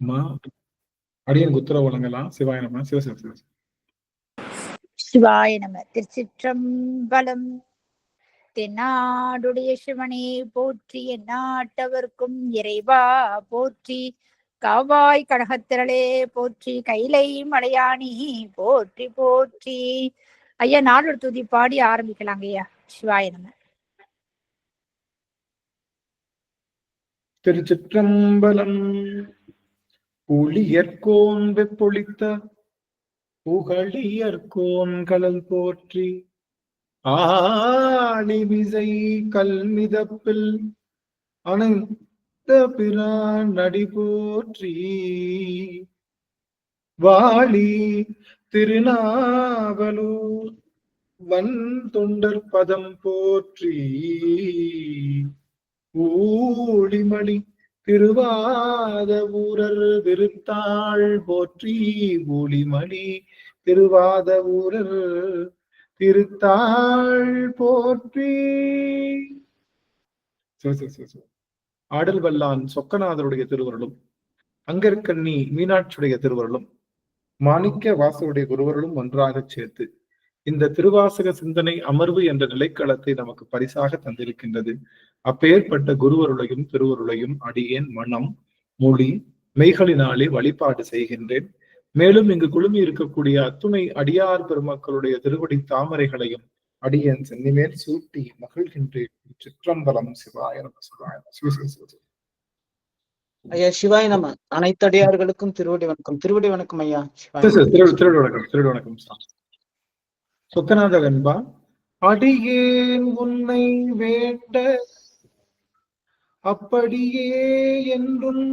அம்மா அடியனுக்கு உத்தரவு வழங்கலாம். சிவாய நம. சிவசிவ சிவ சிவாய நம. திருச்சிற்றம்பலம். தென்னாடுடைய சிவனே போற்றி, எந்நாட்டவர்க்கும் இறைவா போற்றி, காவாய் கனகத்திரளே போற்றி, கைலை மலையானி போற்றி போற்றி. ஐயா, நாடோட துதி பாடி ஆரம்பிக்கலாங்க ஐயா. சிவாய நம. திருச்சிற்றம்பலம். புலியர்கோன் வெப்பொழித்த புகழியர்கோன் கடல் போற்றி, ஆழிமிசை கல்மிதப்பில் அணைந்த பிரான் நடி போற்றி, வாழி திருநாவலூர் வன் தொண்டர் பதம் போற்றி, ஊழிமணி திருவாத ஊரர் திருத்தாள் போற்றி, ஊழிமணி திருவாத ஊரர் திருத்தாள் போற்றி. ஆடல் வல்லான் சொக்கநாதருடைய திருவருளும், அங்கற்கண்ணி மீனாட்சியுடைய திருவருளும், மாணிக்க வாசருடைய குருவருளும் ஒன்றாக சேர்த்து இந்த திருவாசக சிந்தனை அமர்வு என்ற நிலைக்களத்தை நமக்கு பரிசாக தந்திருக்கின்றது. அப்பேற்பட்ட குருவருளையும் திருவருளையும் அடியேன் மனம் மொழி மெய்களினாலே வழிபாடு செய்கின்றேன். மேலும் இங்கு குழுமி இருக்கக்கூடிய அத்துணை அடியார் பெருமக்களுடைய திருவடி தாமரைகளையும் அடியேன் சென்னிமேல் சூட்டி மகிழ்கின்றேன். சிற்றம்பலம். சிவாய நம. சிவாய ஐயா சிவாய நம. அனைத்து அடியார்களுக்கும் திருவடி வணக்கம். திருவடி வணக்கம் ஐயா. திருவடி வணக்கம். திருவடி வணக்கம். சொக்கநாத வெண்பா. அடியேன் உன்னை வேண்ட அப்படியே என்றும்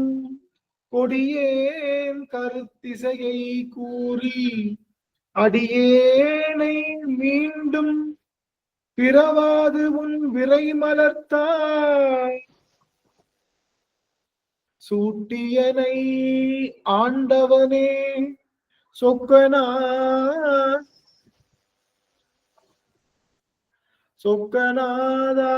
கொடியேன் கருத்திசையை கூறி, அடியேனை மீண்டும் பிறவாது உன் விரை மலர்த்தாய், சூட்டியனை ஆண்டவனே சொக்கநாதா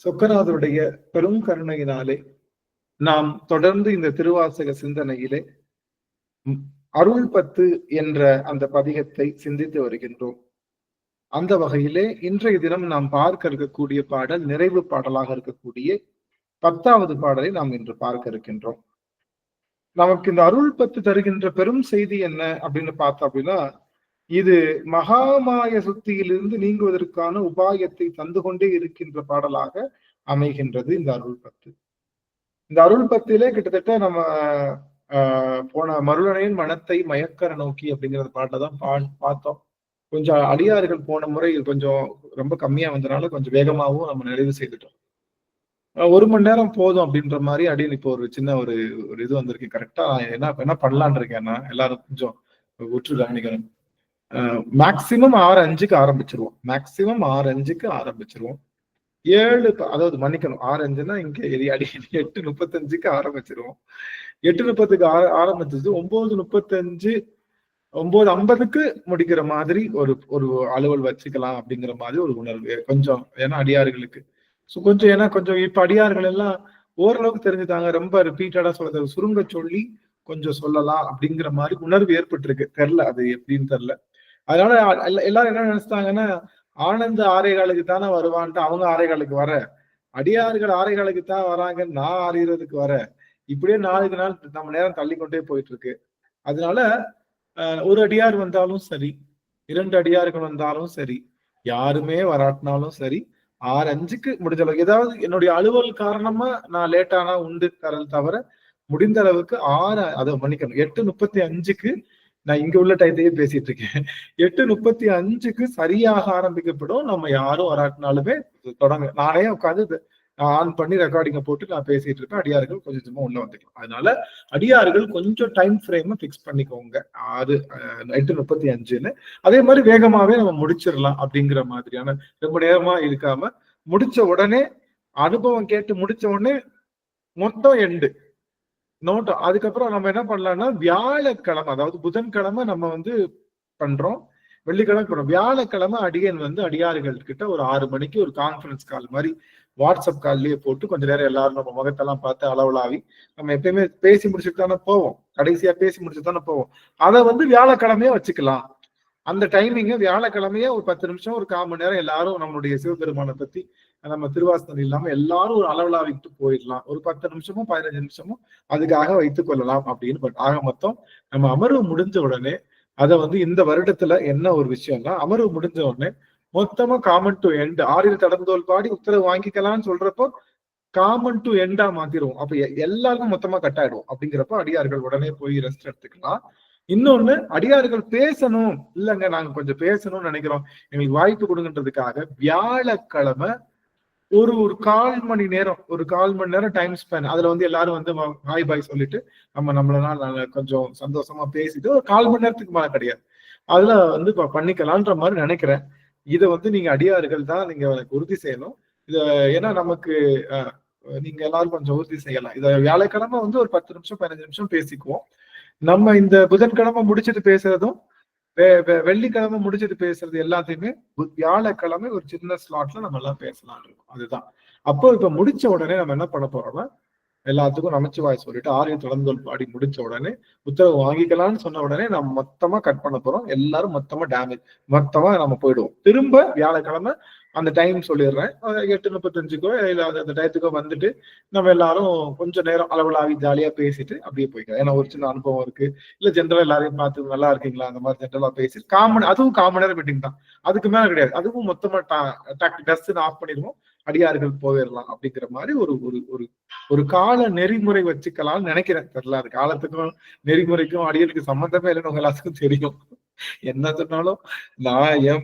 சொக்கநாதருடைய பெரும் கருணையினாலே நாம் தொடர்ந்து இந்த திருவாசக சிந்தனையிலே அருள் 10 என்ற அந்த பதிகத்தை சிந்தித்து வருகின்றோம். அந்த வகையிலே இன்றைய தினம் நாம் பார்க்க இருக்கக்கூடிய பாடல் நிறைவு பாடலாக இருக்கக்கூடிய 10வது பாடலை நாம் இன்று பார்க்க இருக்கின்றோம். நமக்கு இந்த அருள் 10 தருகின்ற பெரும் செய்தி என்ன அப்படின்னு பார்த்தோம் அப்படின்னா, இது மகாமாய சுத்தியிலிருந்து நீங்குவதற்கான உபாயத்தை தந்து கொண்டே இருக்கின்ற பாடலாக அமைகின்றது இந்த அருள் 10. இந்த அருள் 10லே கிட்டத்தட்ட நம்ம போன மருளனையின் மனத்தை மயக்கர நோக்கி அப்படிங்கிற பாட்டை தான் பார்த்தோம். கொஞ்சம் அடியார்கள் போன முறை கொஞ்சம் ரொம்ப கம்மியா வந்தனால கொஞ்சம் வேகமாகவும் நம்ம நிறைவு செய்துட்டோம். 1 மணி நேரம் போதும் அப்படின்ற மாதிரி அடியன் இப்போ ஒரு சின்ன ஒரு இது வந்திருக்கு. கரெக்டா என்ன பண்ணலான் இருக்கேன்னா, எல்லாரும் கொஞ்சம் உற்று கவனிக்கணும். மேக்சிமம் 6:05க்கு ஆரம்பிச்சிருவோம். மேக்சிமம் 6:05க்கு ஆரம்பிச்சிருவோம். 7 அதாவது மன்னிக்கணும், 6:05ன்னா இங்க அடி 8:35க்கு ஆரம்பிச்சிருவோம். 8:30க்கு ஆரம்பிச்சது 9:35 9:50க்கு முடிக்கிற மாதிரி ஒரு அலுவல் வச்சுக்கலாம் அப்படிங்கிற மாதிரி ஒரு உணர்வு கொஞ்சம். ஏன்னா அடியார்களுக்கு கொஞ்சம், ஏன்னா கொஞ்சம் இப்ப அடியார்கள் எல்லாம் ஓரளவுக்கு தெரிஞ்சுட்டாங்க. ரொம்ப ரிப்பீட்டடா சொல்றது சுருங்க சொல்லி கொஞ்சம் சொல்லலாம் அப்படிங்கிற மாதிரி உணர்வு ஏற்பட்டிருக்கு. தெரில அது எப்படின்னு தெரில. அதனால எல்லாரும் என்ன நினைச்சிட்டாங்கன்னா, ஆனந்த் 6:15க்கு தானே வருவான்ட்டு அவங்க 6:15க்கு வர, அடியார்கள் 6:15க்கு தான் வராங்க, நான் 6:20க்கு வர, இப்படியே 4 நாள் நம்ம நேரம் தள்ளிக்கொண்டே போயிட்டு இருக்கு. அதனால ஒரு அடியார் வந்தாலும் சரி, 2 அடியார்கள் வந்தாலும் சரி, யாருமே வராட்டினாலும் சரி, 6:05க்கு முடிஞ்ச அளவுக்கு, ஏதாவது என்னுடைய அலுவல் காரணமா நான் லேட்டானா உண்டு தவிர முடிந்த அளவுக்கு அதை மன்னிக்கணும். 8:35க்கு நான் இங்க உள்ள டைத்தையே பேசிட்டு இருக்கேன். 8:35க்கு சரியாக ஆரம்பிக்கப்படும். நம்ம யாரும் வராட்டினாலுமே தொடங்க, நானே உட்காந்து ஆன் பண்ணி ரெக்கார்டிங்க போட்டு நான் பேசிட்டு இருப்பேன். அடியார்கள் கொஞ்சம் கொஞ்சமா உள்ள வந்துக்கலாம். அதனால அடியார்கள் கொஞ்சம் டைம் ஃப்ரேம் பிக்ஸ் பண்ணிக்கோங்க. 8:35ன்னு. அதே மாதிரி வேகமாவே நம்ம முடிச்சிடலாம் அப்படிங்கிற மாதிரியான, ரொம்ப நேரமா இருக்காம முடிச்ச உடனே அனுபவம் கேட்டு முடிச்ச உடனே மொத்தம் எண்டு நோட்டம். அதுக்கப்புறம் நம்ம என்ன பண்ணலாம்னா, வியாழக்கிழமை அதாவது புதன்கிழமை நம்ம பண்றோம். வெள்ளிக்கிழமை போறோம். வியாழக்கிழமை அடியன் வந்து அடியார்கள் கிட்ட ஒரு 6 மணிக்கு ஒரு கான்ஃபரன்ஸ் கால் மாதிரி வாட்ஸ்அப் கால்லயே போட்டு கொஞ்ச நேரம் எல்லாரும் நம்ம முகத்தெல்லாம் பார்த்து அளவுலாவி நம்ம எப்பயுமே பேசி முடிச்சுட்டு தானே போவோம், கடைசியா பேசி முடிச்சுட்டு தானே போவோம். அதை வந்து வியாழக்கிழமையே வச்சுக்கலாம். அந்த டைமிங்க வியாழக்கிழமையே ஒரு 10 நிமிஷம் ஒரு 1/4 மணி நேரம் எல்லாரும் நம்மளுடைய சிவபெருமானை பத்தி நம்ம திருவாசனம் இல்லாம எல்லாரும் ஒரு அளவுலாவிட்டு போயிடலாம். ஒரு 10 நிமிஷமும் 15 நிமிஷமும் அதுக்காக வைத்துக் கொள்ளலாம் அப்படின்னு. ஆக மொத்தம் நம்ம அமர்வு முடிஞ்ச உடனே அதை வந்து இந்த வருடத்துல என்ன ஒரு விஷயம்னா, அமர்வு முடிஞ்ச உடனே மொத்தமா காமன் டு எண்ட் ஆறில் தடந்தோல் பாடி உத்தரவு வாங்கிக்கலாம்னு சொல்றப்போ காமன் டு எண்டா மாத்திருவோம். அப்ப எல்லாருக்கும் மொத்தமா கட் ஆயிடும். அப்படிங்கிறப்ப அடியார்கள் உடனே போய் ரெஸ்ட் எடுத்துக்கலாம். இன்னொன்னு, அடியார்கள் பேசணும் இல்லைங்க நாங்க கொஞ்சம் பேசணும்னு நினைக்கிறோம், எங்களுக்கு வாய்ப்பு கொடுங்கன்றதுக்காக வியாழக்கிழமை ஒரு 1/4 மணி நேரம் டைம் ஸ்பெண்ட். அதுல வந்து எல்லாரும் வந்து ஹாய் பாய் சொல்லிட்டு நம்மளால கொஞ்சம் சந்தோஷமா பேசிட்டு ஒரு 1/4 மணி நேரத்துக்கு மேல கிடையாது, அதுல வந்து பண்ணிக்கலான்ற மாதிரி நினைக்கிறேன். இதை வந்து நீங்க அடியார்கள் தான் நீங்க எனக்கு உறுதி செய்யணும். ஏன்னா நமக்கு நீங்க எல்லாரும் கொஞ்சம் உறுதி செய்யலாம். இதை வியாழக்கிழமை வந்து ஒரு 10 நிமிஷம் 15 நிமிஷம் பேசிக்குவோம். நம்ம இந்த புதன்கிழமை முடிச்சிட்டு பேசுறதும் வெள்ளிக்கிழமை முடிச்சிட்டு பேசுறது எல்லாத்தையுமே வியாழக்கிழமை ஒரு சின்ன ஸ்லாட்ல நம்ம எல்லாம் பேசலாம் இருக்கும். அதுதான். அப்போ இப்ப முடிச்ச உடனே நம்ம என்ன பண்ண போறோம்னா, எல்லாத்துக்கும் நமச்சிவாய் சொல்லிட்டு ஆரியம் தொடர்ந்தோல் பாடி முடிச்ச உடனே உத்தரவு வாங்கிக்கலாம்னு சொன்ன உடனே நம்ம மொத்தமா கட் பண்ண போறோம். எல்லாரும் மொத்தமா நம்ம போயிடுவோம். திரும்ப வியாழக்கிழமை அந்த டைம் சொல்லிடுறேன், 8:35க்கோ இல்ல அந்த டயத்துக்கோ வந்துட்டு நம்ம எல்லாரும் கொஞ்சம் நேரம் அளவுலாவி ஜாலியா பேசிட்டு அப்படியே போய்க்கலாம். ஏன்னா ஒரு சின்ன அனுபவம் இருக்கு, இல்ல ஜென்ரலா எல்லாரையும் பார்த்து நல்லா இருக்கீங்களா அந்த மாதிரி ஜென்ரலா பேசி அதுவும் 1/4 மணி நேரம் மீட்டிங் தான், அதுக்கு மேல கிடையாது. அதுவும் மொத்தமா டஸ்ட் ஆஃப் பண்ணிடுவோம், அடியார்கள் போயிடலாம். அப்படிங்கிற மாதிரி ஒரு கால நெறிமுறை வச்சுக்கலாம்னு நினைக்கிறேன். தெரியல, அது காலத்துக்கும் நெறிமுறைக்கும் அடியலுக்கு சம்பந்தமே இல்லைன்னு உங்க எல்லாத்துக்கும் தெரியும். என்ன சொன்னாலும் நான் என்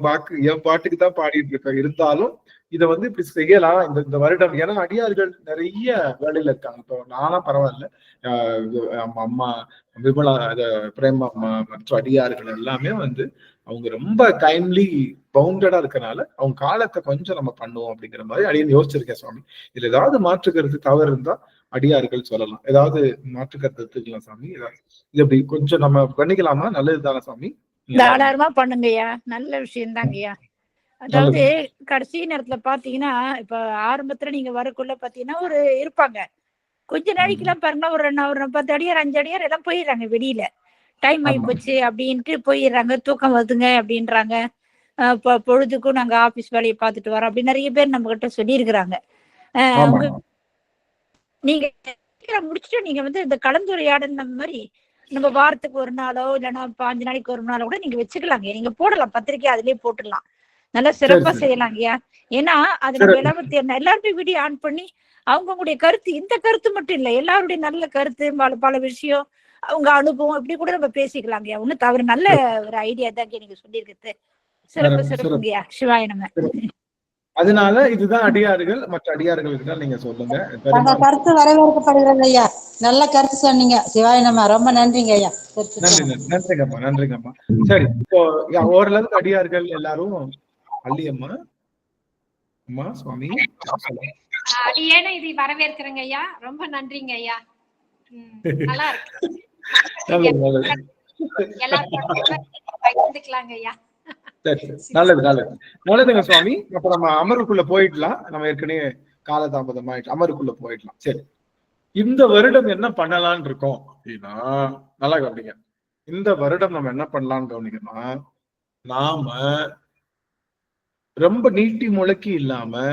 பாட்டுக்கு தான் பாடிட்டு இருக்கேன். இருந்தாலும் இதை வந்து இப்படி செய்யலாம் இந்த வருடம். ஏன்னா அடியார்கள் நிறைய வேலையில இருக்காங்க. இப்போ நானா பரவாயில்ல, அம்மா விமலா பிரேமா மற்ற அடியார்கள் எல்லாமே வந்து அவங்க ரொம்ப டைம்லி பவுண்டடா இருக்கனால அவங்க காலத்தை கொஞ்சம் நம்ம பண்ணுவோம் அப்படிங்கிற மாதிரி அடியன் யோசிச்சிருக்கேன் சுவாமி. இதுல ஏதாவது மாற்றுக்கிறது தவறு இருந்தா அடியார்கள் சொல்லலாம். ஏதாவது மாற்றுக்கிறது எடுத்துக்கலாம் சாமி. இது அப்படி கொஞ்சம் நம்ம பண்ணிக்கலாமா? நல்லதுதானே சாமி? தாராளமா பண்ணுங்கய்யா, நல்ல விஷயம் தாங்கய்யா. அதாவது கடைசி நேரத்துல பாத்தீங்கன்னா, இப்ப ஆரம்பத்துல நீங்க வரக்குள்ள பாத்தீங்கன்னா ஒரு இருப்பாங்க, கொஞ்ச நாளைக்கு எல்லாம் பாருங்க ஒரு 10 அடியார் 5 அடியார் எல்லாம் போயிடுறாங்க வெளியில, டைம் ஆகி போச்சு அப்படின்ட்டு போயிடுறாங்க, தூக்கம் வருதுங்க அப்படின்றாங்க, பொழுதுக்கும் நாங்க ஆபீஸ் வேலையை பார்த்துட்டு வரோம் அப்படி நிறைய பேர் நம்ம கிட்ட சொல்லியிருக்கிறாங்க. நீங்க முடிச்சுட்டு நீங்க வந்து இந்த கலந்துரையாடல் நம்ம மாதிரி நம்ம வாரத்துக்கு ஒரு நாளோ இல்லைன்னா 5 நாளைக்கு ஒரு நாளோ கூட நீங்க வச்சுக்கலாங்க. நீங்க போடலாம், பத்திரிக்கை அதுலயே போட்டுடலாம், நல்லா சிறப்பா செய்யலாங்கய்யா. ஏன்னா அது நம்ம எல்லாருமே வீடியோ ஆன் பண்ணி அவங்களுடைய கருத்து, இந்த கருத்து மட்டும் இல்ல, எல்லாருடைய நல்ல கருத்து, பல விஷயம், அவங்க அனுபவம் இப்படி கூட நம்ம பேசிக்கலாங்கய்யா. ஒண்ணு தவறு, நல்ல ஒரு ஐடியா தாங்க நீங்க சொல்லியிருக்கிறது. சிறப்புங்கய்யா. சிவாய நம. அதனால இதுதான் அடியார்கள். மற்ற அடியார்களுக்கு தான் நீங்க சொல்லுங்க. கருத்து வரவேற்கப்படுகிறது ஐயா, நல்ல கருத்து சொன்னீங்க. சிவாய நம. ரொம்ப நன்றிங்க ஐயா. நன்றிங்கம்மா. சரி, இப்போ ஓரளவுக்கு அடியார்கள் எல்லாரும் அள்ளியம்மா அம்மா சுவாமி அடியேன இது வரவேற்கிறேங்க ஐயா. ரொம்ப நன்றிங்க ஐயா. நல்லா இருக்கு. நல்லதுங்க சுவாமி. அப்ப நம்ம அமருக்குள்ள போயிடலாம். நம்ம ஏற்கனவே காலதாமதம் ஆயிட்டு அமருக்குள்ள போயிடலாம். சரி, இந்த வருடம் என்ன பண்ணலாம்னு இருக்கோம் அப்படின்னா, நல்லா கவனிங்க. இந்த வருடம் நம்ம என்ன பண்ணலாம்னு கவனிக்கணும்னா, நாம ரொம்ப நீட்டி முழக்கி இல்லாம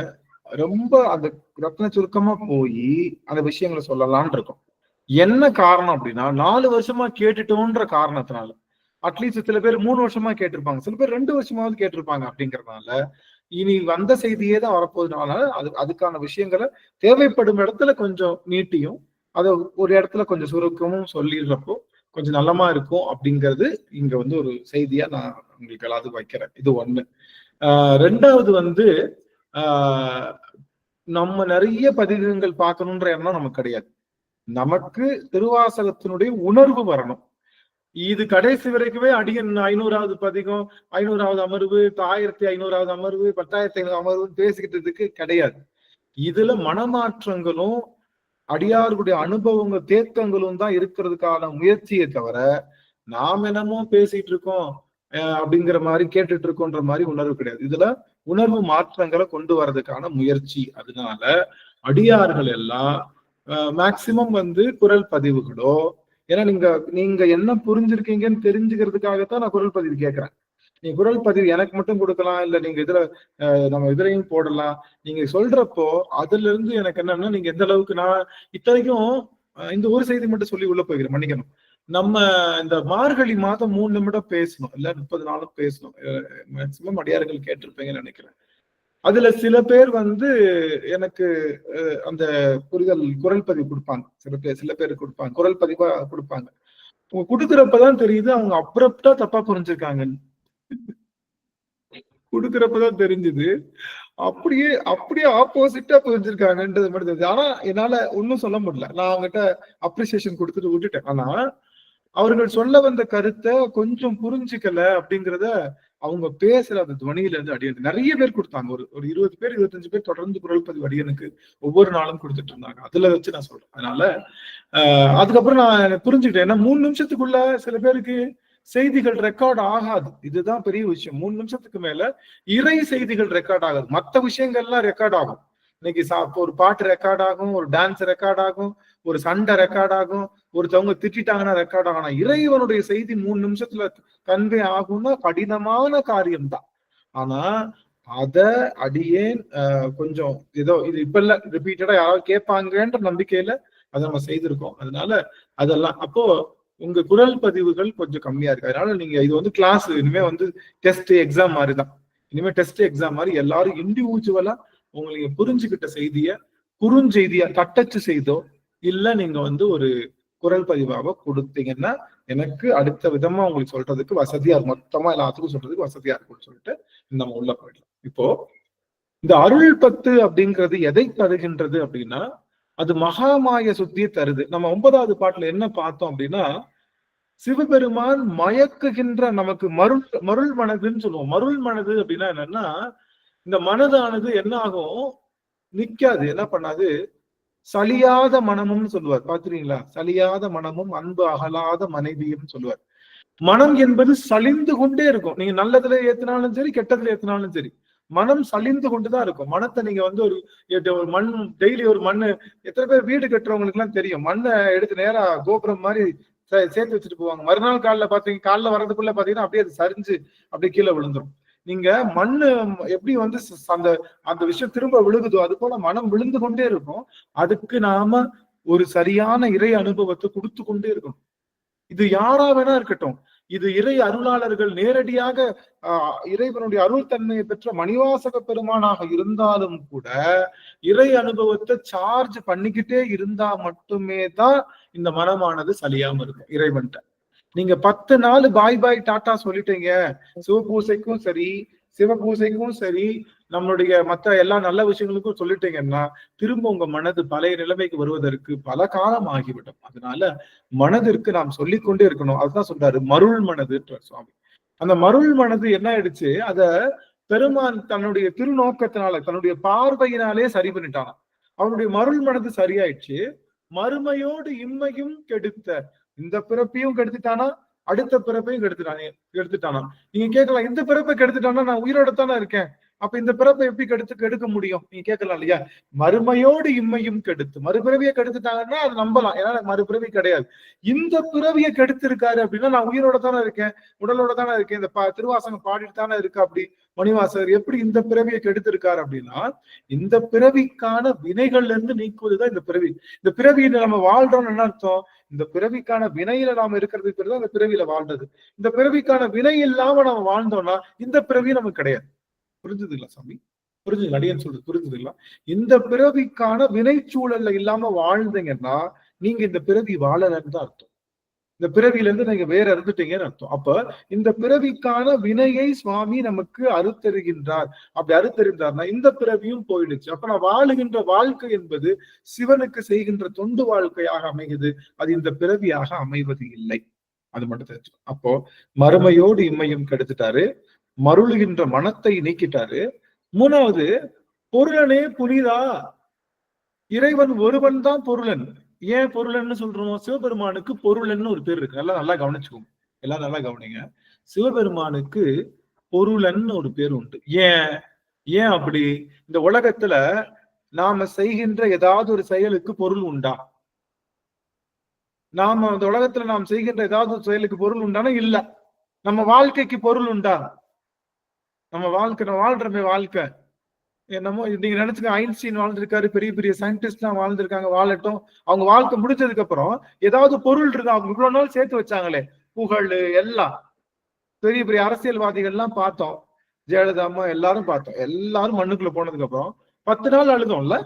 ரொம்ப அந்த ரத்ன சுருக்கமா போய் அந்த விஷயங்களை சொல்லலாம்னு இருக்கோம். என்ன காரணம் அப்படின்னா, 4 வருஷமா கேட்டுட்டோன்ற காரணத்தினால, அட்லீஸ்ட் சில பேர் 3 வருஷமா கேட்டிருப்பாங்க, சில பேர் 2 வருஷமாவது கேட்டிருப்பாங்க. அப்படிங்கறதுனால இனி வந்த செய்தியே தான் வரப்போகுதுனால அதுக்கான விஷயங்களை தேவைப்படும் இடத்துல கொஞ்சம் நீட்டியும் அதை ஒரு இடத்துல கொஞ்சம் சுருக்கமும் சொல்லிடுறப்போ கொஞ்சம் நல்லமா இருக்கும். அப்படிங்கிறது இங்க வந்து ஒரு செய்தியா நான் உங்களுக்கு எல்லாத்துக்கும் வைக்கிறேன். இது ஒண்ணு. ரெண்டாவது வந்து நம்ம நிறைய பதிகங்கள் பார்க்கணுன்ற எண்ணம் நமக்கு கிடையாது. நமக்கு திருவாசகத்தினுடைய உணர்வு வரணும். இது கடைசி வரைக்குமே அடியன் 500வது பதிகம், 500வது அமர்வு, 1500வது அமர்வு, 10,500 அமர்வு பேசிக்கிட்டதுக்கு கிடையாது. இதுல மனமாற்றங்களும் அடியார்களுடைய அனுபவங்கள் தேக்கங்களும் தான் இருக்கிறதுக்கான முயற்சியை தவிர, நாம் என்னமோ பேசிட்டு இருக்கோம், அப்படிங்கிற மாதிரி கேட்டுட்டு இருக்கோன்ற மாதிரி உணர்வு கிடையாது. இதுல உணர்வு மாற்றங்களை கொண்டு வர்றதுக்கான முயற்சி. அதனால அடியார்கள் எல்லாம் மேக்சிமம் வந்து குரல் பதிவுகளோ, ஏன்னா நீங்க என்ன புரிஞ்சிருக்கீங்கன்னு தெரிஞ்சுக்கிறதுக்காகத்தான் நான் குரல் பதிவு கேட்கிறேன். நீங்க குரல் பதிவு எனக்கு மட்டும் கொடுக்கலாம், இல்ல நீங்க நம்ம இதுலயும் போடலாம். நீங்க சொல்றப்போ அதுல இருந்து எனக்கு என்னன்னா, நீங்க எந்த அளவுக்கு நான் இத்தனைக்கும் இந்த ஒரு செய்தி மட்டும் சொல்லி உள்ள போய்க்கிறேன், மன்னிக்கணும். நம்ம இந்த மார்கழி மாதம் 3 நிமிடம் பேசணும், இல்ல 30 நாளும் பேசணும். மேக்சிமம் அடியார்கள் கேட்டிருப்பீங்கன்னு நினைக்கிறேன். அதுல சில பேர் வந்து எனக்கு அந்த புரிதல் குரல் பதிவு கொடுப்பாங்க, சில பேர் கொடுப்பாங்க, குரல் பதிவா கொடுப்பாங்க. கொடுக்குறப்பதான் தெரியுது அவங்க அப்ரப்டா தப்பா புரிஞ்சிருக்காங்கன்னு. கொடுக்குறப்பதான் தெரிஞ்சுது அப்படியே ஆப்போசிட்டா புரிஞ்சிருக்காங்கன்றது மட்டும் தெரியுது. ஆனா என்னால ஒன்னும் சொல்ல முடியல, நான் அவங்ககிட்ட அப்ரிசியேஷன் கொடுத்துட்டு விட்டுட்டேன். ஆனா அவர்கள் சொல்ல வந்த கருத்தை கொஞ்சம் புரிஞ்சுக்கல அப்படிங்கிறத அவங்க பேசுற அந்த துவனியில இருந்து அடியனுக்கு நிறைய பேர் கொடுத்தாங்க. ஒரு 20 பேர் 25 பேர் தொடர்ந்து குரல் பதிவு அடியனுக்கு ஒவ்வொரு நாளும் கொடுத்துட்டு இருந்தாங்க. அதுல வச்சு நான் சொல்றேன். அதனால அதுக்கப்புறம் நான் புரிஞ்சுக்கிட்டேன். ஏன்னா 3 நிமிஷத்துக்குள்ள சில பேருக்கு செய்திகள் ரெக்கார்ட் ஆகாது. இதுதான் பெரிய விஷயம். 3 நிமிஷத்துக்கு மேல இறை செய்திகள் ரெக்கார்ட் ஆகாது. மற்ற விஷயங்கள்லாம் ரெக்கார்ட் ஆகும். இன்னைக்கு ஒரு பாட்டு ரெக்கார்ட் ஆகும், ஒரு டான்ஸ் ரெக்கார்ட் ஆகும், ஒரு சண்டை ரெக்கார்ட் ஆகும், ஒருத்தவங்க திட்டாங்கன்னா ரெக்கார்ட் ஆகும். ஆனா இறைவனுடைய செய்தி 3 நிமிஷத்துல கன்வே ஆகும்னா கடினமான காரியம்தான். ஆனா அத அடியேன் கொஞ்சம் ஏதோ இது இப்ப இல்ல, ரிப்பீட்டடா யாராவது கேட்பாங்கன்ற நம்பிக்கையில அதை நம்ம செய்திருக்கோம். அதனால அதெல்லாம் அப்போ உங்க குரல் பதிவுகள் கொஞ்சம் கம்மியா இருக்கு. அதனால நீங்க இது வந்து கிளாஸ், இனிமே வந்து டெஸ்ட் எக்ஸாம் மாதிரிதான். இனிமே டெஸ்ட் எக்ஸாம் மாதிரி எல்லாரும் இண்டிவிஜுவலா உங்களுக்கு புரிஞ்சுக்கிட்ட செய்திய குறுஞ்செய்தியா தட்டச்சு செய்தோ இல்ல நீங்க வந்து ஒரு குரல் பதிவாக கொடுத்தீங்கன்னா எனக்கு அடுத்த விதமா உங்களுக்கு சொல்றதுக்கு வசதியா இருக்கும், மொத்தமா எல்லாத்துக்கும் சொல்றதுக்கு வசதியா இருக்கும்னு சொல்லிட்டு நம்ம உள்ள போயிடலாம். இப்போ இந்த அருள் 10 அப்படிங்கிறது எதை தருகின்றது அப்படின்னா, அது மகாமாய சுத்தியை தருது. நம்ம 9வது பாட்டுல என்ன பார்த்தோம் அப்படின்னா, சிவபெருமான் மயக்குகின்ற நமக்கு மருள் மனதுன்னு சொல்லுவோம். மருள் மனது அப்படின்னா என்னன்னா, இந்த மனதானது என்ன ஆகும், நிக்காது, என்ன பண்ணாது, சலியாத மனமும் சொல்லுவார். பாத்துறீங்களா? சலியாத மனமும் அன்பு அகலாத மனைவியும் சொல்லுவார். மனம் என்பது சலிந்து கொண்டே இருக்கும். நீங்க நல்லதுல ஏத்தினாலும் சரி, கெட்டதுல ஏத்தினாலும் சரி, மனம் சலிந்து கொண்டுதான் இருக்கும். மனத்தை நீங்க வந்து ஒரு மண், டெய்லி ஒரு மண்ணு, எத்தனை பேர் வீடு கட்டுறவங்களுக்கு எல்லாம் தெரியும், மண்ணை எடுத்து நேரா கோபுரம் மாதிரி சேர்த்து வச்சுட்டு போவாங்க. மறுநாள் காலைல வர்றதுக்குள்ள பாத்தீங்கன்னா அப்படியே அது சரிஞ்சு அப்படியே கீழே விழுந்துரும். நீங்க மண்ணு எப்படி வந்து அந்த விஷயம் திரும்ப விழுகுதோ அது போல மனம் விழுந்து கொண்டே இருக்கும். அதுக்கு நாம ஒரு சரியான இறை அனுபவத்தை கொடுத்து கொண்டே இருக்கணும். இது யாரா வேணா இருக்கட்டும். இது இறை அருளாளர்கள் நேரடியாக இறைவனுடைய அருள் தன்மையை பெற்ற மணிவாசக பெருமானாக இருந்தாலும் கூட இறை அனுபவத்தை சார்ஜ் பண்ணிக்கிட்டே இருந்தா மட்டுமே தான் இந்த மனமானது சலியாம இருக்கும் இறைவன்ட்ட. நீங்க 10 நாள் பாய் டாட்டா சொல்லிட்டீங்க, சிவபூசைக்கும் சரி சிவபூசைக்கும் சரி நம்மளுடைய மற்ற எல்லா நல்ல விஷயங்களுக்கும் சொல்லிட்டீங்கன்னா திரும்ப உங்க மனது பழைய நிலைமைக்கு வருவதற்கு பல காலம் ஆகிவிடும். அதனால மனதிற்கு நாம் சொல்லிக்கொண்டே இருக்கணும். அதுதான் சொல்றாரு மருள் மனதுன்ற சுவாமி. அந்த மருள் மனது என்ன ஆயிடுச்சு, அத பெருமான் தன்னுடைய திருநோக்கத்தினால தன்னுடைய பார்வையினாலே சரி பண்ணிட்டானா. அவனுடைய மருள் மனது சரியாயிடுச்சு. மறுமையோடு இம்மையும் கெடுத்த, இந்த பிறப்பையும் கெடுத்துட்டானா, அடுத்த பிறப்பையும் கெடுத்துட்டானா. நீங்க கேட்கலாம், இந்த பிறப்பை கெடுத்துட்டானா நான் உயிரோட தானே இருக்கேன், அப்ப இந்த பிறப்பை எப்படி கெடுக்க முடியும் நீங்க கேட்கலாம் இல்லையா? மறுமையோடு இம்மையும் கெடுத்து, மறுபிறவியை கெடுத்துட்டாங்கன்னா அது நம்பலாம், ஏன்னா மறுபிறவி கிடையாது. இந்த பிறவியை கெடுத்திருக்காரு அப்படின்னா நான் உயிரோட தானே இருக்கேன், உடலோட தானே இருக்கேன், இந்த திருவாசகம் பாடிட்டு தானே இருக்கு. அப்படி மணிவாசகர் எப்படி இந்த பிறவியை கெடுத்திருக்காரு அப்படின்னா, இந்த பிறவிக்கான வினைகள்ல இருந்து நீக்குவதுதான் இந்த பிறவி. இந்த பிறவியில நம்ம வாழ்றோம்னு என்ன அர்த்தம், இந்த பிறவிக்கான வினையில நாம இருக்கிறதுக்கு பேர் தான் இந்த பிறவியில வாழ்றது. இந்த பிறவிக்கான வினை இல்லாம நம்ம வாழ்ந்தோம்னா இந்த பிறவி நமக்கு கிடையாது. புரிஞ்சுதுங்களா சாமி? புரிஞ்சுங்களா? அடியேன் சொல்றது புரிஞ்சுதுங்களா? இந்த பிறவிக்கான வினைச்சூழல்ல இல்லாம வாழ்ந்தீங்கன்னா நீங்க இந்த பிறவி வாழலன்னு தான் அர்த்தம். இந்த பிறவியில இருந்து நீங்க வேற இருந்துட்டீங்கன்னு அர்த்தம். அப்ப இந்த பிறவிக்கான வினையை சுவாமி நமக்கு அறுத்தருகின்றார். அப்படி அறுத்தறிந்தார்னா இந்த பிறவியும் போயிடுச்சு. அப்ப நான் வாழுகின்ற வாழ்க்கை என்பது சிவனுக்கு செய்கின்ற தொண்டு வாழ்க்கையாக அமைகிறது. அது இந்த பிறவியாக அமைவது இல்லை. அது மட்டும் தெரிஞ்சு. அப்போ மறுமையோடு இம்மையும் கெடுத்துட்டாரு, மருளுகின்ற மனத்தை நீக்கிட்டாரு. 3வது, பொருளனே புனிதா, இறைவன் ஒருவன் தான் பொருளன். ஏன் பொருளன்னு சொல்றோம்? சிவபெருமானுக்கு பொருளன்னு ஒரு பேர் இருக்கு. நல்லா கவனிச்சுக்கோங்க. எல்லாம் நல்லா கவனிங்க. சிவபெருமானுக்கு பொருளன்னு ஒரு பேர் உண்டு. ஏன் ஏன் அப்படி? இந்த உலகத்துல நாம செய்கின்ற ஏதாவது ஒரு செயலுக்கு பொருள் உண்டா? நாம இந்த உலகத்துல நாம் செய்கின்ற ஏதாவது ஒரு செயலுக்கு பொருள் உண்டானா இல்ல. நம்ம வாழ்க்கைக்கு பொருள் உண்டா? நம்ம வாழ்றமே வாழ்க்கை என்னமோ நீங்க நினைச்சுக்க, ஐன்ஸ்டீன் வாழ்ந்திருக்காரு, பெரிய பெரிய சயின்டிஸ்ட் எல்லாம் வாழ்ந்திருக்காங்க, வாழட்டும். அவங்க வாழ்க்கை முடிச்சதுக்கு அப்புறம் ஏதாவது பொருள் இருக்கா? அவங்க இவ்வளவு நாள் சேர்த்து வச்சாங்களே, புகழ் எல்லாம். பெரிய பெரிய அரசியல்வாதிகள் எல்லாம் பார்த்தோம், ஜெயலலிதா அம்மா எல்லாரும் பார்த்தோம். எல்லாரும் மண்ணுக்குள்ள போனதுக்கு அப்புறம் 10 நாள் அழுதோம்ல,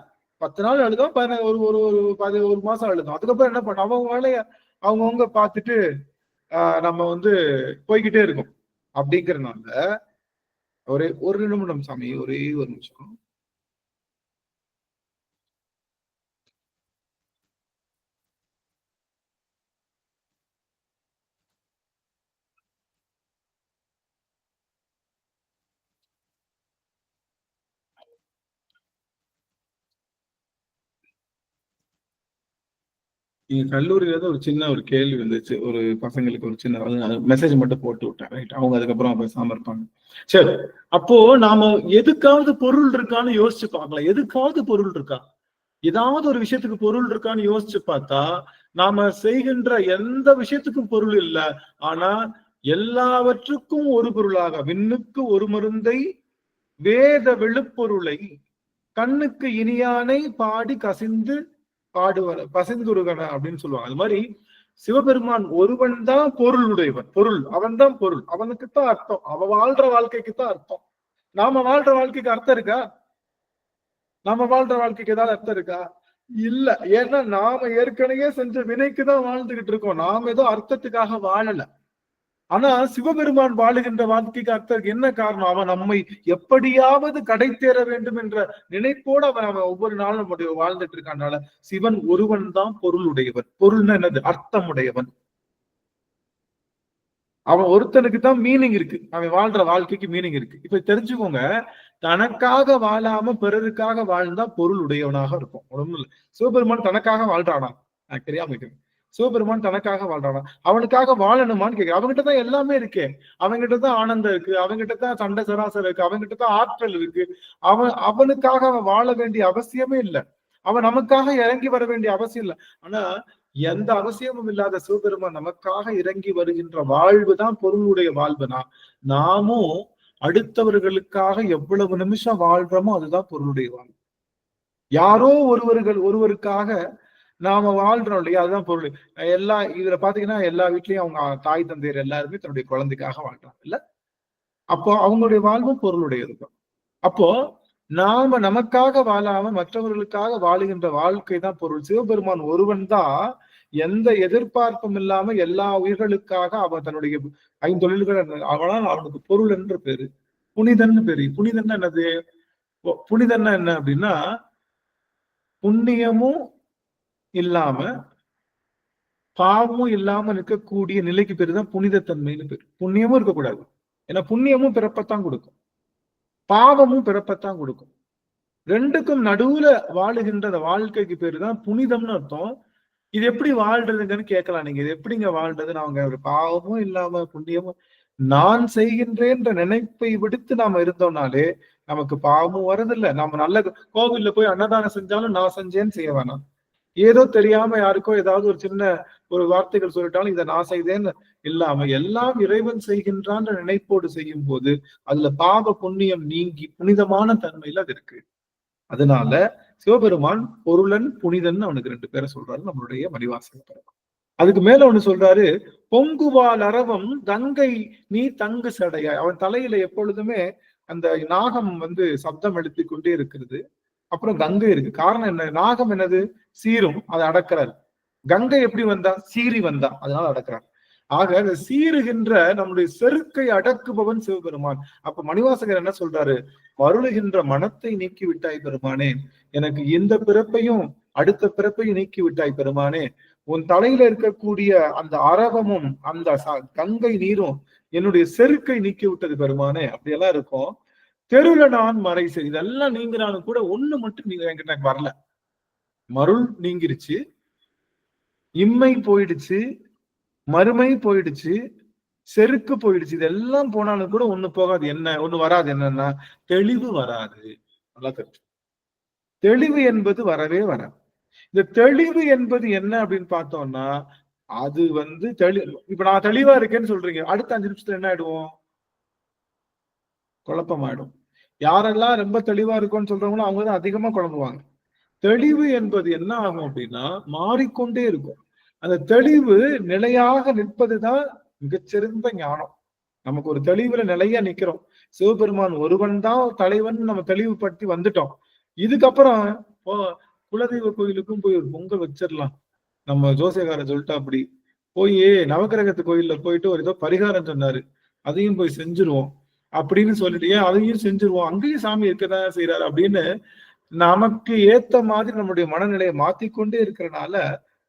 10 நாள் அழுதோம், ஒரு மாசம் அழுதோம். அதுக்கப்புறம் என்ன பண்ணோம்? அவங்க வேலைய அவங்கவுங்க பார்த்துட்டு நம்ம போய்கிட்டே இருக்கும். அப்படிங்கிறதுனால ஒரு நிமிடம் சாமி, ஒரே ஒரு நிமிஷம். எங்க கல்லூரியில ஒரு சின்ன ஒரு கேள்வி வந்துச்சு. ஒரு பசங்களுக்கு ஒரு சின்ன மெசேஜ் மட்டும் போட்டு விட்டேன். ரைட், அவங்க அதுக்கப்புறம் பேசாம இருப்பாங்க. சரி, அப்போ நாம எதுக்காவது பொருள் இருக்கான்னு யோசிச்சு பார்க்கலாம். எதுக்காவது பொருள் இருக்கா? ஏதாவது ஒரு விஷயத்துக்கு பொருள் இருக்கான்னு யோசிச்சு பார்த்தா நாம செய்கின்ற எந்த விஷயத்துக்கும் பொருள் இல்லை. ஆனா எல்லாவற்றுக்கும் ஒரு பொருளாக, விண்ணுக்கு ஒரு மருந்தை வேத வெளிப்பொருளை கண்ணுக்கு இனியானை பாடி கசிந்து பாடுவார் பசிந்துருகன அப்படின்னு சொல்லுவாங்க. அது மாதிரி சிவபெருமான் ஒருவன் தான் பொருள் உடையவன். பொருள், அவன் தான் பொருள். அவனுக்குத்தான் அர்த்தம். அவன் வாழ்ற வாழ்க்கைக்குத்தான் அர்த்தம். நாம வாழ்ற வாழ்க்கைக்கு அர்த்தம் இருக்கா? நாம வாழ்ற வாழ்க்கைக்கு ஏதாவது அர்த்தம் இருக்கா? இல்ல. ஏன்னா நாம ஏற்கனவே செஞ்ச வினைக்குதான் வாழ்ந்துகிட்டு இருக்கோம். நாம ஏதோ அர்த்தத்துக்காக வாழல. ஆனா சிவபெருமான் வாழுகின்ற வாழ்க்கைக்கு அர்த்தம் என்ன காரணம்? அவன் நம்மை எப்படியாவது கடை தேர வேண்டும் என்ற நினைப்போடு அவன் ஒவ்வொரு நாளும் வாழ்ந்துட்டு இருக்கானால சிவன் ஒருவன் தான் பொருள் உடையவன். பொருள்னா என்னது? அர்த்தம் உடையவன். அவன் ஒருத்தனுக்கு தான் மீனிங் இருக்கு. அவன் வாழ்ற வாழ்க்கைக்கு மீனிங் இருக்கு. இப்ப தெரிஞ்சுக்கோங்க, தனக்காக வாழாம பிறருக்காக வாழ்ந்தா பொருள் உடையவனாக இருக்கும். ஒண்ணும் இல்லை. சிவபெருமான் தனக்காக வாழ்றானா? தெரியாம இருக்கிறேன். சிவபெருமான் தனக்காக வாழ்றானா? அவனுக்காக வாழணுமான்னு கேட்க. அவங்ககிட்டதான் எல்லாமே இருக்கு. அவங்ககிட்டதான் ஆனந்தம் இருக்கு, அவங்ககிட்டதான் சண்டை சராசரம் இருக்கு, அவங்ககிட்டதான் ஆற்றல் இருக்கு. அவனுக்காக அவன் வாழ வேண்டிய அவசியமே இல்லை. அவன் நமக்காக இறங்கி வர வேண்டிய அவசியம் இல்லை. ஆனா எந்த அவசியமும் இல்லாத சிவபெருமான் நமக்காக இறங்கி வருகின்ற வாழ்வுதான் பொருளுடைய வாழ்வுனா, நாமும் அடுத்தவர்களுக்காக எவ்வளவு நிமிஷம் வாழ்றோமோ அதுதான் பொருளுடைய வாழ்வு. யாரோ ஒருவருக்காக நாம வாழ்றோம் இல்லையா, அதுதான் பொருள். இதுல பாத்தீங்கன்னா எல்லா வீட்லயும் அவங்க தாய் தந்தையர் எல்லாருமே தன்னுடைய குழந்தைக்காக வாழ்றாங்க இல்ல. அப்போ அவங்களுடைய வாழ்வும் பொருளுடையது. அப்போ நாம நமக்காக வாழாம மற்றவர்களுக்காக வாழுகின்ற வாழ்க்கை தான் பொருள். சிவபெருமான் ஒருவன் தான் எந்த எதிர்பார்ப்பும் இல்லாம எல்லா உயிர்களுக்காக அவன் தன்னுடைய 5 தொழில்கள் அவனால் அவனுக்கு பொருள் என்று பேரு. புனிதன்னு பேரு. புனிதன்னா என்னது? புனிதன்னா என்ன அப்படின்னா, புண்ணியமும் இல்லாம பாவமும் இல்லாம இருக்கக்கூடிய நிலைக்கு பேரு தான் புனிதத்தன்மைன்னு பேரு. புண்ணியமும் இருக்கக்கூடாது. ஏன்னா புண்ணியமும் பிறப்பத்தான் கொடுக்கும், பாவமும் பிறப்பத்தான் கொடுக்கும். ரெண்டுக்கும் நடுவுல வாழுகின்ற அந்த வாழ்க்கைக்கு பேரு தான் புனிதம்னு அர்த்தம். இது எப்படி வாழ்றதுங்கன்னு கேட்கலாம் நீங்க. இது எப்படிங்க வாழ்றது? நாங்க பாவமும் இல்லாம புண்ணியமும் நான் செய்கின்றேன்ற நினைப்பை விடுத்து நாம இருந்தோம்னாலே நமக்கு பாவமும் வரதில்லை. நாம நல்ல கோவில்ல போய் அன்னதானம் செஞ்சாலும் நான் செஞ்சேன்னு செய்ய வேணாம். ஏதோ தெரியாம யாருக்கோ ஏதாவது ஒரு சின்ன ஒரு வார்த்தைகள் சொல்லிட்டாலும் இதை நான் செய்தேன்னு இல்லாம எல்லாம் இறைவன் செய்கின்றான்ற நினைப்போடு செய்யும் போது அதுல பாவ புண்ணியம் நீங்கி புனிதமான தன்மையில அது இருக்கு. அதனால சிவபெருமான் பொருளன் புனிதன் அவனுக்கு 2 பேரை சொல்றாரு நம்மளுடைய மணிவாசகர். அதுக்கு மேல ஒண்ணு சொல்றாரு, பொங்குவால் அரவம் கங்கை நீ தங்கு சடையாய். அவன் தலையில எப்பொழுதுமே அந்த நாகம் சப்தம் எழுப்பி கொண்டே இருக்கிறது. அப்புறம் கங்கை இருக்கு. காரணம் என்ன? நாகம் என்னது? சீரும், அதை அடக்கிறாரு. கங்கை எப்படி வந்தா? சீறி வந்தா, அதனால அடக்கிறார். ஆக அந்த சீறுகின்ற நம்முடைய செருக்கை அடக்குபவன் சிவபெருமான். அப்ப மணிவாசகர் என்ன சொல்றாரு? மருளுகின்ற மனத்தை நீக்கி விட்டாய் பெருமானே, எனக்கு இந்த பிறப்பையும் அடுத்த பிறப்பையும் நீக்கி விட்டாய் பெருமானே, உன் தலையில இருக்கக்கூடிய அந்த அரவமும் அந்த கங்கை நீரும் என்னுடைய செருக்கை நீக்கி விட்டது பெருமானே. அப்படியெல்லாம் இருக்கும். தெருல நான் மறை செய், இதெல்லாம் நீங்கிறாலும் கூட ஒண்ணு மட்டும் நீங்க என்கிட்ட வரல. மருள் நீங்கிருச்சு, இம்மை போயிடுச்சு, மறுமை போயிடுச்சு, செருக்கு போயிடுச்சு. இதெல்லாம் போனாலும் கூட ஒண்ணு போகாது. என்ன ஒண்ணு வராது. என்னன்னா தெளிவு வராது. நல்லா தெரிஞ்சு, தெளிவு என்பது வரவே வராது. இந்த தெளிவு என்பது என்ன அப்படின்னு பார்த்தோம்னா, அது வந்து இப்ப நான் தெளிவா இருக்கேன்னு சொல்றீங்க, அடுத்த 5 நிமிஷத்துல என்ன ஆயிடுவோம்? குழப்பமாயிடும். யாரெல்லாம் ரொம்ப தெளிவா இருக்கும்னு சொல்றவங்களும் அவங்கதான் அதிகமா குழம்புவாங்க. தெளிவு என்பது என்ன ஆகும் அப்படின்னா மாறிக்கொண்டே இருக்கும். அந்த தெளிவு நிலையாக நிற்பதுதான் மிகச்சிறந்த ஞானம். நமக்கு ஒரு தெளிவுல நிலையா நிக்கிறோம். சிவபெருமான் ஒருவன் தான் தலைவன் நம்ம தெளிவுபடுத்தி வந்துட்டோம். இதுக்கப்புறம் குலதெய்வ கோயிலுக்கும் போய் ஒரு பொங்கல் வச்சிடலாம். நம்ம ஜோசியக்காரர் சொல்லிட்டா அப்படி போய் நவக்கிரகத்து கோயில்ல போயிட்டு ஒரு ஏதோ பரிகாரம் சொன்னாரு, அதையும் போய் செஞ்சிருவோம் அப்படின்னு சொல்லிட்டு அதையும் செஞ்சிருவோம், அங்கேயும் சாமி இருக்கதான் செய்யறாரு அப்படின்னு நமக்கு ஏத்த மாதிரி நம்முடைய மனநிலையை மாத்திக்கொண்டே இருக்கிறனால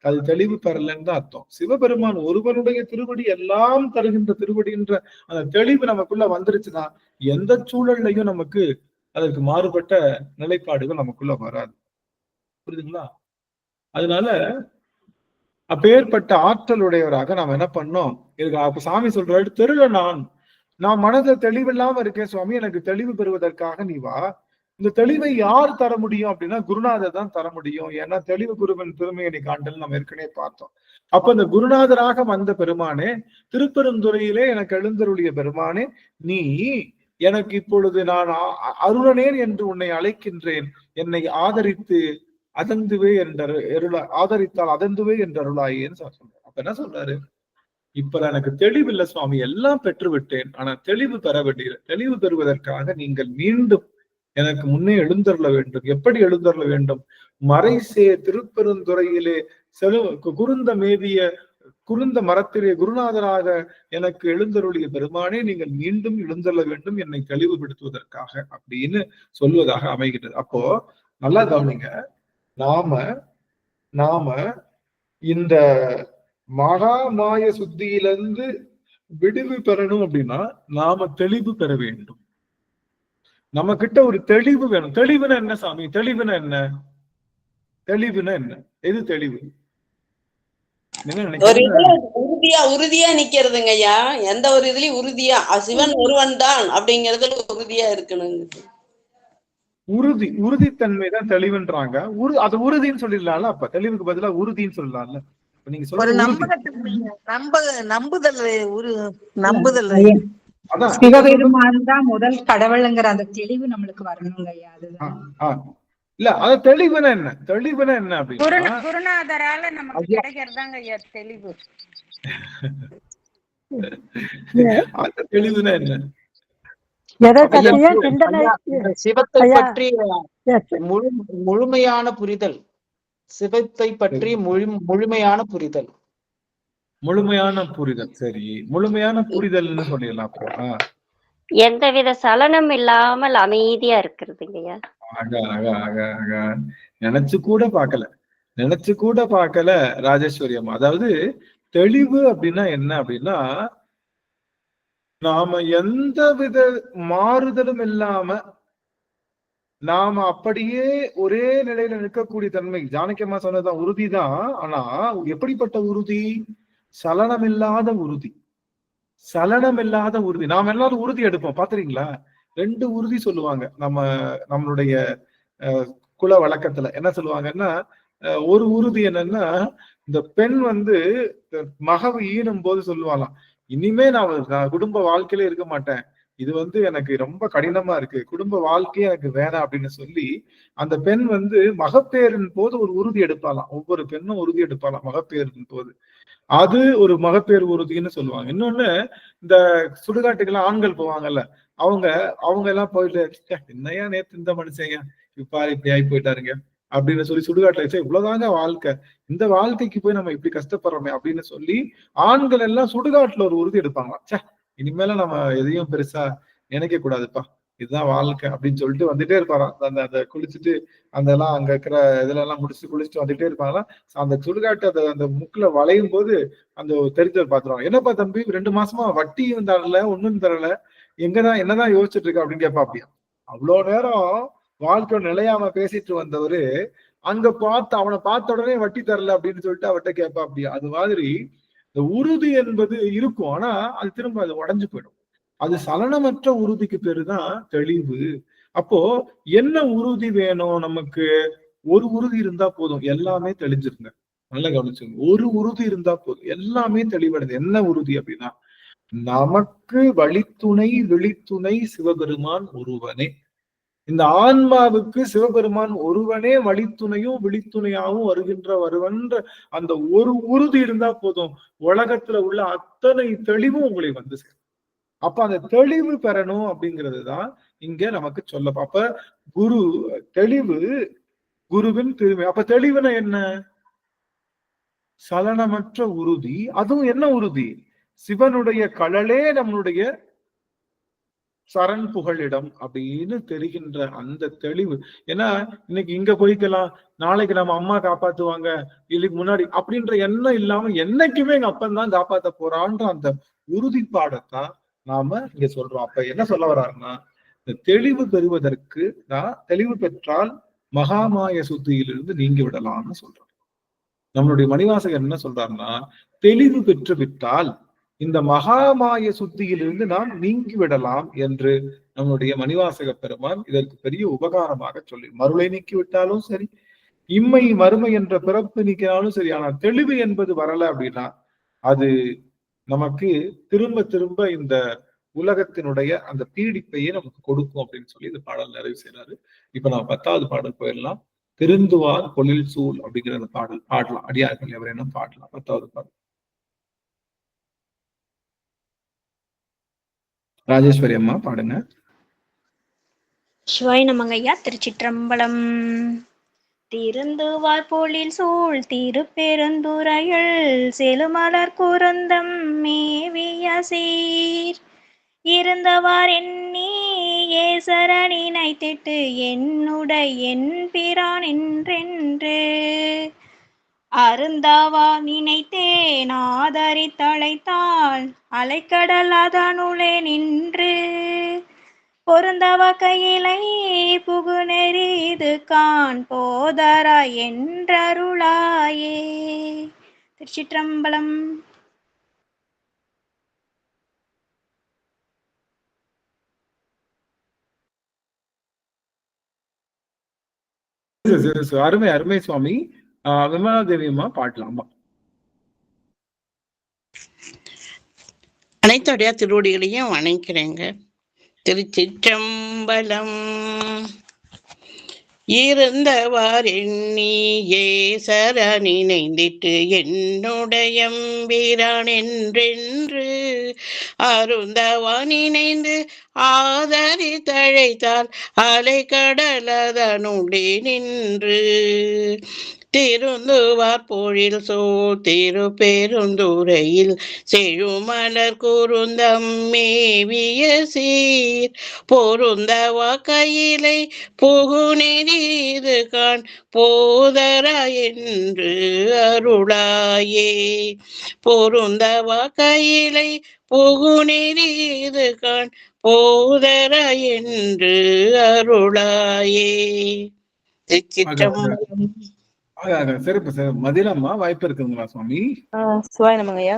அது தெளிவு பெறலன்னு தான் அர்த்தம். சிவபெருமான் ஒருவனுடைய திருவடி எல்லாம் தருகின்ற திருவடின்ற அந்த தெளிவு நமக்குள்ள வந்துருச்சுன்னா எந்த சூழல்லையும் நமக்கு அதற்கு மாறுபட்ட நிலைப்பாடுகள் நமக்குள்ள வராது. புரியுதுங்களா? அதனால அப்பேற்பட்ட ஆற்றலுடையவராக நாம் என்ன பண்ணோம்? அப்ப சாமி சொல்றாரு, தெருல நான் மனதில் தெளிவில்லாம இருக்கேன் சுவாமி, எனக்கு தெளிவு பெறுவதற்காக நீ வா. இந்த தெளிவை யார் தர முடியும் அப்படின்னா குருநாதர் தான் தர முடியும். ஏன்னா தெளிவு குருவின் பெருமையை காண்டல் நம்ம ஏற்கனவே பார்த்தோம். அப்ப இந்த குருநாதராக வந்த பெருமானே, திருப்பெருந்துறையிலே எனக்கு எழுந்தருளிய பெருமானே, நீ எனக்கு இப்பொழுது நான் அருளனேன் என்று உன்னை அழைக்கின்றேன், என்னை ஆதரித்து அதந்துவே என்ற ஆதரித்தால் அதந்துவே என்ற அருளாயேன்னு சொல்றாரு. அப்ப என்ன சொல்றாரு? இப்ப எனக்கு தெளிவில்லை சுவாமி, எல்லாம் பெற்று விட்டேன், ஆனா தெளிவு பெற வேண்டிய தெளிவு பெறுவதற்காக நீங்கள் மீண்டும் எனக்கு முன்னே எழுந்தருள வேண்டும். எப்படி எழுந்தருள வேண்டும்? மறைசே திருப்பெருந்துறையிலே குருந்த மேவிய குருந்த மரத்திலே குருநாதராக எனக்கு எழுந்தருளிய பெருமானே, நீங்கள் மீண்டும் எழுந்தருள வேண்டும் என்னை தெளிவுபடுத்துவதற்காக அப்படின்னு சொல்வதாக அமைகிறது. அப்போ நல்லா கவனிங்க, நாம இந்த மகா மாய சுத்தியிலிருந்து விடுவி பெறணும் அப்படின்னா நாம தெளிவு பெற வேண்டும். நம்ம கிட்ட ஒரு தெளிவு வேணும். தெளிவுனா என்ன சாமி? தெளிவுனா என்ன? தெளிவுனா என்ன? எது தெளிவு? ஒரு இதுல உறுதியா நிக்கிறதுங்க ஐயா. எந்த ஒரு இதுலயும் உறுதியா சிவன் ஒருவன் தான் அப்படிங்கறதுல உறுதியா இருக்கணும். உறுதித்தன்மை தான் தெளிவுன்றாங்க. அது உறுதின்னு சொல்லிடலாம்ல. அப்ப தெளிவுக்கு பதிலா உறுதின்னு சொல்லலாம்ல. நீங்க சொல்றது நம்புதல். சிவபெருமான் தான் முதல் கடவுளுங்கிற அந்த தெளிவு நம்மளுக்கு வரணுங்க ஐயா. அதுதான் இல்ல, அது தெளிவுனா என்ன? தெளிவுனா என்ன அப்படின்னா குருநாதரால நமக்கு கிடைக்கிறதாங்க ஐயா தெளிவு. அந்த தெளிவுனா என்ன? சிவத்தை பற்றி முழுமையான புரிதல். சிவத்தை பற்றி முழுமையான புரிதல். முழுமையான புரிதல். சரி, முழுமையான புரிதல்னு சொல்லிடலாம். எந்தவித சலனம் இல்லாமல் அமைதியா இருக்கிறதுங்கய்யா. நினைச்சு கூட பார்க்கல ராஜேஸ்வரி அம்மா. அதாவது தெளிவு அப்படின்னா என்ன அப்படின்னா, நாம எந்த வித மாறுதலும் இல்லாம நாம அப்படியே ஒரே நிலையில நிற்கக்கூடிய தன்மை. ஜானகியம்மா சொன்னதுதான் உறுதிதான். ஆனா எப்படிப்பட்ட உறுதி? சலனமில்லாத உறுதி. சலனமில்லாத உறுதி. நாம எல்லாரும் உறுதி எடுப்போம், பாத்துறீங்களா? 2 உறுதி சொல்லுவாங்க நம்மளுடைய குல வழக்கத்துல. என்ன சொல்லுவாங்கன்னா, ஒரு உறுதி என்னன்னா, இந்த பெண் மகவு ஈனும் போது சொல்லுவாங்களாம், இனிமே நான் குடும்ப வாழ்க்கையில இருக்க மாட்டேன், இது எனக்கு ரொம்ப கடினமா இருக்கு, குடும்ப வாழ்க்கையே எனக்கு வேணாம் அப்படின்னு சொல்லி அந்த பெண் மகப்பேரின் போது ஒரு உறுதி எடுப்பாலாம். ஒவ்வொரு பெண்ணும் உறுதி எடுப்பாலாம் மகப்பேரின் போது. அது ஒரு மகப்பேறு உறுதின்னு சொல்லுவாங்க. இன்னொன்னு, இந்த சுடுகாட்டுக்கெல்லாம் ஆண்கள் போவாங்கல்ல, அவங்க எல்லாம் போயிட்டு, என்னையா நேத்து இந்த மனுஷங்க இப்பாரு இப்படி ஆகி போயிட்டாருங்க அப்படின்னு சொல்லி சுடுகாட்டுல வச்சு, இவ்வளவுதாங்க வாழ்க்கை, இந்த வாழ்க்கைக்கு போய் நம்ம இப்படி கஷ்டப்படுறோமே அப்படின்னு சொல்லி ஆண்கள் எல்லாம் சுடுகாட்டுல ஒரு உறுதி எடுப்பாங்க. இனிமேல நம்ம எதையும் பெருசா நினைக்க கூடாதுப்பா, இதுதான் வாழ்க்கை அப்படின்னு சொல்லிட்டு வந்துட்டே இருப்பாராம். அந்த குளிச்சுட்டு அந்த எல்லாம் அங்க இருக்கிற இதுல எல்லாம் குளிச்சுட்டு வந்துட்டே இருப்பாங்களாம். அந்த சுடுகாட்டு அந்த முக்குல வளையும் போது அந்த தெரிஞ்சவர் பாத்துருவாங்க, என்னப்பா தம்பி 2 மாசமா வட்டியும் தரல ஒண்ணும் தரல, என்னதான் யோசிச்சுட்டு இருக்க அப்படின்னு கேட்பா. அப்படியா? அவ்வளவு நேரம் வாழ்க்கை நிலையாம பேசிட்டு வந்தவரு அங்க அவனை பார்த்த உடனே வட்டி தரல அப்படின்னு சொல்லிட்டு அவர்கிட்ட கேட்பா. அப்படியா? அது மாதிரி இந்த உறுதி என்பது இருக்கும், ஆனா அது திரும்ப அது உடைஞ்சு போயிடும். அது சலனமற்ற உறுதிக்கு பேருதான் தெளிவு. அப்போ என்ன உறுதி வேணும் நமக்கு? ஒரு உறுதி இருந்தா போதும், எல்லாமே தெளிஞ்சிருங்க. நல்லா கவனிச்சுங்க. ஒரு உறுதி இருந்தா போதும், எல்லாமே தெளிவடைது. என்ன உறுதி அப்படின்னா, நமக்கு வழித்துணை விழித்துணை சிவபெருமான் ஒருவனே. இந்த ஆன்மாவுக்கு சிவபெருமான் ஒருவனே வழித்துணையும் விழித்துணையாவும் வருவன்ற அந்த ஒரு உறுதி இருந்தா போதும், உலகத்துல உள்ள அத்தனை தெளிவும் உங்களை வந்து சேரும். அப்ப அந்த தெளிவு பெறணும் அப்படிங்கிறதுதான் இங்க நமக்கு சொல்ல. அப்ப குரு தெளிவு, குருவின் திருமை. அப்ப தெளிவுனா என்ன? சலனமற்ற உறுதி. அதுவும் என்ன உறுதி? சிவனுடைய கழலே நம்மளுடைய சரண் புகழிடம் அப்படின்னு தெரிகின்ற அந்த தெளிவு. ஏன்னா இன்னைக்கு இங்க போய்க்கலாம், நாளைக்கு நம்ம அம்மா காப்பாத்துவாங்க, இதுக்கு முன்னாடி அப்படின்ற எண்ணம் இல்லாம என்னைக்குமே எங்க அப்பன் தான் காப்பாத்த போறான்ற அந்த உறுதிப்பாடத்தான் நாம இங்க சொல்றோம். அப்ப என்ன சொல்ல வர்றாருன்னா, இந்த தெளிவு பெறுவதற்கு நான் தெளிவு பெற்றால் மகாமாய சுத்தியிலிருந்து நீங்கி விடலாம்னு சொல்றோம். நம்மளுடைய மணிவாசகர் என்ன சொல்றாருன்னா, தெளிவு பெற்று விட்டால் இந்த மகாமாய சுத்தியிலிருந்து நாம் நீங்கி விடலாம் என்று நம்முடைய மணிவாசக பெருமான் இதற்கு பெரிய உபகாரமாக சொல்லி, மருளை நீக்கி விட்டாலும் சரி, இம்மை மறுமை என்ற பிறப்பு நீக்கினாலும் சரி, ஆனால் தெளிவு என்பது வரல அப்படின்னா அது நமக்கு திரும்ப திரும்ப இந்த உலகத்தினுடைய அந்த பீடிப்பையே நமக்கு கொடுக்கும் அப்படின்னு சொல்லி இந்த பாடல் நிறைவு செய்யறாரு. இப்ப நம்ம 10வது பாடல் போயிடலாம். திருந்துவார் பொழில் சூழ் அப்படிங்கிற அந்த பாடல் பாடலாம். அடியார்கள் எவரேனும் பாடலாம். 10வது பாடல். ராஜேஸ்வரி அம்மா பாடுங்க. சிவாய நமங்க ஐயா. திருச்சிற்றம்பலம். திருந்துவார் பொழில் சூழ் திருப்பெருந்துறையுள் செழுமலர் குருந்தம் மேவிய சீர் இருந்தவார் எண்ணி ஏசர நினைத்திட்டு என்னுடைய என் பிரான் என்றென்று அருந்தாவா நினைத்தேன் ஆதரித்தழைத்தாள் அலைக்கடல் அதனுளே நின்று பொருந்தவ கையிலை புகுநெறி இது கான் போதரா என்றருளாயே. திருச்சிற்றம்பலம். அருமை அருமை சுவாமி. விமலா தேவி அம்மா பாடலாமா? அனைத்துடைய திருவடிகளையும் வணங்கிறேங்க. திருச்சிற்றம்பலம். இருந்தவார் எண்ணியே சர நினைந்திட்டு என்னுடைய எம்பிரான் என்றென்று அருந்தவா நினைந்து ஆதரி தழைத்தால் அலை கடலதனுடே நின்று திருந்துவார் பொழில் சூழ் திருப்பெருந்துறையில் செழுமலர் குருந்தம் மேவிய சீர் பொருந்தவா கையிலை புகுநெறி இது கான் போதரா என்று அருளாயே. பொருந்தவா கையிலை புகுநெறி இது கான் போதரா என்று அருளாயே. திருச்சிற்றம்பலம். சிறப்பு சார். மதிலம்மா வாய்ப்பு இருக்குங்களா சுவாமி? சிவாய நமங்கய்யா.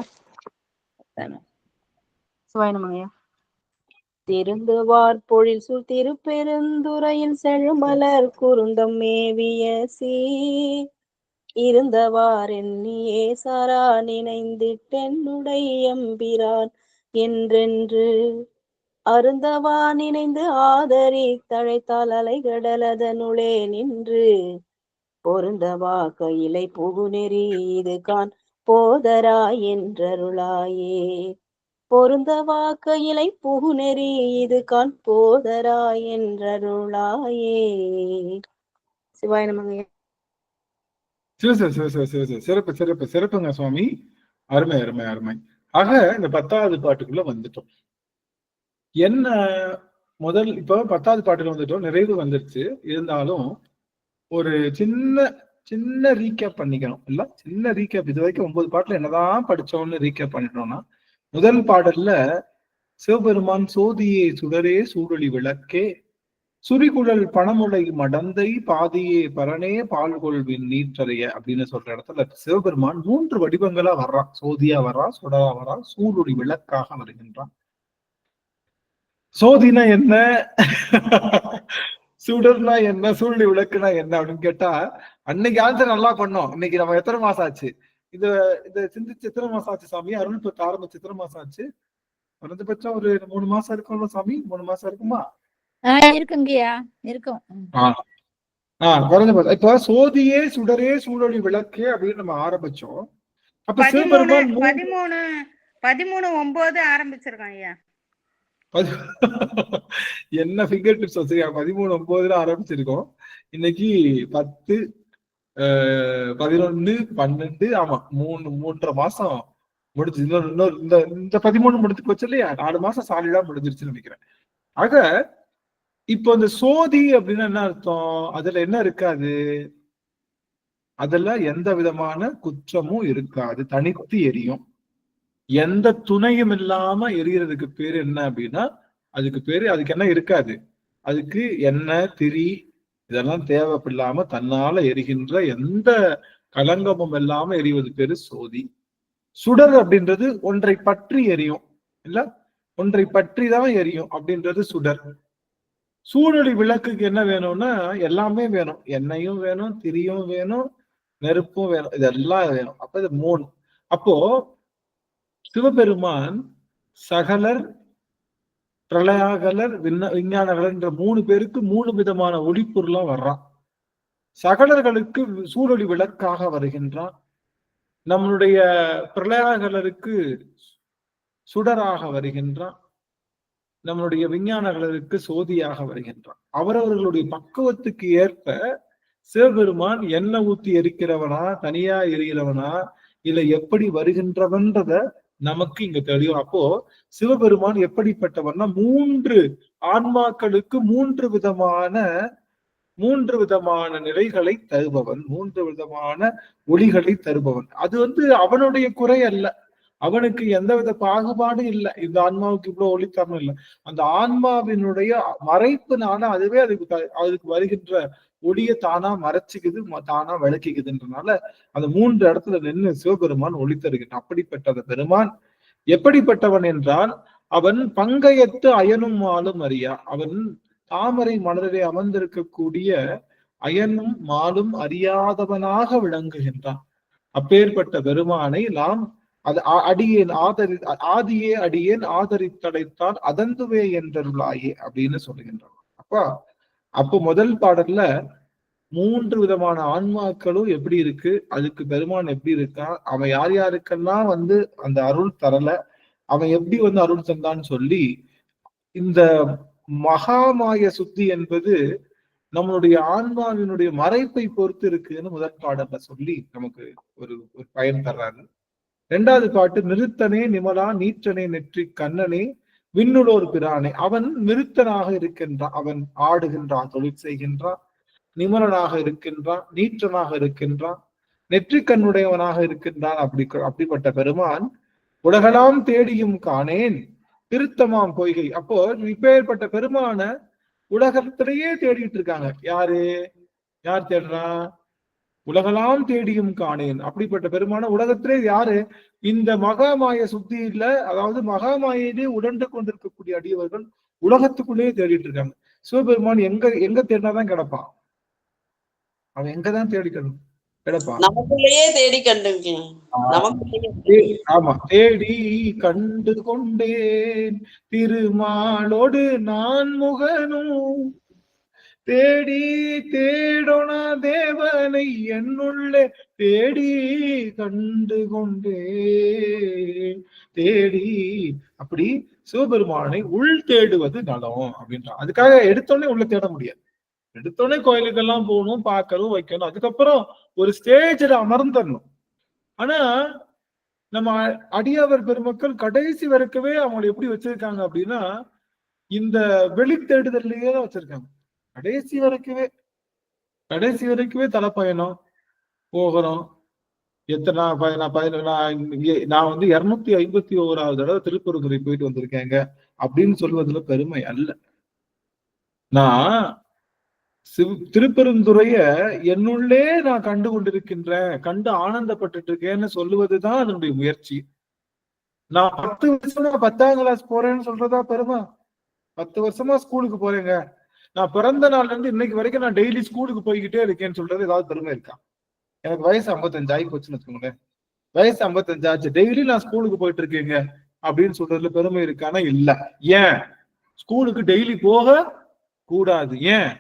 சிவாய நமங்கய்யா. திருந்துவார் பொழில் சூழ் திருப்பெருந்துறையில் செழுமலர் குருந்தம் மேவிய சீர் இருந்தவார் எண்ணியே சாரா நினைந்திட்டென்னுடைய எம்பிரான் என்றென்று அருந்தவா நினைந்து ஆதரி தழைத்தால் அலைகடலதனுளே நின்று பொருந்தவா கையிலை புகுநெறி இது கான் போதரா என்றருளாயே. பொருந்தவா கையிலை புகுநெறி இது கான் போதரா என்றருளாயே. சிவாய நமங்க. சிறப்பு சிறப்பு சிறப்புங்க சுவாமி. அருமை அருமை அருமை. ஆக இந்த 10வது பாட்டுக்குள்ள வந்துட்டோம். என்ன முதல் இப்ப 10வது பாட்டுல வந்துட்டோம், நிறைவு வந்துருச்சு. இருந்தாலும் ஒரு சின்ன ரீகேப் பண்ணிக்கணும் இல்ல? சின்ன ரீகேப். இது வரைக்கும் 9 பாட்டுல என்னதான் படிச்சோம்னு ரீகேப் பண்ணிட்டோம்னா, முதல் பாடல்ல சிவபெருமான் சோதியே சுடரே சூழொளி விளக்கே சுரிகுழல் பணமுலை மடந்தை பாதியே பரனே பால் கொள்வின் நீற்றறைய அப்படின்னு சொல்ற இடத்துல சிவபெருமான் 3 வடிவங்களா வர்றான். சோதியா வர்றான், சுடரா வர்றான், சூளுடி விளக்காக வருகின்றான். சோதினா என்ன, சுடர்னா என்ன, சூழ்நிலை விளக்குனா என்ன அப்படின்னு கேட்டா, அன்னைக்கு ஆன்சர் நல்லா பண்ணோம். இன்னைக்கு நம்ம எத்தனை மாசம் ஆச்சு இத இத சிந்திச்சு எத்தனை மாசம் ஆச்சு சாமி? அருள் பெற்று ஆரம்பிச்சு எத்தனை மாசம் ஆச்சு? குறைஞ்சபட்சம் ஒரு 3 மாசம் இருக்கும்ல சாமி? 3 மாசம் இருக்குமா? இருக்குங்கய்யா, இருக்கும். குறைஞ்சபட்சம் இப்ப சோதியே சுடரே சூழொளி விளக்கே அப்படின்னு நம்ம ஆரம்பிச்சோம். அப்ப 13:9 ஆரம்பிச்சிருக்கோம் ஐயா. என்ன ஃபிங்கர் டிப்ஸ் வச்சிருக்கா? 13:9 ஆரம்பிச்சிருக்கோம். இன்னைக்கு 10, 11, 12, ஆமா 3.5 மாசம் முடிஞ்சு. இன்னொரு இந்த 13 முடிஞ்சு போச்சு இல்லையா? 4 மாசம் சாலிடா முடிஞ்சிருச்சுன்னு நினைக்கிறேன். ஆக இப்போ இந்த சோதி அப்படின்னா என்ன அர்த்தம்? அதுல என்ன இருக்காது? அதுல எந்த விதமான குற்றமும் இருக்காது, தனித்து எரியும். எந்த துணையும் இல்லாம எரியறதுக்கு பேரு என்ன அப்படின்னா, அதுக்கு என்ன இருக்காது, அதுக்கு எண்ணெய் திரி இதெல்லாம் தேவையில்லாம தன்னால எரிகின்ற எந்த கலங்கமும் இல்லாம எரிவது பேரு சோதி. சுடர் அப்படின்றது ஒன்றை பற்றி எரியும் இல்ல, ஒன்றை பற்றி தான் எரியும் அப்படின்றது சுடர். சூழொளி விளக்குக்கு என்ன வேணும்னா எல்லாமே வேணும். எண்ணெயும் வேணும், திரியும் வேணும், நெருப்பும் வேணும், இதெல்லாம் வேணும். அப்ப இது 3. அப்போ சிவபெருமான் சகலர், பிரளயாகலர், விஞ்ஞானகலர் என்ற 3 பேருக்கு 3 விதமான ஒளிப்பொருளா வர்றான். சகலர்களுக்கு சூழொளி விளக்காக வருகின்றான். நம்மளுடைய பிரளயாகலருக்கு சுடராக வருகின்றான். நம்மளுடைய விஞ்ஞானங்களுக்கு சோதியாக வருகின்றான். அவரவர்களுடைய பக்குவத்துக்கு ஏற்ப சிவபெருமான் எண்ணெய் ஊத்தி எரிக்கிறவனா, தனியா எரிகிறவனா, இல்ல எப்படி வருகின்றவன்றத நமக்கு இங்க தெரியும். அப்போ சிவபெருமான் எப்படிப்பட்டவன்னா 3 ஆன்மாக்களுக்கு 3 விதமான நிலைகளை தருபவன், 3 விதமான ஒளிகளை தருபவன். அது அவனுடைய குறை அல்ல, அவனுக்கு எந்தவித பாகுபாடும் இல்லை. இந்த ஆன்மாவுக்கு இவ்வளவு ஒளி தரணும் இல்லை. அந்த ஆன்மாவினுடைய மறைப்புனால அதுவே அதுக்கு வருகின்ற ஒளிய தானா மறைச்சிக்குது, தானா விளக்கிக்குதுன்றனால அந்த 3 இடத்துல நின்று சிவபெருமான் ஒளி தருகின்றான். அப்படிப்பட்ட பெருமான் எப்படிப்பட்டவன் என்றால், அவன் பங்கையத்து அயனும் மாலும் அறியா. அவன் தாமரை மலரிலே அமர்ந்திருக்கக்கூடிய அயனும் மாலும் அறியாதவனாக விளங்குகின்றான். அப்பேற்பட்ட பெருமானை நாம் ஆதியே அடியேன் ஆதரித்தடைத்தான் அதந்துவே என்றருளாயே அப்படின்னு சொல்லுகின்றான். அப்போ முதல் பாடல்ல 3 விதமான ஆன்மாக்களும் எப்படி இருக்கு, அதுக்கு பெருமான் எப்படி இருக்கான், அவன் யார் யாருக்கெல்லாம் அந்த அருள் தரல, அவன் எப்படி அருள் தந்தான்னு சொல்லி, இந்த மகாமாய சுத்தி என்பது நம்மளுடைய ஆன்மாவினுடைய மறைப்பை பொறுத்து இருக்குன்னு முதல் பாடல்ல சொல்லி நமக்கு ஒரு பயன் தர்றாரு. 2வது பாட்டு நிறுத்தனே நிமலா நீற்றனே நெற்றி கண்ணனே விண்ணுளோர் பிரானே. அவன் நிறுத்தனாக இருக்கின்றான், அவன் ஆடுகின்றான், தொழில் செய்கின்றான், நிமலனாக இருக்கின்றான், நீற்றனாக இருக்கின்றான், நெற்றி கண்ணுடையவனாக இருக்கின்றான். அப்படிப்பட்ட பெருமான் உலகெல்லாம் தேடியும் காணேன் திருத்தமாம் பொய்கை. அப்போ இப்பேற்பட்ட பெருமான உலகத்திலேயே தேடிட்டு இருக்காங்க. யார் தேடுறான்? உலகெல்லாம் தேடியும் காணேன். அப்படிப்பட்ட பெருமான உலகத்திலே யாரு? இந்த மகாமாய சுத்தியில, அதாவது மகாமாயிலே உடன்று கொண்டிருக்கக்கூடிய அடியவர்கள் உலகத்துக்குள்ளேயே தேடிட்டு இருக்காங்க. சிவபெருமான் எங்க தேடினாதான் கிடப்பான்? அவன் எங்கதான் தேடிக்கணும் கிடப்பான்? நமக்குள்ளேயே தேடி கண்டு. ஆமா, தேடி கண்டு கொண்டேன் திருமாலோடு நான் முகனும் தேடி தேடோன தேவனை என்னுள்ளே தேடி கண்டு கொண்டே தேடி. அப்படி சிவபெருமானை உள் தேடுவது நலம் அப்படின்றான். அதுக்காக எடுத்தோடனே உள்ள தேட முடியாது. எடுத்தோடனே கோயிலுக்கெல்லாம் போகணும், பார்க்கணும், வைக்கணும், அதுக்கப்புறம் ஒரு ஸ்டேஜ்ல அமர்ந்துடணும். ஆனா நம்ம அடியவர் பெருமக்கள் கடைசி வரைக்கவே அவங்களை எப்படி வச்சிருக்காங்க அப்படின்னா, இந்த வெளி தேடுதல்லையே தான் வச்சிருக்காங்க. கடைசி வரைக்குமே தலைப்பயணம் போகிறோம். நான் 251வது தடவை திருப்பரங்குறை போயிட்டு வந்திருக்கேங்க அப்படின்னு சொல்வதுல பெருமை அல்ல. நான் திருப்பெருந்துறைய என்னுள்ளே நான் கண்டு கொண்டிருக்கின்றேன், கண்டு ஆனந்தப்பட்டு இருக்கேன்னு சொல்லுவதுதான் அதனுடைய முயற்சி. நான் 10 வருஷமா 10ஆம் கிளாஸ் போறேன்னு சொல்றதா பெருமை? 10 வருஷமா ஸ்கூலுக்கு போறேங்க, நான் பிறந்த நாள்ல இருந்து இன்னைக்கு வரைக்கும் நான் டெய்லி ஸ்கூலுக்கு போய்கிட்டே இருக்கேன்னு சொல்றது ஏதாவது பெருமை இருக்கா? எனக்கு வயசு 55 ஆகி போச்சுன்னு வச்சுக்கோங்களேன். வயசு 55 ஆச்சு, டெய்லி நான் ஸ்கூலுக்கு போயிட்டு இருக்கேங்க அப்படின்னு சொல்றதுல பெருமை இருக்கானா? இல்ல. ஏன் ஸ்கூலுக்கு டெய்லி போக கூடாது? ஏன்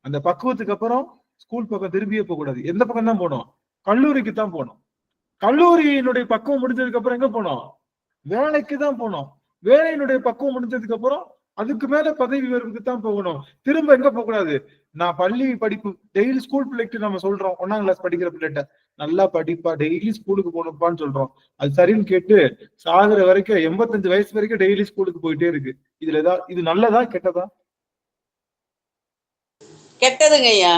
அந்த பக்குவத்துக்கு அப்புறம் ஸ்கூல் பக்கம் திரும்பியே போக கூடாது. எந்த பக்கம் தான் போனோம்? கல்லூரிக்கு தான் போனோம். கல்லூரியினுடைய பக்குவம் முடிஞ்சதுக்கு அப்புறம் எங்க போனோம்? வேலைக்கு தான் போனோம். வேலையினுடைய பக்குவம் முடிஞ்சதுக்கு அப்புறம் அதுக்கு மேல பதவி உயர்வுக்கு தான் போகணும். திரும்ப எங்க போக கூடாது? நான் பள்ளி படிப்பு டெய்லி ஸ்கூல் பிள்ளைக்கு நம்ம சொல்றோம், 1ஆம் கிளாஸ் படிக்கிற பிள்ளைகிட்ட நல்லா படிப்பா, டெய்லி ஸ்கூலுக்கு போகணும்ப்பான்னு சொல்றோம். அது சரின்னு கேட்டு சாகுற வரைக்கும் 85 வயசு வரைக்கும் டெய்லி ஸ்கூலுக்கு போயிட்டே இருக்கு. இதுல ஏதாவது இது நல்லதா கெட்டதா? கெட்டதுங்க ஐயா.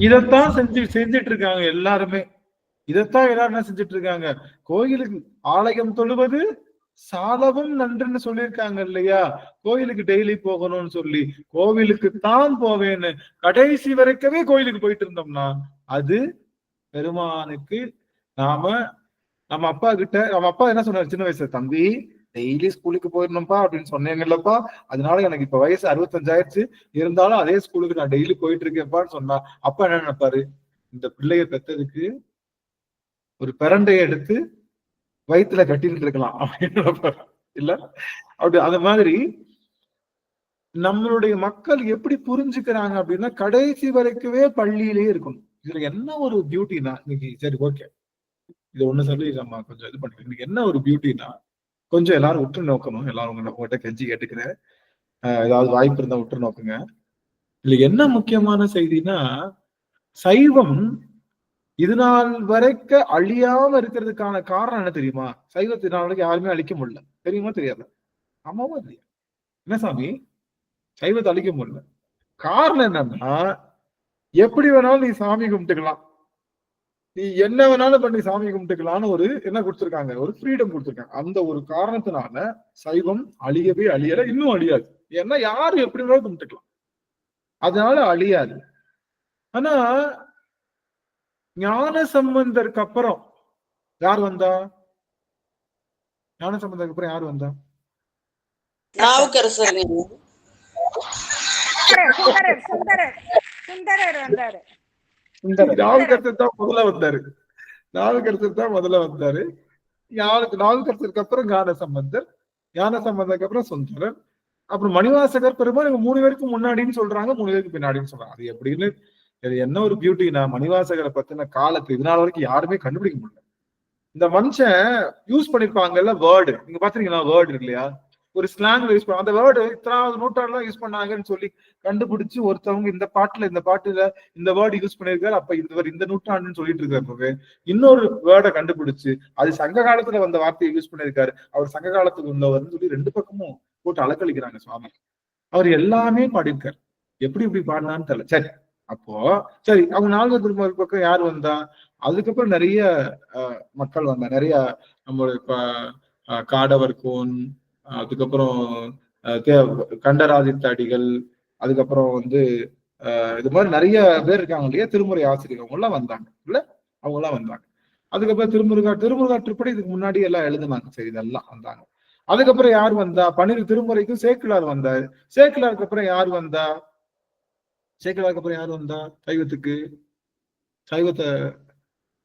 இதத்தான் செஞ்சுட்டு இருக்காங்க எல்லாருமே. இதத்தான் எல்லாரும் என்ன செஞ்சுட்டு இருக்காங்க? கோயிலுக்கு ஆலயம் தொழுவது சாலவும் நன்றுன்னு சொல்லியிருக்காங்க இல்லையா? கோயிலுக்கு டெய்லி போகணும்னு சொல்லி கோவிலுக்கு தான் போவேன்னு கடைசி வரைக்கவே கோயிலுக்கு போயிட்டு இருந்தோம்னா அது பெருமானுக்கு நம்ம அப்பா கிட்ட நம்ம அப்பா என்ன சொன்னாரு சின்ன வயசுல? தம்பி டெய்லி ஸ்கூலுக்கு போயிடணும்ப்பா அப்படின்னு சொன்னீங்கல்லப்பா, அதனால எனக்கு இப்ப வயசு 65 ஆயிடுச்சு, இருந்தாலும் அதே ஸ்கூலுக்கு நான் டெய்லி போயிட்டு இருக்கேன்ப்பான்னு சொன்னா அப்பா என்ன நினைப்பாரு? இந்த பிள்ளைய பெத்ததுக்கு ஒரு பிரண்டையை எடுத்து வயிற்றுல கட்டிட்டு இருக்கலாம் அப்படின்னு இல்ல? அப்படி அந்த மாதிரி நம்மளுடைய மக்கள் எப்படி புரிஞ்சுக்கிறாங்க அப்படின்னா கடைசி வரைக்குமே பள்ளியிலேயே இருக்கணும். இதுல என்ன ஒரு பியூட்டினா, இன்னைக்கு சரி ஓகே இது ஒண்ணு சொல்லி நம்ம கொஞ்சம் இது பண்ணிக்கலாம். இன்னைக்கு என்ன ஒரு பியூட்டினா, கொஞ்சம் எல்லாரும் உற்று நோக்கணும். எல்லாரும் உங்கள்கிட்ட கெஞ்சி கேட்டுக்கிறேன், ஏதாவது வாய்ப்பு இருந்தா உற்று நோக்குங்க. இதுல என்ன முக்கியமான செய்தினா, சைவம் இது நாள் வரைக்கும் அழியாம இருக்கிறதுக்கான காரணம் என்ன தெரியுமா? சைவத்தை நாள் வரைக்கும் யாருமே அழிக்க முடியல. தெரியுமா தெரியாத? ஆமாவா இல்லையா? என்ன சாமி சைவத்தை அழிக்க முடியல? காரணம் என்னன்னா, எப்படி வேணாலும் நீ சாமி கும்பிட்டுக்கலாம், நீ என்ன வேணாலும் பண்ணி சாமி கும்பிட்டுக்கலாம்னு ஒரு என்ன கொடுத்துருக்காங்க, ஒரு ஃப்ரீடம் கொடுத்துருக்காங்க. அந்த ஒரு காரணத்தினால சைவம் அழியவே அழியல, இன்னும் அழியாது. ஏன்னா யாரும் எப்படி வேணாலும் கும்பிட்டுக்கலாம், அதனால அழியாது. ஆனா ஞான சம்பந்தருக்கு அப்புறம் யார் வந்தா? ஞான சம்பந்தருக்கு அப்புறம் யார் வந்தா? நாவுக்கரசர். நாவுக்கரசர் தான் முதல்ல வந்தாரு. நாவுக்கரசர் தான் முதல்ல வந்தாரு. நாவுக்கரசருக்கு அப்புறம் ஞான சம்பந்தர், ஞான சம்பந்தருக்கு அப்புறம் சுந்தரர், அப்புறம் மணிவாசகர் பெருமாள். இவங்க 3 பேருக்கு முன்னாடின்னு சொல்றாங்க, 3 பேருக்கு பின்னாடின்னு சொல்றாங்க. அது எப்படின்னு என்ன ஒரு பியூட்டினா, மணிவாசகரை பத்தின காலத்து இதனால வரைக்கும் யாருமே கண்டுபிடிக்க முடியல. இந்த மனுஷன் யூஸ் பண்ணிருப்பாங்கல்ல வேர்டு, நீங்க பாத்தீங்களா? வேர்டு இருக்கு இல்லையா, ஒரு ஸ்லாங்ல யூஸ் பண்ண அந்த வேர்டு இத்தனாவது நூற்றாண்டுலாம் யூஸ் பண்ணாங்கன்னு சொல்லி கண்டுபிடிச்சு ஒருத்தவங்க இந்த பாட்டுல இந்த வேர்டு யூஸ் பண்ணிருக்காரு, அப்ப இந்த நூற்றாண்டுன்னு சொல்லிட்டு இருக்காரு. இன்னொரு வேர்டை கண்டுபிடிச்சு அது சங்க காலத்துல வந்த வார்த்தையை யூஸ் பண்ணிருக்காரு, அவர் சங்க காலத்துக்கு உள்ளவர்னு சொல்லி 2 பக்கமும் போட்டு அலக்களிக்கிறாங்க சுவாமி. அவர் எல்லாமே பாடியிருக்காரு, எப்படி பாடினான்னு தெரியல. சரி, அப்போ சரி, அவங்க 4 திருமுறை பக்கம் யார் வந்தா? அதுக்கப்புறம் நிறைய மக்கள் வந்தா, நிறைய நம்மளுடைய காடவர் கோன், அதுக்கப்புறம் கண்டராதித்த அடிகள், அதுக்கப்புறம் இது மாதிரி நிறைய பேர் இருக்காங்க இல்லையா, திருமுறை ஆசிரியர், அவங்க எல்லாம் வந்தாங்க இல்ல? அவங்க எல்லாம் வந்தாங்க. அதுக்கப்புறம் திருமுருகாற்றுப்படி இதுக்கு முன்னாடி எல்லாம் எழுதுனாங்க. சரி, இதெல்லாம் வந்தாங்க. அதுக்கப்புறம் யார் வந்தா? 12 திருமுறைக்கும் சேக்கிழார் வந்தாரு. சேக்கிழாருக்கு அப்புறம் யார் வந்தா? சேக்கிழாருக்கு அப்புறம் யார் வந்தா? சைவத்தை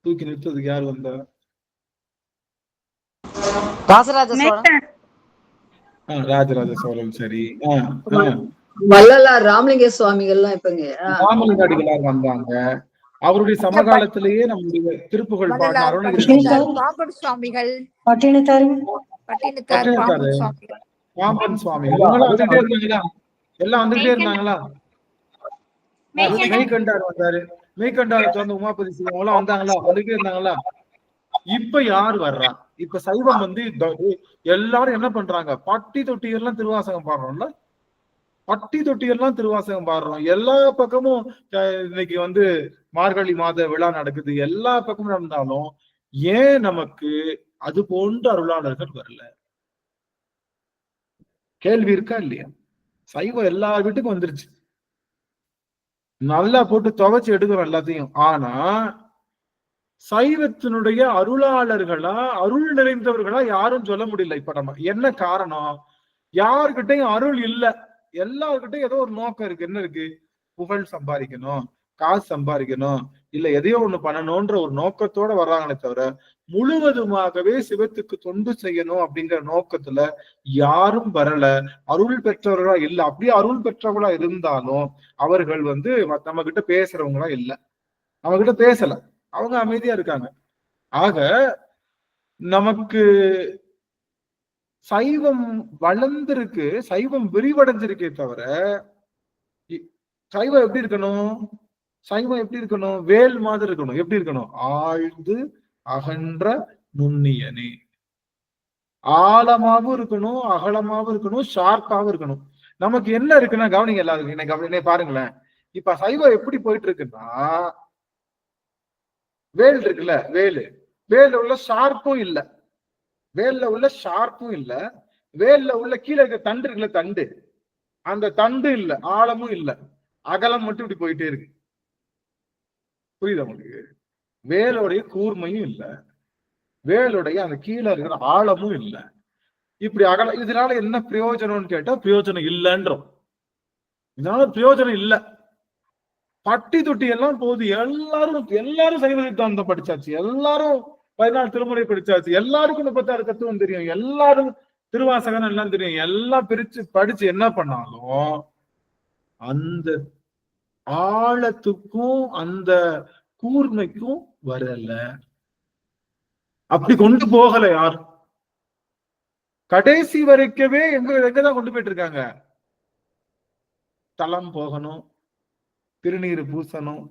தூக்கி நிறுத்ததுக்கு யார் வந்தா? ராஜராஜ சோழன். சரி, வள்ளலார் ராமலிங்க சுவாமிகள் எல்லாம் இப்பங்க ராமலிங்க அடிகளார் வந்தாங்க. அவருடைய சமகாலத்திலேயே நம்முடைய திருப்புகழ் பாடினார் பாம்பன் சுவாமிகள், பாம்பன் சுவாமிகள் எல்லாம் வந்துட்டே இருந்தாங்களா? மெய்கண்டார் வந்தாரு, மெய்கண்டாரை தொடர்ந்து உமாபதி சிவம் எல்லாம் வந்தாங்களா? வந்துட்டே இருந்தாங்களா? இப்ப யார் வர்றா? இப்ப சைவம் எல்லாரும் என்ன பண்றாங்க? பட்டி தொட்டி எல்லாம் திருவாசகம் பாடுறோம்ல, பட்டி தொட்டி எல்லாம் திருவாசகம் பாடுறோம். எல்லா பக்கமும் இன்னைக்கு மார்கழி மாத விழா நடக்குது, எல்லா பக்கமும் நடந்தாலும் ஏன் நமக்கு அது போன்ற அருளாளர்கள் வரல? கேள்வி இருக்கா இல்லையா? சைவம் எல்லா வீட்டுக்கும் வந்துருச்சு, நல்லா போட்டு துவைச்சு எடுக்கிறோம் எல்லாத்தையும். ஆனா சைவத்தினுடைய அருளாளர்களா, அருள் நிறைந்தவர்களா யாரும் சொல்ல முடியல. இப்ப நம்ம என்ன காரணம்? யாருக்கிட்டையும் அருள் இல்ல, எல்லாருக்கிட்டையும் ஏதோ ஒரு நோக்கம் இருக்கு. என்ன இருக்கு? புகழ் சம்பாதிக்கணும், காசு சம்பாதிக்கணும், இல்ல எதையோ ஒண்ணு பண்ணணும்ன்ற ஒரு நோக்கத்தோட வர்றாங்களே தவிர முழுவதுமாகவே சிவத்துக்கு தொண்டு செய்யணும் அப்படிங்கிற நோக்கத்துல யாரும் வரல. அருள் பெற்றவர்களா இல்ல. அப்படியே அருள் பெற்றவர்களா இருந்தாலும் அவர்கள் நம்ம கிட்ட பேசுறவங்களா இல்ல, அவங்க கிட்ட பேசல, அவங்க அமைதியா இருக்காங்க. ஆக நமக்கு சைவம் வளர்ந்திருக்கு, சைவம் விரிவடைஞ்சிருக்கே தவிர சைவம் எப்படி இருக்கணும்? சைவம் எப்படி இருக்கணும்? வேல் மாதிரி இருக்கணும். எப்படி இருக்கணும்? ஆழ்ந்து அகன்ற நுண்ணியனே. ஆழமாவும் இருக்கணும், அகலமாவும் இருக்கணும், ஷார்ப்பாவும் இருக்கணும். நமக்கு என்ன இருக்குன்னா கவனிங்க எல்லாருக்கும், என்ன பாருங்களேன். இப்ப சைவம் எப்படி போயிட்டு இருக்குன்னா, வேல் இருக்குல்ல, வேல்ல உள்ள ஷார்ப்பும் இல்ல, வேல்ல உள்ள ஷார்ப்பும் இல்ல, வேல்ல உள்ள கீழே இருக்க தண்டு இருக்குல்ல, தண்டு, அந்த தண்டு இல்ல, ஆழமும் இல்ல, அகலம் மட்டும் இப்படி போயிட்டே இருக்கு. புரியுதா உங்களுக்கு? வேலுடைய கூர்மையும் இல்ல, வேலுடைய அந்த கீழே இருக்கிற ஆழமும் இல்ல, இப்படி அகலம். இதனால என்ன பிரயோஜனம்னு கேட்டா பிரயோஜனம் இல்லைன்றோம். இதனால பிரயோஜனம் இல்ல. பட்டி தொட்டி எல்லாம் போகுது, எல்லாரும் சைவ சித்தாந்தம் படிச்சாச்சு, எல்லாரும் 14 திருமுறை படிச்சாச்சு, எல்லாருக்கும் 36 தத்துவம் தெரியும், எல்லாரும் திருவாசகம் எல்லாம் தெரியும், எல்லாம் பிரிச்சு படிச்சு என்ன பண்ணாலும் அந்த ஆழத்துக்கும் அந்த கூர்மைக்கும் வரல. அப்படி கொண்டு போகல யாரும். கடைசி வரைக்கவே எங்கதான் கொண்டு போயிட்டு இருக்காங்க. தலம் போகணும், திருநீர் பூசணும்,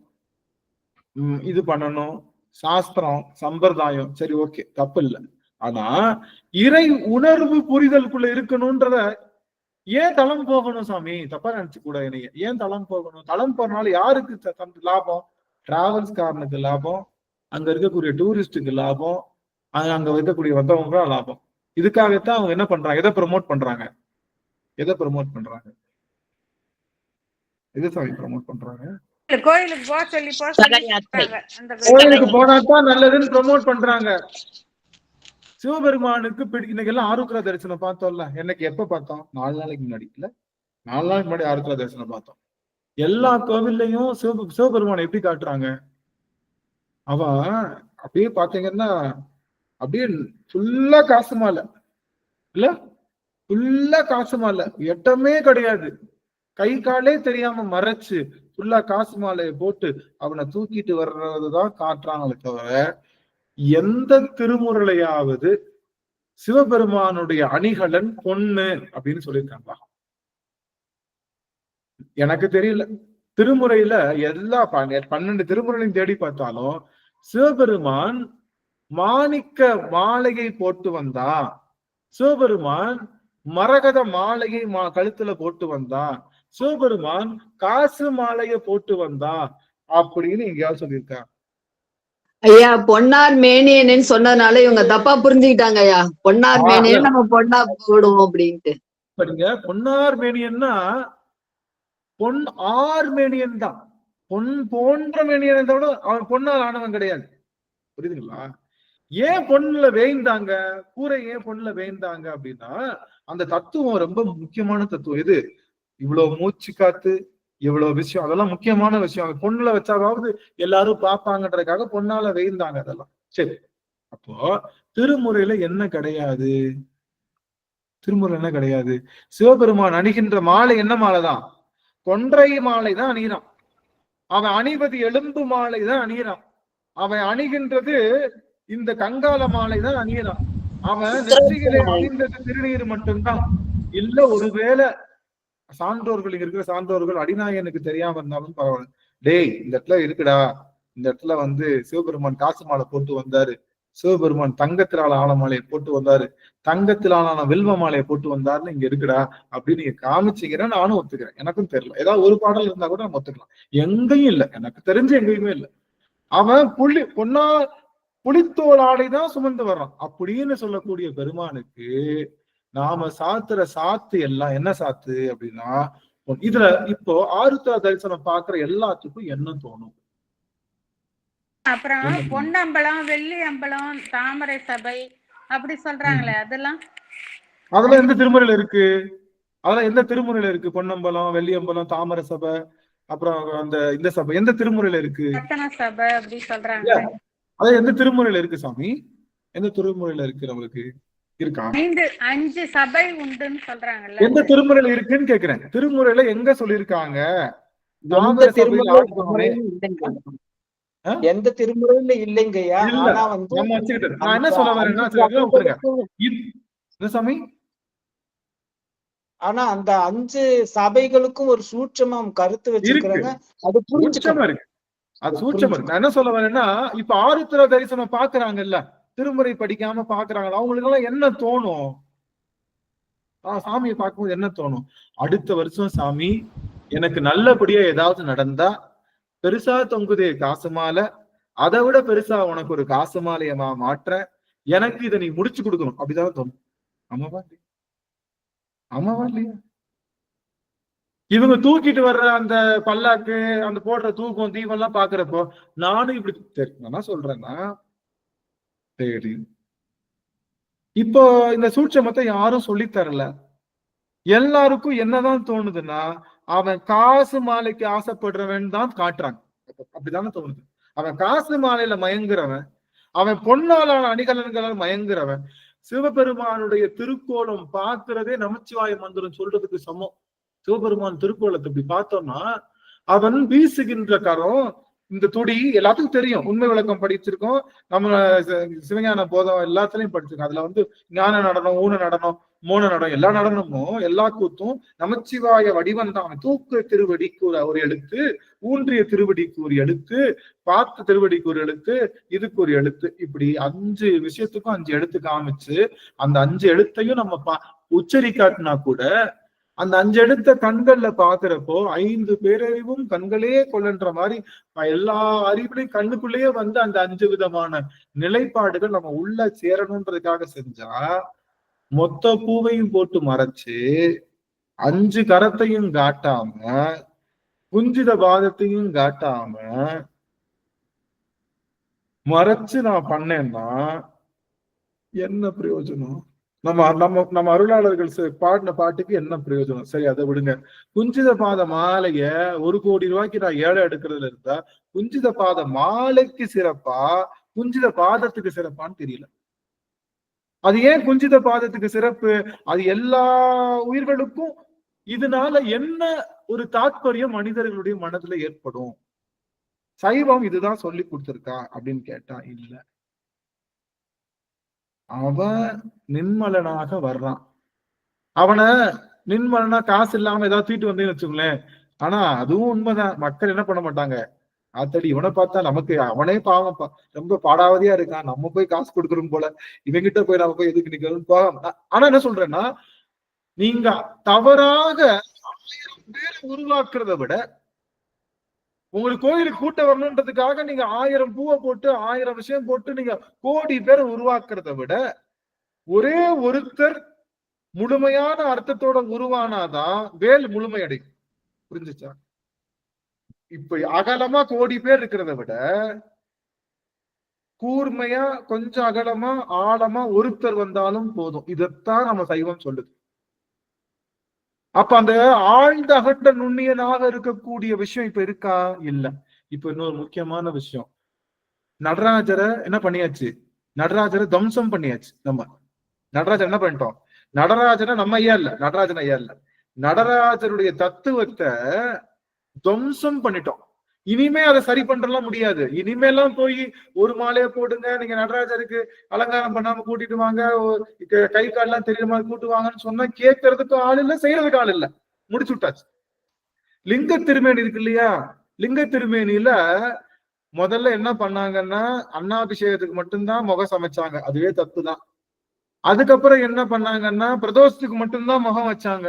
இது பண்ணணும், சாஸ்திரம் சம்பிரதாயம், சரி ஓகே தப்பு இல்லை. ஆனா இறை உணர்வு புரிதலுக்குள்ள இருக்கணும்ன்றத ஏன் தளம் போகணும் சாமி? தப்பா நினைச்சு கூட என்னைய. ஏன் தளம் போகணும்? தளம் போறனால யாருக்கு லாபம்? டிராவல்ஸ்காரனுக்கு லாபம், அங்க இருக்கக்கூடிய டூரிஸ்டுக்கு லாபம், அங்க இருக்கக்கூடிய வந்தவங்க லாபம். இதுக்காகத்தான் அவங்க என்ன பண்றாங்க? எதை ப்ரமோட் பண்றாங்க? எதை ப்ரமோட் பண்றாங்க? எது சாமி ப்ரமோட் பண்றாங்க? கோயிலுக்கு போக சொல்லி கோயிலுக்கு போனாதான் நல்லதுன்னு ப்ரமோட் பண்றாங்க. சிவபெருமானுக்கு இன்னைக்கு எல்லாம் ஆருத்ரா தரிசனம் பார்த்தோம்ல. என்னைக்கு எப்ப பார்த்தோம்? 4 நாளைக்கு முன்னாடி இல்ல, 4 நாளைக்கு முன்னாடி ஆருத்ரா தரிசனம் பார்த்தோம். எல்லா கோவில்லையும் சிவபெருமானை எப்படி காட்டுறாங்க? அவன் அப்படியே பாத்தீங்கன்னா அப்படியே ஃபுல்லா காசு மாலை இல்ல, ஃபுல்லா காசு மாலை, எட்டமே கிடையாது, கை காலே தெரியாம மறைச்சு ஃபுல்லா காசு மாலையை போட்டு அவனை தூக்கிட்டு வர்றதுதான் காட்டுறாங்களே தவிர எந்த திருமுறையாவது சிவபெருமானுடைய அணிகலன் பொண்ணு அப்படின்னு சொல்லியிருக்காங்களா? எனக்கு தெரியல. திருமுறையில எல்லா 12 திருமுறைகளையும் தேடி பார்த்தாலும் சிவபெருமான் மாணிக்க மாலையை போட்டு வந்தா, சிவபெருமான் மரகத மாலையை கழுத்துல போட்டு வந்தா, சிவபெருமான் காசு மாலையை போட்டு வந்தா அப்படின்னு எங்கேயாவது சொல்லியிருக்காங்க? ஐயா பொன்னார் மேனியன்னு சொன்னதுனால இவங்க தப்பா புரிஞ்சுக்கிட்டாங்க ஐயா. பொன்னார் மேனியன் நம்ம பொன்னா போடுவோம் அப்படின்ட்டு. பாருங்க, பொன்னார் மேனியன்னா பொன் ஆர் மேனியன் தான், பொன் போன்ற மேனியன் விட அவன் பொன்னால் ஆனவன் கிடையாது. புரியுதுங்களா? ஏன் பொண்ணுல வேய்ந்தாங்க? கூரை ஏன் பொண்ணுல வேய்ந்தாங்க அப்படின்னா அந்த தத்துவம் ரொம்ப முக்கியமான தத்துவம். எது? இவ்வளவு மூச்சு காத்து, இவ்வளவு விஷயம், அதெல்லாம் முக்கியமான விஷயம். பொண்ணுல வச்சாவது எல்லாரும் பார்ப்பாங்கன்றதுக்காக பொண்ணால வேய்ந்தாங்க அதெல்லாம். சரி, அப்போ திருமுறையில என்ன கிடையாது? திருமுறை என்ன கிடையாது? சிவபெருமான் அணிகின்ற மாலை என்ன மாலைதான்? கொன்றை மாலை தான் அணிகிறான். அவன் அணிவது எலும்பு மாலை தான் அணிகிறான். அவன் அணிகின்றது இந்த கங்கால மாலை தான் அணிகிறான். அவன் நெற்றியிலே அணிந்தது திருநீர் மட்டும்தான். இல்ல ஒருவேளை சான்றோர்கள், இங்க இருக்கிற சான்றோர்கள் அடிநாயனுக்கு தெரியாம இருந்தாலும் பரவாயில்ல, டேய் இந்த இடத்துல இருக்குடா, இந்த இடத்துல சிவபெருமான் காசு மாலை போட்டு வந்தாரு, சிவபெருமான் தங்கத்திலான ஆன மாலையை போட்டு வந்தாரு, தங்கத்திலான வில்வ மாலையை போட்டு வந்தாருன்னு இங்க இருக்குடா அப்படின்னு நீங்க காமிச்சீங்கன்னா நானும் ஒத்துக்கிறேன். எனக்கும் தெரியல, ஏதாவது ஒரு பாடல் இருந்தா கூட நம்ம ஒத்துக்கலாம். எங்கேயும் இல்லை, எனக்கு தெரிஞ்சு எங்கேயுமே இல்லை. அவன் புலித்தோல் ஆடைதான் சுமந்து வர்றான் அப்படின்னு சொல்லக்கூடிய பெருமானுக்கு நாம சாத்துற சாத்து எல்லாம் என்ன சாத்து அப்படின்னா, இதுல இப்போ ஆருத்ரா தரிசனம் பாக்குற எல்லாத்துக்கும் என்ன தோணும்? அப்புறம் பொன்னம்பலம், வெள்ளி அம்பலம், தாமரை சபை அப்படி சொல்றாங்களே அதெல்லாம் அதெல்லாம் எந்த திருமுறையில இருக்கு? அதெல்லாம் எந்த திருமுறையில இருக்கு? பொன்னம்பலம், வெள்ளி அம்பலம், தாமரை சபை, அப்புறம் அந்த இந்த சபை எந்த திருமுறையில இருக்கு? ரத்தன சபை அப்படி சொல்றாங்க. அது எந்த திருமுறையில இருக்கு சாமி? எந்த திருமுறையில இருக்கு? நம்மளுக்கு இருக்கா? 5 சபை உண்டுன்னு சொல்றாங்கல்ல. எந்த திருமுறையில இருக்குன்னு கேக்குறேன். திருமுறையில எங்க சொல்லிருக்காங்க? எந்த திருமுறையில இல்லைங்கய்யா. ஆனா வந்து நான் என்ன சொல்ல வரேன்னா சாமி, ஆனா அந்த 5 சபைகளுக்கும் ஒரு சூட்சமம் கருத்து வச்சிருக்கிறாங்க. அது புரிஞ்சுக்கணும் இருக்கு. அது சூட்சமம் இருக்கு. நான் என்ன சொல்ல வரேன்னா, இப்ப ஆருத்ரா தரிசனம் பாக்குறாங்கல்ல, திருமுறை படிக்காம பாக்குறாங்க, அவங்களுக்கு எல்லாம் என்ன தோணும்? சாமியை பார்க்கும்போது என்ன தோணும்? அடுத்த வருஷம் சாமி எனக்கு நல்லபடியா ஏதாவது நடந்தா, பெருசா தொங்குதே காசு மாலை, அதை விட பெருசா உனக்கு ஒரு காசு மாலையமா மாற்ற, எனக்கு இதை நீ முடிச்சு கொடுக்கணும் அப்படிதான் தோணும். ஆமாவா இல்லையா? இவங்க தூக்கிட்டு வர்ற அந்த பல்லாக்கு, அந்த போடுற தூக்கம், தீபம் எல்லாம் பாக்குறப்போ நானும் இப்படி நான் சொல்றேன்னா, சரி இப்போ இந்த சூட்சமத்தை யாரும் சொல்லி தரல. எல்லாருக்கும் என்னதான் தோணுதுன்னா, அவன் காசு மாலைக்கு ஆசைப்படுறவன் தான் காட்டுறாங்க. அப்படித்தானே தோணுது. அவன் காசு மாலையில மயங்குறவன், அவன் பொன்னாலான அணிகலன்களால் மயங்குறவன், சிவபெருமானுடைய திருக்கோலம் பார்க்கிறதே நமச்சிவாய மந்திரம் சொல்றதுக்கு சமம். சிவபெருமான் திருக்கோலத்தை இப்படி பார்த்தோம்னா, அவன் வீசுகின்ற கரம், இந்த துடி எல்லாத்துக்கும் தெரியும். உண்மை விளக்கம் படிச்சிருக்கோம், நம்ம சிவஞான போதம் எல்லாத்துலயும் படிச்சிருக்கோம். அதுல வந்து ஞான நடனம், ஊன நடனம், மோன நடனம், எல்லா நடனமும் எல்லா கூத்தும் நமச்சிவாய வடிவம் தான். தூக்க திருவடிக்கு ஒரு எழுத்து, ஊன்றிய திருவடிக்கு ஒரு எழுத்து, பார்த்த திருவடிக்கு ஒரு எழுத்து, இதுக்கு ஒரு எழுத்து, இப்படி 5 விஷயத்துக்கும் 5 எழுத்து காமிச்சு அந்த 5 எழுத்தையும் நம்ம உச்சரிக்காட்டினா கூட அந்த 5 எழுத்த கண்கள்ல பாக்குறப்போ 5 பேரறிவும் கண்களே கொள்ளன்ற மாதிரி எல்லா அறிவுலையும் கண்ணுக்குள்ளேயே வந்து அந்த 5 விதமான நிலைப்பாடுகள் நம்ம உள்ள சேரணுன்றதுக்காக செஞ்சா, மொத்த பூவையும் போட்டு மறைச்சு 5 கரத்தையும் காட்டாம, குஞ்சித பாதத்தையும் காட்டாம மறைச்சு நான் பண்ணேன்னா என்ன பிரயோஜனம்? நம்ம அருளாளர்கள் பாடின பாட்டுக்கு என்ன பிரயோஜனம்? சரி, அதை விடுங்க. குஞ்சித பாத மாலைய 1 கோடி ரூபாய்க்கு நான் ஏழை எடுக்கிறதுல இருந்தா, குஞ்சித பாத மாலைக்கு சிறப்பா, குஞ்சித பாதத்துக்கு சிறப்பான்னு தெரியல. அது ஏன் குஞ்சித பாதத்துக்கு சிறப்பு? அது எல்லா உயிர்களுக்கும் இதனால என்ன ஒரு தாத்பரியம் மனிதர்களுடைய மனதுல ஏற்படும்? சைவம் இதுதான் சொல்லி கொடுத்திருக்கா அப்படின்னு கேட்டா இல்ல. அவன் நின்மலனாக வர்றான். அவனை நின்மலனா காசு இல்லாம ஏதாவது தூக்கிட்டு வந்தேன்னு வச்சுங்களேன். ஆனா அதுவும் உண்மைதான். மக்கள் என்ன பண்ண மாட்டாங்க, ஆத்தடி இவனை பார்த்தா நமக்கு அவனே பாவம், ரொம்ப பாடாவதியா இருக்கான், நம்ம போய் காசு கொடுக்கணும் போல, இவங்கிட்ட போய் நம்ம போய் எதுக்கு நிக்கணும் போக. ஆனா என்ன சொல்றேன்னா, நீங்க தவறாக 1000 பேரை உருவாக்குறத விட, உங்களுக்கு கோயிலுக்கு கூட்ட வரணுன்றதுக்காக நீங்க 1000 பூவை போட்டு 1000 விஷயம் போட்டு நீங்க கோடி பேரை உருவாக்குறத விட, ஒரே ஒருத்தர் முழுமையான அர்த்தத்தோட உருவானாதான் வேல் முழுமையடையும். புரிஞ்சுச்சா? இப்ப அகலமா கோடி பேர் இருக்கிறத விட கூர்மையா கொஞ்சம் அகலமா ஆழமா ஒருத்தர் வந்தாலும் போதும். இதைத்தான் நம்ம சைவம் சொல்லுது. அப்ப அந்த ஆழ்ந்த அகண்ட நுண்ணியனாக இருக்கக்கூடிய விஷயம் இப்ப இருக்கா? இல்ல. இப்ப இன்னொரு முக்கியமான விஷயம், நடராஜரை என்ன பண்ணியாச்சு? நடராஜரை தம்சம் பண்ணியாச்சு. நம்ம நடராஜர் என்ன பண்ணிட்டோம்? நடராஜனை நம்ம ஐயா இல்ல, நடராஜன் ஐயா இல்ல, நடராஜருடைய தத்துவத்தை துவம்சம் பண்ணிட்டோம். இனிமே அதை சரி பண்றலாம் முடியாது. இனிமேலாம் போய் ஒரு மாலையை போடுங்க, நீங்க நடராஜருக்கு அலங்காரம் பண்ணாம கூட்டிட்டு வாங்க, கை காலெல்லாம் தெரியுற மாதிரி கூட்டு வாங்கன்னு சொன்னா கேட்கறதுக்கு ஆள் இல்ல, செய்யறதுக்கு ஆள் இல்ல, முடிச்சு விட்டாச்சு. லிங்க திருமேனி இருக்கு இல்லையா? லிங்க திருமேனியில முதல்ல என்ன பண்ணாங்கன்னா, அன்னாபிஷேகத்துக்கு மட்டும்தான் முகம் சமைச்சாங்க, அதுவே தப்பு தான். அதுக்கப்புறம் என்ன பண்ணாங்கன்னா, பிரதோஷத்துக்கு மட்டும்தான் முகம் வச்சாங்க,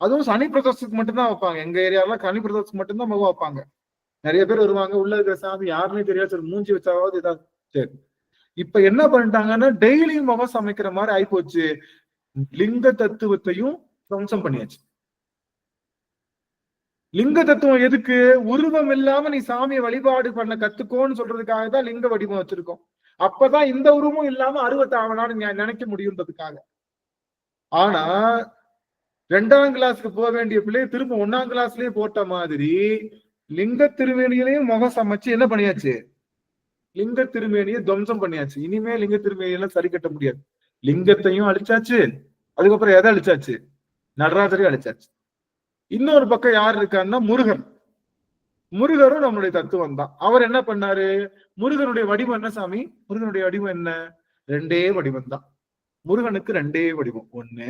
அதுவும் சனி பிரதோஷத்துக்கு மட்டும்தான் வைப்பாங்க. எங்க ஏரியாவில சனி பிரதோஷத்துக்கு மட்டும்தான் முகம் வைப்பாங்க. நிறைய பேர் வருவாங்க, உள்ள இருக்கிற சாமி யாருன்னே தெரியாது, சரி மூஞ்சி வச்சாவது ஏதாவது. சரி, இப்ப என்ன பண்ணிட்டாங்கன்னா டெய்லியும் முகம் சமைக்கிற மாதிரி ஆயிப்போச்சு. லிங்க தத்துவத்தையும் துவம்சம் பண்ணியாச்சு. லிங்க தத்துவம் எதுக்கு? உருவம் இல்லாம நீ சாமியை வழிபாடு பண்ண கத்துக்கோன்னு சொல்றதுக்காக தான் லிங்க வடிவம் வச்சிருக்கோம். அப்பதான் இந்த உருவம் இல்லாம அருவத்தாவனான்னு நினைக்க முடியுன்றதுக்காக. ஆனா 2ஆம் கிளாஸ்க்கு போக வேண்டிய பிள்ளைய திரும்ப 1ஆம் கிளாஸ்லயே போட்ட மாதிரி லிங்க திருமேனியிலையும் முகம் சமைச்சு என்ன பண்ணியாச்சு? லிங்க திருமேனியை துவம்சம் பண்ணியாச்சு. இனிமே லிங்க திருமேனியெல்லாம் சரி கட்ட முடியாது. லிங்கத்தையும் அழிச்சாச்சு, அதுக்கப்புறம் எதை அழிச்சாச்சு? நடராஜரையும் அழிச்சாச்சு. இன்னொரு பக்கம் யார் இருக்காருன்னா முருகன். முருகரும் நம்மளுடைய தத்துவம் தான். அவர் என்ன பண்ணாரு? முருகனுடைய வடிவம் என்ன சாமி? முருகனுடைய வடிவம் என்ன? 2 வடிவம் தான். முருகனுக்கு 2 வடிவம். ஒண்ணு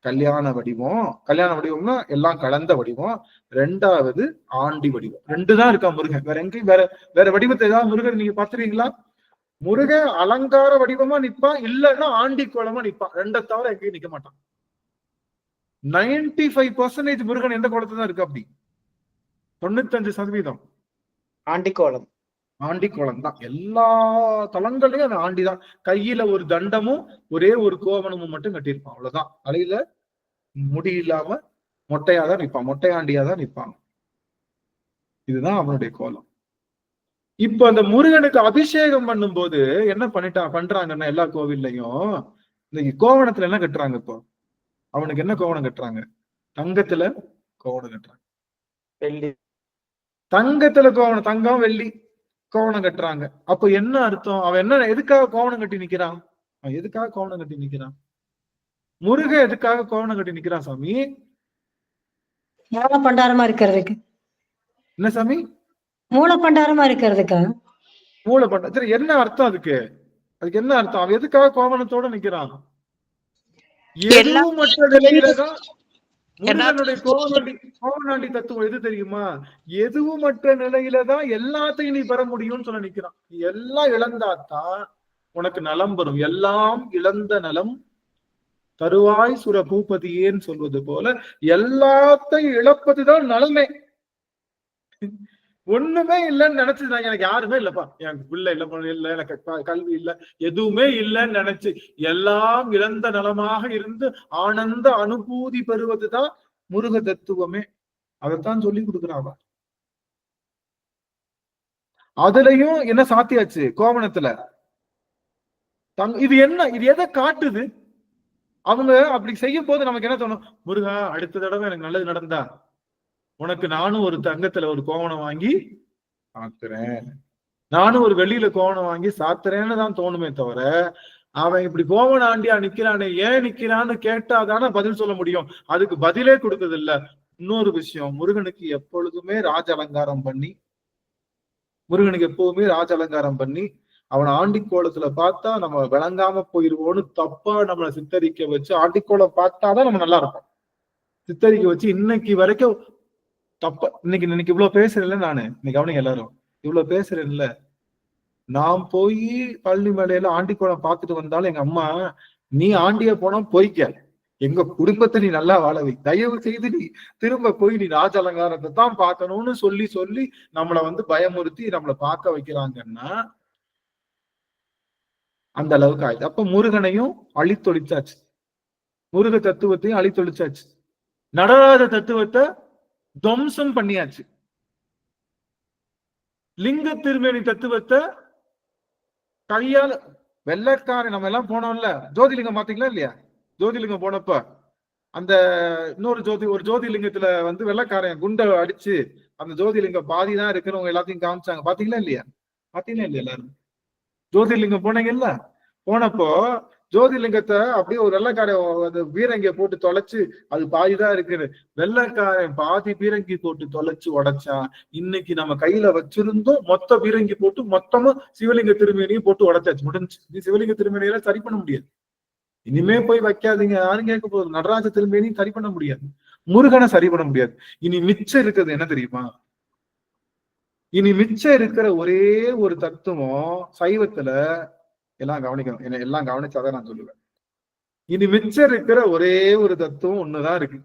கல்யாண வடிவம். கல்யாண வடிவம்னா எல்லாம் கலந்த வடிவம். 2வது ஆண்டி வடிவம். 2 தான் இருக்கா முருகன். வேற எங்கேயும் வேற வடிவத்தை ஏதாவது முருகன் நீங்க பாத்துறீங்களா? முருகன் அலங்கார வடிவமா நிப்பான், இல்லைன்னா ஆண்டி கோலமா நிப்பான். 2 தவிர எங்கேயும் நிக்க மாட்டான். 95% முருகன் எந்த கோலத்துல தான் இருக்கு? அப்படி 95% ஆண்டி கோலம். ஆண்டி கோலம் தான். எல்லா தலங்களையும் அந்த ஆண்டி தான். கையில ஒரு தண்டமும் ஒரே ஒரு கோவணமும் மட்டும் கட்டியிருப்பான், அவ்வளவுதான். தலையில முடி இல்லாம மொட்டையாதான் நிற்பான், மொட்டையாண்டியாதான் நிற்பான். இதுதான் அவனுடைய கோலம். இப்ப அந்த முருகனுக்கு அபிஷேகம் பண்ணும் போது என்ன பண்றாங்கன்னா எல்லா கோவில்லையும் இந்த கோவணத்துல என்ன கட்டுறாங்க? இப்போ அவனுக்கு என்ன கோவணம் கட்டுறாங்க? தங்கத்துல கோவணம் கட்டுறாங்க. வெள்ளி தங்கத்துல கோவணம், தங்கம் வெள்ளி கோவணம் கட்டுறாங்க. அப்ப என்ன அர்த்தம்? அவன் என்ன எதுக்காக கோவணம் கட்டி நிக்கிறான்? அவன் எதுக்காக கோவணம் கட்டி நிக்கிறான்? முருகன் எதுக்காக கோவணம் கட்டி நிக்கிறான் சாமி? மூல பண்டாரமா இருக்கிறதுக்கு. என்ன சாமி? மூல பண்டாரமா இருக்கிறதுக்கு. மூல பண்டாரம். சரி, என்ன அர்த்தம் அதுக்கு? அதுக்கு என்ன அர்த்தம்? அவன் எதுக்காக கோவணத்தோட நிக்கிறான்? எதுவுமற்ற நிலையிலதான் முருகனுடைய கோவணாண்டி தத்துவம் எது தெரியுமா? எதுவுமற்ற நிலையிலதான் எல்லாத்தையும் நீ பெற முடியும்னு சொல்ல நிக்கிறான். எல்லாம் இழந்தாத்தான் உனக்கு நலம் வரும். எல்லாம் இழந்த நலம் தருவாய் சுர பூபதியேன்னு சொல்வது போல எல்லாத்தையும் இழப்பதுதான் நலமே. ஒண்ணுமே இல்லைன்னு நினைச்சுதான் எனக்கு யாருமே இல்லப்பா, எனக்கு பிள்ளை இல்ல, எனக்கு கல்வி இல்ல, எதுவுமே இல்லைன்னு நினைச்சு எல்லாம் இழந்த நலமாக இருந்து ஆனந்த அனுபூதி பெறுவதுதான் முருக தத்துவமே. அதைத்தான் சொல்லி கொடுக்குறான். அதுலயும் என்ன சாத்தியாச்சு? கோவணத்துல இது என்ன? இது எதை காட்டுது? அவங்க அப்படி செய்யும் போது நமக்கு என்ன தோணும்? முருகா, அடுத்த தடவை எனக்கு நல்லது நடந்தா உனக்கு நானும் ஒரு தங்கத்துல ஒரு கோவணம் வாங்கி சாத்துறேன், நானும் ஒரு வெள்ளியில கோவணம் வாங்கி சாத்துறேன்னு தான் தோணுமே தவிர, அவன் இப்படி கோவண ஆண்டியா நிக்கிறானே, ஏன் நிக்கிறான்னு கேட்டாதானே பதில் சொல்ல முடியும். அதுக்கு பதிலே கொடுத்தது இல்ல. இன்னொரு விஷயம், முருகனுக்கு எப்பொழுதுமே ராஜ அலங்காரம் பண்ணி, அவனை ஆண்டி கோலத்துல பார்த்தா நம்ம விளங்காம போயிருவோன்னு தப்பா நம்மளை சித்தரிக்க வச்சு, ஆண்டிக்கோலம் பார்த்தாதான் நம்ம நல்லா இருப்போம். சித்தரிக்க வச்சு இன்னைக்கு வரைக்கும் தப்ப இன்னைக்கு இவ்வளவு பேசுறேன்ல, நானு இன்னைக்கு கவனிங்க எல்லாரும், இவ்வளவு பேசுறேன்ல. நான் போய் பழனி மலையில ஆண்டிக்கோலம் பார்த்துட்டு வந்தாலும் எங்க அம்மா, நீ ஆண்டிய போனா போய்க்க, எங்க குடும்பத்தை நீ நல்லா வாழவை, தயவு செய்து நீ திரும்ப போய் நீ ராஜ அலங்காரத்தை தான் பார்க்கணும்னு சொல்லி சொல்லி நம்மளை பயமுறுத்தி நம்மளை பார்க்க வைக்கிறாங்கன்னா அந்த அளவுக்கு ஆயிடுச்சு. அப்ப முருகனையும் அழித்தொழிச்சாச்சு, முருக தத்துவத்தையும் அழித்தொழிச்சாச்சு, நடராஜ தத்துவத்தை துவம்சம் பண்ணியாச்சு, லிங்க திருமேனி தத்துவத்தை கையால வெள்ளக்காரன். நம்ம எல்லாம் போனோம்ல, ஜோதிலிங்கம் பாத்தீங்களா இல்லையா? ஜோதிலிங்கம் போனப்ப அந்த ஒரு ஜோதிலிங்கத்துல வெள்ளக்காரன் குண்டை அடிச்சு அந்த ஜோதிலிங்கம் பாதிதான் இருக்கிறவங்க எல்லாத்தையும் காமிச்சாங்க. பாத்தீங்களா இல்லையா? எல்லாரும் ஜோதிலிங்கம் போனீங்கல்ல? போனப்போ ஜோதிலிங்கத்தை அப்படியே ஒரு வெள்ளக்காரன் பீரங்கிய போட்டு தொலைச்சு, அது பாதிதான் இருக்குது, வெள்ளக்காரன் பாதி பீரங்கி போட்டு தொலைச்சு உடைச்சான். இன்னைக்கு நம்ம கையில வச்சிருந்தோம் மொத்த பீரங்கி போட்டு மொத்தமும் சிவலிங்க திருமேனியும் போட்டு உடைச்சாச்சு, முடிஞ்சு. நீ சிவலிங்க திருமேனியெல்லாம் சரி பண்ண முடியாது, இனிமே போய் வைக்காதீங்க, யாரும் கேட்க போகுது. நடராஜ திருமேனியும் சரி பண்ண முடியாது, முருகனை சரி பண்ண முடியாது. இனி மிச்சம் இருக்கிறது என்ன தெரியுமா? இனி மிச்சம் இருக்கிற ஒரே ஒரு தத்துவம் சைவத்துல, எல்லாம் கவனிக்கணும், என்ன எல்லாம் கவனிச்சாதான் நான் சொல்லுவேன். இனி மிச்சம் இருக்கிற ஒரே ஒரு தத்துவம் ஒண்ணுதான் இருக்கு.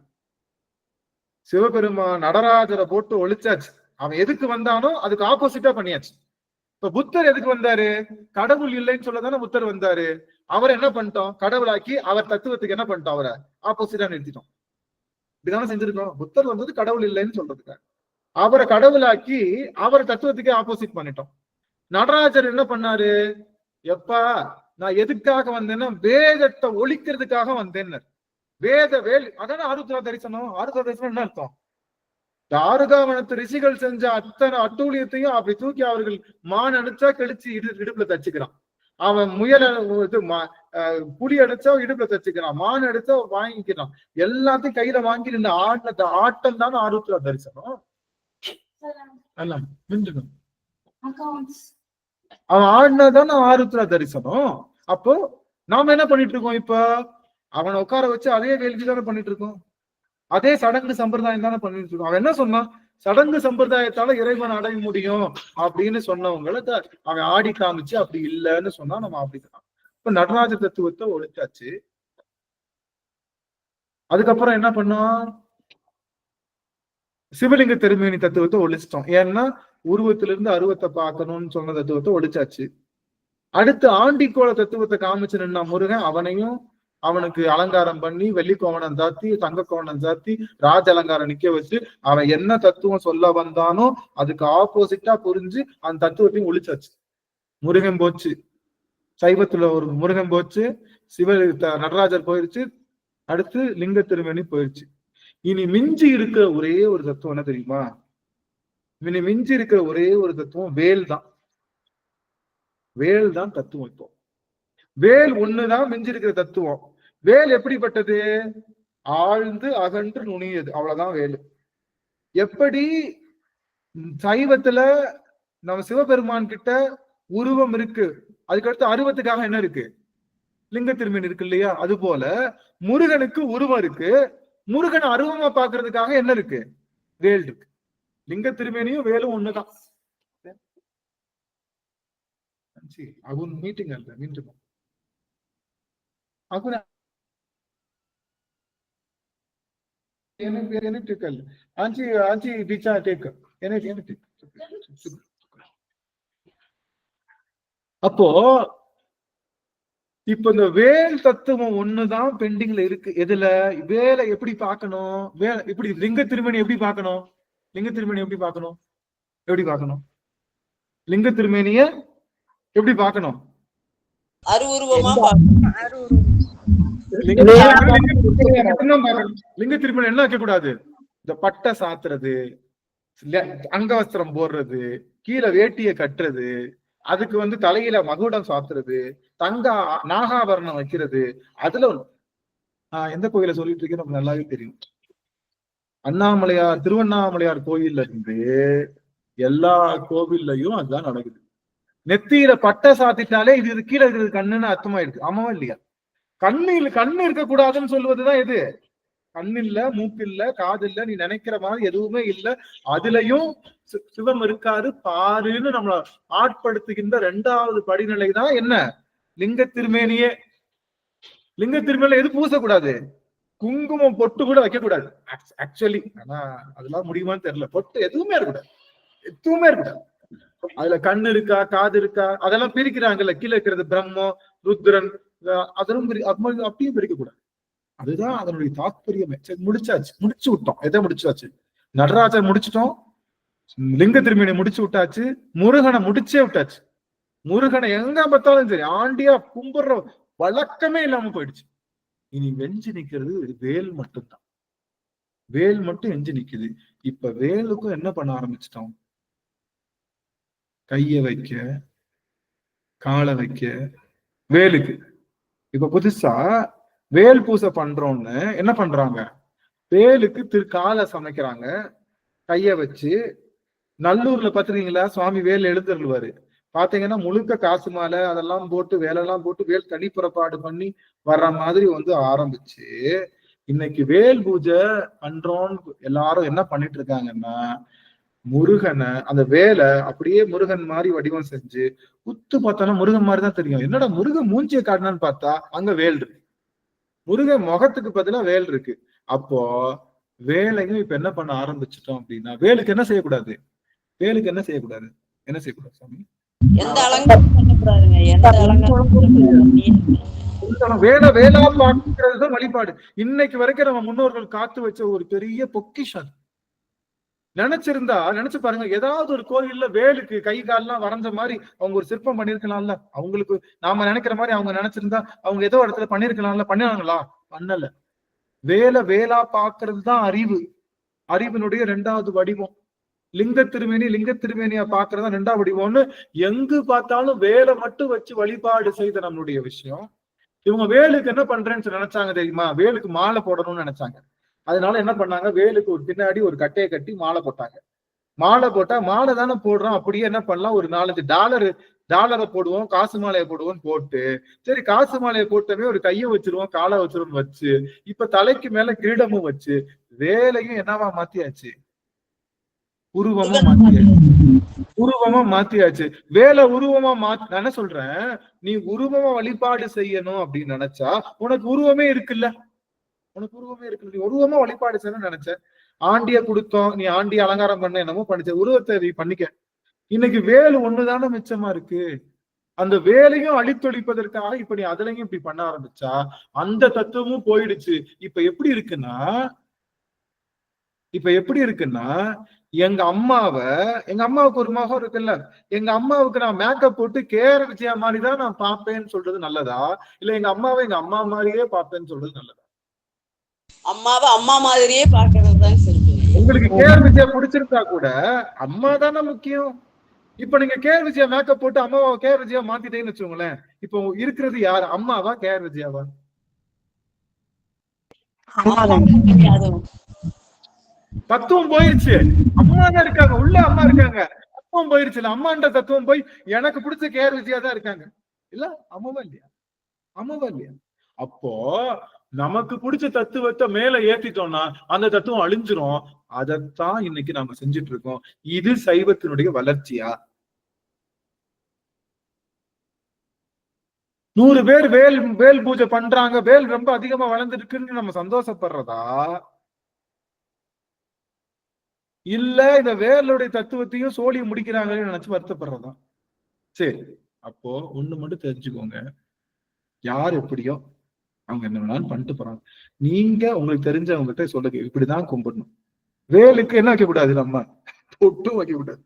சிவபெருமான் நடராஜரை போட்டு ஒழிச்சாச்சு. அவன் எதுக்கு வந்தானோ அதுக்கு ஆப்போசிட்டா பண்ணியாச்சு. இப்ப புத்தர் எதுக்கு வந்தாரு? கடவுள் இல்லைன்னு சொல்லதானே புத்தர் வந்தாரு. அவரை என்ன பண்ணிட்டோம்? கடவுளாக்கி அவர் தத்துவத்துக்கு என்ன பண்ணிட்டோம்? அவரை ஆப்போசிட்டா நிறுத்திட்டோம். இப்படிதானே செஞ்சிருக்கோம். புத்தர் வந்தது கடவுள் இல்லைன்னு சொல்றதுக்காக. அவரை கடவுளாக்கி அவர் தத்துவத்துக்கே ஆப்போசிட் பண்ணிட்டோம். நடராஜர் என்ன பண்ணாரு? எப்பா நான் எதுக்காக வந்தேன்னா வேதத்தை ஒழிக்கிறதுக்காக வந்தேன்னு. வேத வேல் அதான ஆருத்ரா தரிசனம். ஆருத்ரா தரிசனம் என்ன அர்த்தம்? தாருகாவனத்து ரிஷிகள் செஞ்ச அத்தனை அட்டூழியத்தையும் அப்படி தூக்கி அவர்கள் மான் அடிச்சா கழிச்சு இடுப்புல தச்சுக்கிறான். அவன் முயல் இது புலி அடிச்சா இடுப்புல தச்சுக்கிறான், மான் அடிச்சா வாங்கிக்கிறான், எல்லாத்தையும் கையில வாங்கி நின்று ஆடின ஆட்டம் தானே ஆருத்ரா தரிசனம். அவன் ஆடினதானே ஆருத்ரா தரிசனம். அப்போ நாம என்ன பண்ணிட்டு இருக்கோம்? இப்ப அவனை உட்கார வச்சு அதே வேள்வி தானே பண்ணிட்டு இருக்கோம், அதே சடங்கு சம்பிரதாயம் தானே பண்ணிட்டு இருக்கோம். அவன் என்ன சொன்னான்? சடங்கு சம்பிரதாயத்தால இறைவன் அடைய முடியும் அப்படின்னு சொன்னவங்களை அவன் ஆடி காமிச்சு அப்படி இல்லைன்னு சொன்னா நம்ம அப்படிதான். இப்ப நடராஜ தத்துவத்தை ஒழிச்சாச்சு. அதுக்கப்புறம் என்ன பண்ணோம்? சிவலிங்க திருமேனி தத்துவத்தை ஒழிச்சிட்டோம். ஏன்னா உருவத்திலிருந்து அருவத்தை பார்க்கணும்னு சொன்ன தத்துவத்தை ஒழிச்சாச்சு. அடுத்து ஆண்டிக்கோள தத்துவத்தை காமிச்சு நின்னா முருகன், அவனையும் அவனுக்கு அலங்காரம் பண்ணி வெள்ளி கோவணம் சாத்தி தங்க கோவணம் சாத்தி ராஜ அலங்காரம் நிக்க வச்சு அவன் என்ன தத்துவம் சொல்ல வந்தானோ அதுக்கு ஆப்போசிட்டா புரிஞ்சு அந்த தத்துவத்தையும் ஒழிச்சாச்சு. முருகன் போச்சு, சைவத்துல ஒரு முருகன் போச்சு, நடராஜர் போயிருச்சு, அடுத்து லிங்க திருமேனி போயிருச்சு. இனி மிஞ்சி இருக்கிற ஒரே ஒரு தத்துவம் என்ன தெரியுமா? இனி மிஞ்சி இருக்கிற ஒரே ஒரு தத்துவம் வேல் தான். வேல் தான் தத்துவம். இப்போ வேல் ஒண்ணுதான் மிஞ்சி இருக்கிற தத்துவம். வேல் எப்படிப்பட்டது? ஆழ்ந்து அகன்று நுணியது, அவ்வளவுதான் வேலு. எப்படி சைவத்துல நம்ம சிவபெருமான் கிட்ட உருவம் இருக்கு, அதுக்கடுத்து அருவத்துக்காக என்ன இருக்கு? லிங்க திருமேனி இருக்கு இல்லையா? அது போல முருகனுக்கு உருவம் இருக்கு, முருகனை அருவமா பாக்குறதுக்காக என்ன இருக்கு? வேல் இருக்கு. லிங்க திருமேனியும் வேலும் ஒண்ணுதான். அவன் மீட்டிங் அல்ல மீண்டும் ಅಗುನ ಏನೇ ಟೇಕಲ್ ಆಂಚಿ ಆಂಚಿ ಬಿಚಾ ಟೇಕ್ ಏನೇ ಟೇಕ್. அப்போ இப்ப இந்த வேல் தத்துவம் ஒண்ணுதான் பெண்டிங்ல இருக்கு. எதுல? வேலை எப்படி பார்க்கணும்? வேலை எப்படி? லிங்க திருமணி எப்படி பார்க்கணும்? லிங்க திருமணி எப்படி பார்க்கணும்? எப்படி பார்க்கணும்? லிங்க திருமேனிய எப்படி பார்க்கணும்? அருவுருவமா லிங்க திருமணம் என்ன வைக்க கூடாது? இந்த பட்டை சாத்துறது, அங்கவஸ்திரம் போடுறது, கீழே வேட்டிய கட்டுறது, அதுக்கு தலையில மகுடம் சாத்துறது, தங்க நாகாபரணம் வைக்கிறது. அதுல எந்த கோயில சொல்லிட்டு இருக்கேன் நமக்கு நல்லாவே தெரியும். அண்ணாமலையார் திருவண்ணாமலையார் கோயில்ல இருந்து எல்லா கோவில்லையும் அதுதான் நடக்குது. நெத்தியில பட்டை சாத்திட்டாலே இது கீழே இருக்கிறது கண்ணுன்னு அர்த்தமாயிருக்கு. ஆமாவா இல்லையா? கண்ணு இருக்கக்கூடாதுன்னு சொல்லுவதுதான் எது? கண்ணு இல்ல, மூக்கு இல்ல, காது இல்ல, நீ நினைக்கிற மாதிரி எதுவுமே இல்ல, அதுலயும் சிவம் இருக்காரு பாருன்னு நம்மள ஆட்படுத்துகின்ற 2வது படிநிலை தான் என்ன? லிங்க திருமேனியே. லிங்க திருமேனில எது பூசக்கூடாது? குங்குமம் பொட்டு கூட வைக்க கூடாது ஆக்சுவலி. ஆனா அதெல்லாம் முடியுமான்னு தெரியல. பொட்டு எதுவுமே இருக்கக்கூடாது, எதுவுமே இருக்கக்கூடாது. அதுல கண்ணு இருக்கா, காது இருக்கா, அதெல்லாம் பிரிக்கிறாங்கல்ல. கீழே இருக்கிறது பிரம்மம், ருத்ரன், அதெல்லாம் அப்படியும் பிரிக்க கூடாது. அதுதான் அதனுடைய தாத்பரியமே. முடிச்சாச்சு, முடிச்சு விட்டோம். எதை முடிச்சாச்சு? நடராஜர் முடிச்சிட்டோம், லிங்க திருமேனி முடிச்சு விட்டாச்சு, முருகனை முடிச்சே விட்டாச்சு. முருகனை எங்க பார்த்தாலும் சரி ஆண்டியா கும்பிடுற வழக்கமே இல்லாம போயிடுச்சு. இனி வெஞ்சு நிக்கிறது வேல் மட்டும்தான். வேல் மட்டும் எஞ்சி நிக்குது. இப்ப வேலுக்கும் என்ன பண்ண ஆரம்பிச்சிட்டோம்? கைய வைக்க, காலை வைக்க வேலுக்கு. இப்ப புதுசா வேல் பூசை பண்றோம்னு என்ன பண்றாங்க? வேலுக்கு காலை சமைக்கிறாங்க, கைய வச்சு. நல்லூர்ல பாத்துறீங்களா? சுவாமி வேல் எழுந்தருள்வாரு. பாத்தீங்கன்னா முழுக்க காசு மாலை அதெல்லாம் போட்டு வேலெல்லாம் போட்டு வேல் தனி புறப்பாடு பண்ணி வர்ற மாதிரி ஆரம்பிச்சு இன்னைக்கு வேல் பூஜை பண்றோம்னு எல்லாரும் என்ன பண்ணிட்டு இருக்காங்கன்னா, முருகனை அந்த வேலை அப்படியே முருகன் மாதிரி வடிவம் செஞ்சு உத்து பார்த்தாலும் முருகன் மாதிரிதான் தெரியும். என்னடா முருகன் மூஞ்சியை காட்டினான்னு பார்த்தா அங்க வேல் இருக்கு. முருகன் முகத்துக்கு பதிலா வேல் இருக்கு. அப்போ வேலையும் இப்ப என்ன பண்ண ஆரம்பிச்சிட்டோம் அப்படின்னா, வேலுக்கு என்ன செய்யக்கூடாது? வேலுக்கு என்ன செய்யக்கூடாது? என்ன செய்யக்கூடாது சாமி? எந்த அலங்காரம் பண்ணக்கூடாதுங்க, எந்த அலங்காரம் பண்ணக்கூடாது. வேலை வேளா பார்க்கிறது வழிபாடு. இன்னைக்கு வரைக்கும் நம்ம முன்னோர்கள் காத்து வச்ச ஒரு பெரிய பொக்கிஷம். நினைச்சிருந்தா நினைச்சு பாருங்க, ஏதாவது ஒரு கோயில்ல வேலுக்கு கை கால்லாம் வரைஞ்ச மாதிரி அவங்க ஒரு சிற்பம் பண்ணிருக்கலாம்ல. அவங்களுக்கு நாம நினைக்கிற மாதிரி அவங்க நினைச்சிருந்தா அவங்க ஏதோ இடத்துல பண்ணிருக்கலாம்ல. பண்ணாங்களா? பண்ணல. வேலா பாக்குறது தான் அறிவு. அறிவினுடைய 2வது வடிவம். லிங்க திருமேனியா பாக்குறதா 2வது வடிவம்னு எங்கு பார்த்தாலும் வேலை மட்டும் வச்சு வழிபாடு செய்த நம்மளுடைய விஷயம். இவங்க வேலுக்கு என்ன பண்றேன்னு நினைச்சாங்க தெரியுமா? வேலுக்கு மாலை போடணும்னு நினைச்சாங்க. அதனால என்ன பண்ணாங்க, வேலுக்கு ஒரு பின்னாடி ஒரு கட்டையை கட்டி மாலை போட்டாங்க. மாலை போட்டா மாலை தானே போடுறோம், அப்படியே என்ன பண்ணலாம், ஒரு 4-5 டாலரை போடுவோம், காசு மாலையை போடுவோம் போட்டு, சரி காசு மாலையை போட்டவே ஒரு கையை வச்சிருவோம், காலை வச்சிருவோம் வச்சு, இப்ப தலைக்கு மேல கிரீடமும் வச்சு வேலையும் என்னவா மாத்தியாச்சு, உருவமா மாத்தியாச்சு. வேலை உருவமா மாத்தி. நான் என்ன சொல்றேன், நீ உருவமா வழிபாடு செய்யணும் அப்படின்னு நினைச்சா உனக்கு உருவமே இருக்குல்ல, உனக்கு உருவமே இருக்கு. நீ உருவமா வழிபாடு செய்யணும்னு நினைச்ச, ஆண்டிய கொடுத்தோம், நீ ஆண்டி அலங்காரம் பண்ண என்னமோ பண்ணிச்ச, உருவத்தை நீ பண்ணிக்க. இன்னைக்கு வேலு ஒண்ணுதானே மிச்சமா இருக்கு. அந்த வேலையும் அழித்தொழிப்பதற்காக இப்ப நீ அதுலயும் இப்படி பண்ண ஆரம்பிச்சா அந்த தத்துவமும் போயிடுச்சு. இப்ப எப்படி இருக்குன்னா எங்க அம்மாவுக்கு ஒரு மகம் இருக்குல்ல, எங்க அம்மாவுக்கு நான் மேக்கப் போட்டு கேர விஜயா மாதிரிதான் நான் பாப்பேன்னு சொல்றது நல்லதா, இல்ல எங்க அம்மாவை எங்க அம்மா மாதிரியே பாப்பேன்னு சொல்றது நல்லதா? அம்மாவை அம்மா மாதிரியே பாக்குறது தான் சரி. உங்களுக்கு கேஆர் விஜயா பிடிச்சிருந்தா கூட அம்மா தானே முக்கியம். இப்ப நீங்க கேஆர் விஜயா மேக்கப் போட்டு அம்மாவை கேஆர் விஜயா மாத்திட்டேன்னு வச்சுக்கோங்களேன், இப்போ இருக்கிறது யாரு, அம்மாவா கேஆர் விஜயாவா? தத்துவம் போயிருச்சு. அம்மா தான் இருக்காங்க, உள்ள அம்மா இருக்காங்க, தத்துவம் போயிருச்சு. அம்மான்ற தத்துவம் போய் எனக்கு பிடிச்ச கேஆர் விஜயா தான் இருக்காங்க. இல்ல அம்மாவா இல்லையா? அப்போ நமக்கு பிடிச்ச தத்துவத்தை மேல ஏத்திட்டோம்னா அந்த தத்துவம் அழிஞ்சிரும். அதைத்தான் இன்னைக்கு நாம செஞ்சுட்டு இருக்கோம். இது சைவத்தினுடைய வளர்ச்சியா? 100 பேர் வேல் பூஜை பண்றாங்க, வேல் ரொம்ப அதிகமா வளர்ந்துருக்குன்னு நம்ம சந்தோஷப்படுறதா, இல்ல இந்த வேலுடைய தத்துவத்தையும் சோழி முடிக்கிறாங்கன்னு நினைச்சு வருத்தப்படுறதா? சரி, அப்போ ஒண்ணு மட்டும் தெரிஞ்சுக்கோங்க, யார் எப்படியோ அவங்க என்ன வேணாலும் பண்ணிட்டு போறாங்க. நீங்க உங்களுக்கு தெரிஞ்சவங்ககிட்ட சொல்லுங்க, இப்படிதான் கும்பிடணும். வேலுக்கு என்ன வைக்க கூடாது, நம்ம பொட்டும் வைக்க கூடாது.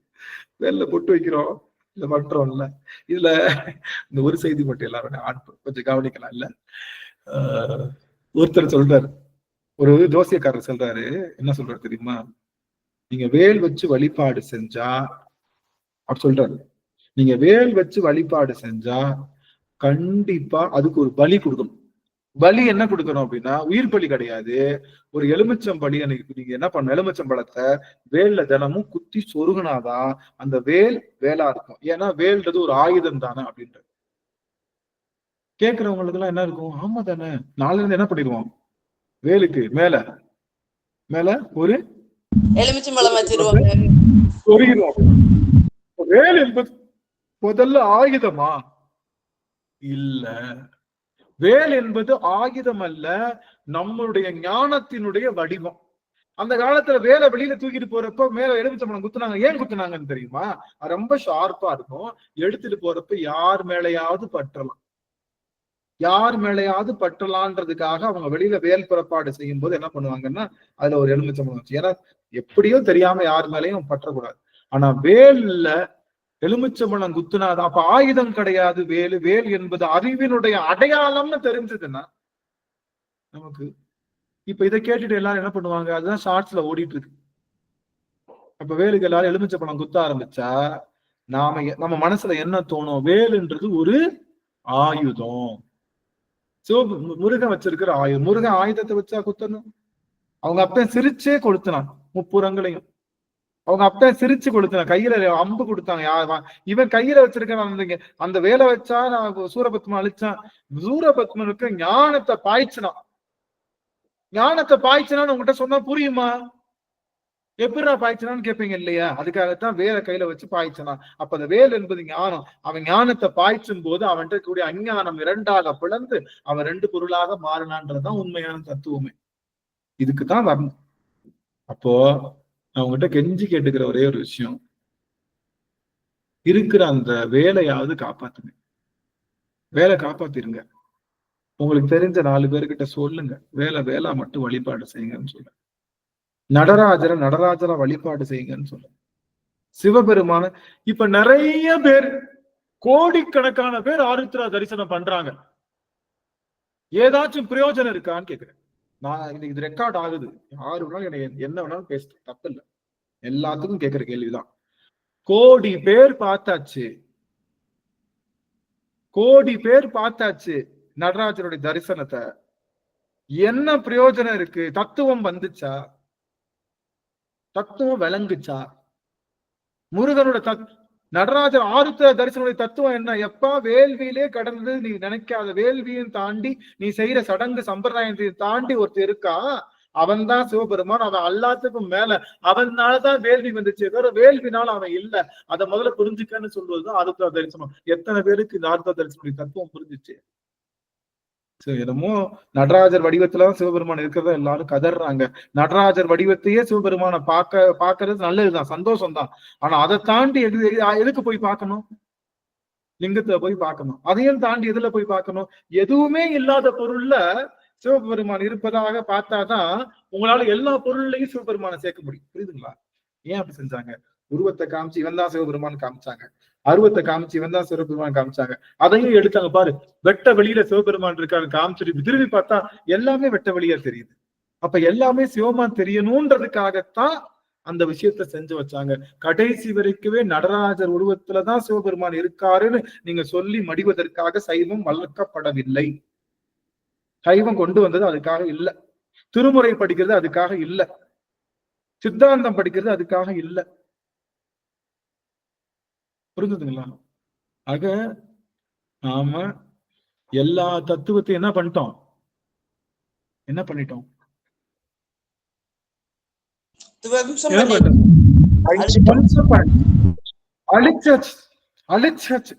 வேல்ல பொட்டு வைக்கிறோம் இல்ல பண்றோம்ல, இதுல இந்த ஒரு செய்தி மட்டும் எல்லாரும் கொஞ்சம் கவனிக்கலாம். இல்ல ஒருத்தர் சொல்றாரு, ஒரு ஜோசியக்காரர் சொல்றாரு, என்ன சொல்றாரு தெரியுமா, நீங்க வேல் வச்சு வழிபாடு செஞ்சா, அப்படி சொல்றாரு, நீங்க வேல் வச்சு வழிபாடு செஞ்சா கண்டிப்பா அதுக்கு ஒரு பலி கொடுக்கணும். பலி என்ன கொடுக்கணும் அப்படின்னா, உயிர் பலி கிடையாது, ஒரு எலுமிச்சம் பலி. நீங்க என்ன பண்ண, எலுமிச்சம்பழத்தை வேல்ல தினமும் குத்தி சொருகுனாதான் அந்த வேலா இருக்கும். ஏன்னா வேல்ன்றது ஒரு ஆயுதம் தானே அப்படின்றது. கேட்கிறவங்களுக்கு எல்லாம் என்ன இருக்கும், ஆமா தானே, நாளைல இருந்து என்ன பண்ணிடுவோம், வேலுக்கு மேல ஒரு எலுமிச்சம்பழம் வச்சிருவாங்க, சொருகிடுவோம். வேல் என்பது முதல்ல ஆயுதமா? இல்ல, வேல் என்பது ஆயுதம் அல்ல, நம்மளுடைய ஞானத்தினுடைய வடிவம். அந்த காலத்துல வேலை வெளியில தூக்கிட்டு போறப்ப மேல எலுமிச்சம்பழம் குத்துனாங்க. ஏன் குத்துனாங்கன்னு தெரியுமா? ரொம்ப ஷார்ப்பா இருக்கும், எடுத்துட்டு போறப்ப யார் மேலையாவது பற்றலான்றதுக்காக அவங்க வெளியில வேல் புறப்பாடு செய்யும் போது என்ன பண்ணுவாங்கன்னா அதுல ஒரு எலுமிச்சம்பழம் வச்சு, ஏன்னா எப்படியோ தெரியாம யார் மேலையும் பற்றக்கூடாது. ஆனா வேல்ல எலுமிச்சம்பழம் குத்துனாது, அப்ப ஆயுதம் கிடையாது வேல். வேல் என்பது அறிவினுடைய அடையாளம்னு தெரிஞ்சதுன்னா நமக்கு. இப்ப இதை கேட்டுட்டு எல்லாரும் என்ன பண்ணுவாங்க, அதுதான் ஷார்ட்ஸ்ல ஓடிட்டு இருக்கு. அப்ப வேலுக்கு எல்லாரும் எலுமிச்சம்பழம் குத்த ஆரம்பிச்சா நம்ம மனசுல என்ன தோணும், வேலுன்றது ஒரு ஆயுதம். முருகன் வச்சிருக்கிற ஆயுதம். முருகன் ஆயுதத்தை வச்சா குத்தணும்? அவங்க அப்ப சிரிச்சே கொளுத்தினான் முப்புறங்களையும். அவங்க அப்ப சிரிச்சு கொடுத்தான், கையில அம்பு கொடுத்தாங்க. இவன் கையில வச்சிருக்க அந்த வேலை வச்சா நான் சூரபத்மன் அழிச்சான். சூரபத்மனுக்கு ஞானத்தை பாய்ச்சினான்னு உங்ககிட்ட சொன்னா புரியுமா? எப்படிடா பாய்ச்சினான்னு கேட்பீங்க இல்லையா? அதுக்காகத்தான் வேலை கையில வச்சு பாய்ச்சனான். அப்ப அந்த வேல் என்பது ஞானம். அவன் ஞானத்தை பாய்ச்சும் போது அவன்கிட்ட கூடிய அஞ்ஞானம் 2ஆக பிளந்து அவன் 2 பொருளாக மாறினான்றதுதான் உண்மையான தத்துவமே. இதுக்குதான் வரணும். அப்போ நான் உங்ககிட்ட கெஞ்சி கேட்டுக்கிற ஒரே ஒரு விஷயம், இருக்கிற அந்த வேலையாவது காப்பாத்துங்க. வேலை காப்பாத்திருங்க. உங்களுக்கு தெரிஞ்ச 4 பேர்கிட்ட சொல்லுங்க, வேலை மட்டும் வழிபாடு செய்யுங்கன்னு சொல்லுங்க. நடராஜரை வழிபாடு செய்யுங்கன்னு சொல்லுங்க. சிவபெருமான இப்ப நிறைய பேர், கோடிக்கணக்கான பேர் ஆருத்ரா தரிசனம் பண்றாங்க. ஏதாச்சும் பிரயோஜனம் இருக்கான்னு கேக்குறேன். நான் இது ரெக்கார்ட் ஆகுது, யாரு வேணாலும் என்ன வேணாலும் பேச தப்பு இல்லை. எல்லாத்துக்கும் கேட்கிற கேள்விதான். கோடி பேர் பார்த்தாச்சு நடராஜருடைய தரிசனத்தை. என்ன பிரயோஜனம் இருக்கு? தத்துவம் வந்துச்சா? தத்துவம் விளங்குச்சா? முருகனோட நடராஜர் ஆருத்ரா தரிசனுடைய தத்துவம் என்ன? எப்பா வேள்வியிலே கடந்து நீ நினைக்காத வேள்வியும் தாண்டி நீ செய்யற சடங்கு சம்பிரதாயத்தையும் தாண்டி ஒருத்தர் இருக்கா, அவன் தான் சிவபெருமான். அவன் எல்லாத்துக்கும் மேல, அவனாலதான் வேள்வி வந்துச்சு, தவிர வேள்வினால அவன் இல்ல. அதை முதல்ல புரிஞ்சுக்கன்னு சொல்வதுதான் ஆருத்ரா தரிசனம். எத்தனை பேருக்கு இந்த ஆருத்ரா தரிசனுடைய தத்துவம் புரிஞ்சிச்சு? என்னமோ நடராஜர் வடிவத்துலதான் சிவபெருமான் இருக்கிறதா எல்லாரும் கதறாங்க. நடராஜர் வடிவத்தையே சிவபெருமான பாக்குறது நல்லதுதான், சந்தோஷம் தான். ஆனா அதை தாண்டி எதுக்கு போய் பார்க்கணும்? லிங்கத்துல போய் பார்க்கணும். அதையும் தாண்டி எதுல போய் பார்க்கணும்? எதுவுமே இல்லாத பொருள்ல சிவபெருமான் இருப்பதாக பார்த்தாதான் உங்களால எல்லா பொருள்லையும் சிவபெருமானை சேர்க்க முடியும். புரியுதுங்களா? ஏன் அப்படி செஞ்சாங்க? உருவத்தை காமிச்சு இவன் தான் சிவபெருமான் காமிச்சாங்க, அருவத்தை காமிச்சு இவன் தான் சிவபெருமான் காமிச்சாங்க. அதையும் எடுத்தாங்க பாரு, வெட்ட வெளியில சிவபெருமான் இருக்காரு காமிச்சிட்டு திரும்பி பார்த்தா எல்லாமே வெட்ட வெளியா தெரியுது. அப்ப எல்லாமே சிவமான் தெரியணும்ன்றதுக்காகத்தான் அந்த விஷயத்த செஞ்சு வச்சாங்க. கடைசி வரைக்குமே நடராஜர் உருவத்துலதான் சிவபெருமான் இருக்காருன்னு நீங்க சொல்லி மடிவதற்காக சைவம் வளர்க்கப்படவில்லை. சைவம் கொண்டு வந்தது அதுக்காக இல்ல, திருமுறை படிக்கிறது அதுக்காக இல்ல, சித்தாந்தம் படிக்கிறது அதுக்காக இல்ல. புரிஞ்சுதுங்களா? ஆக நாம எல்லா தத்துவத்தையும் என்ன பண்ணிட்டோம்? அழிச்சாச்சு.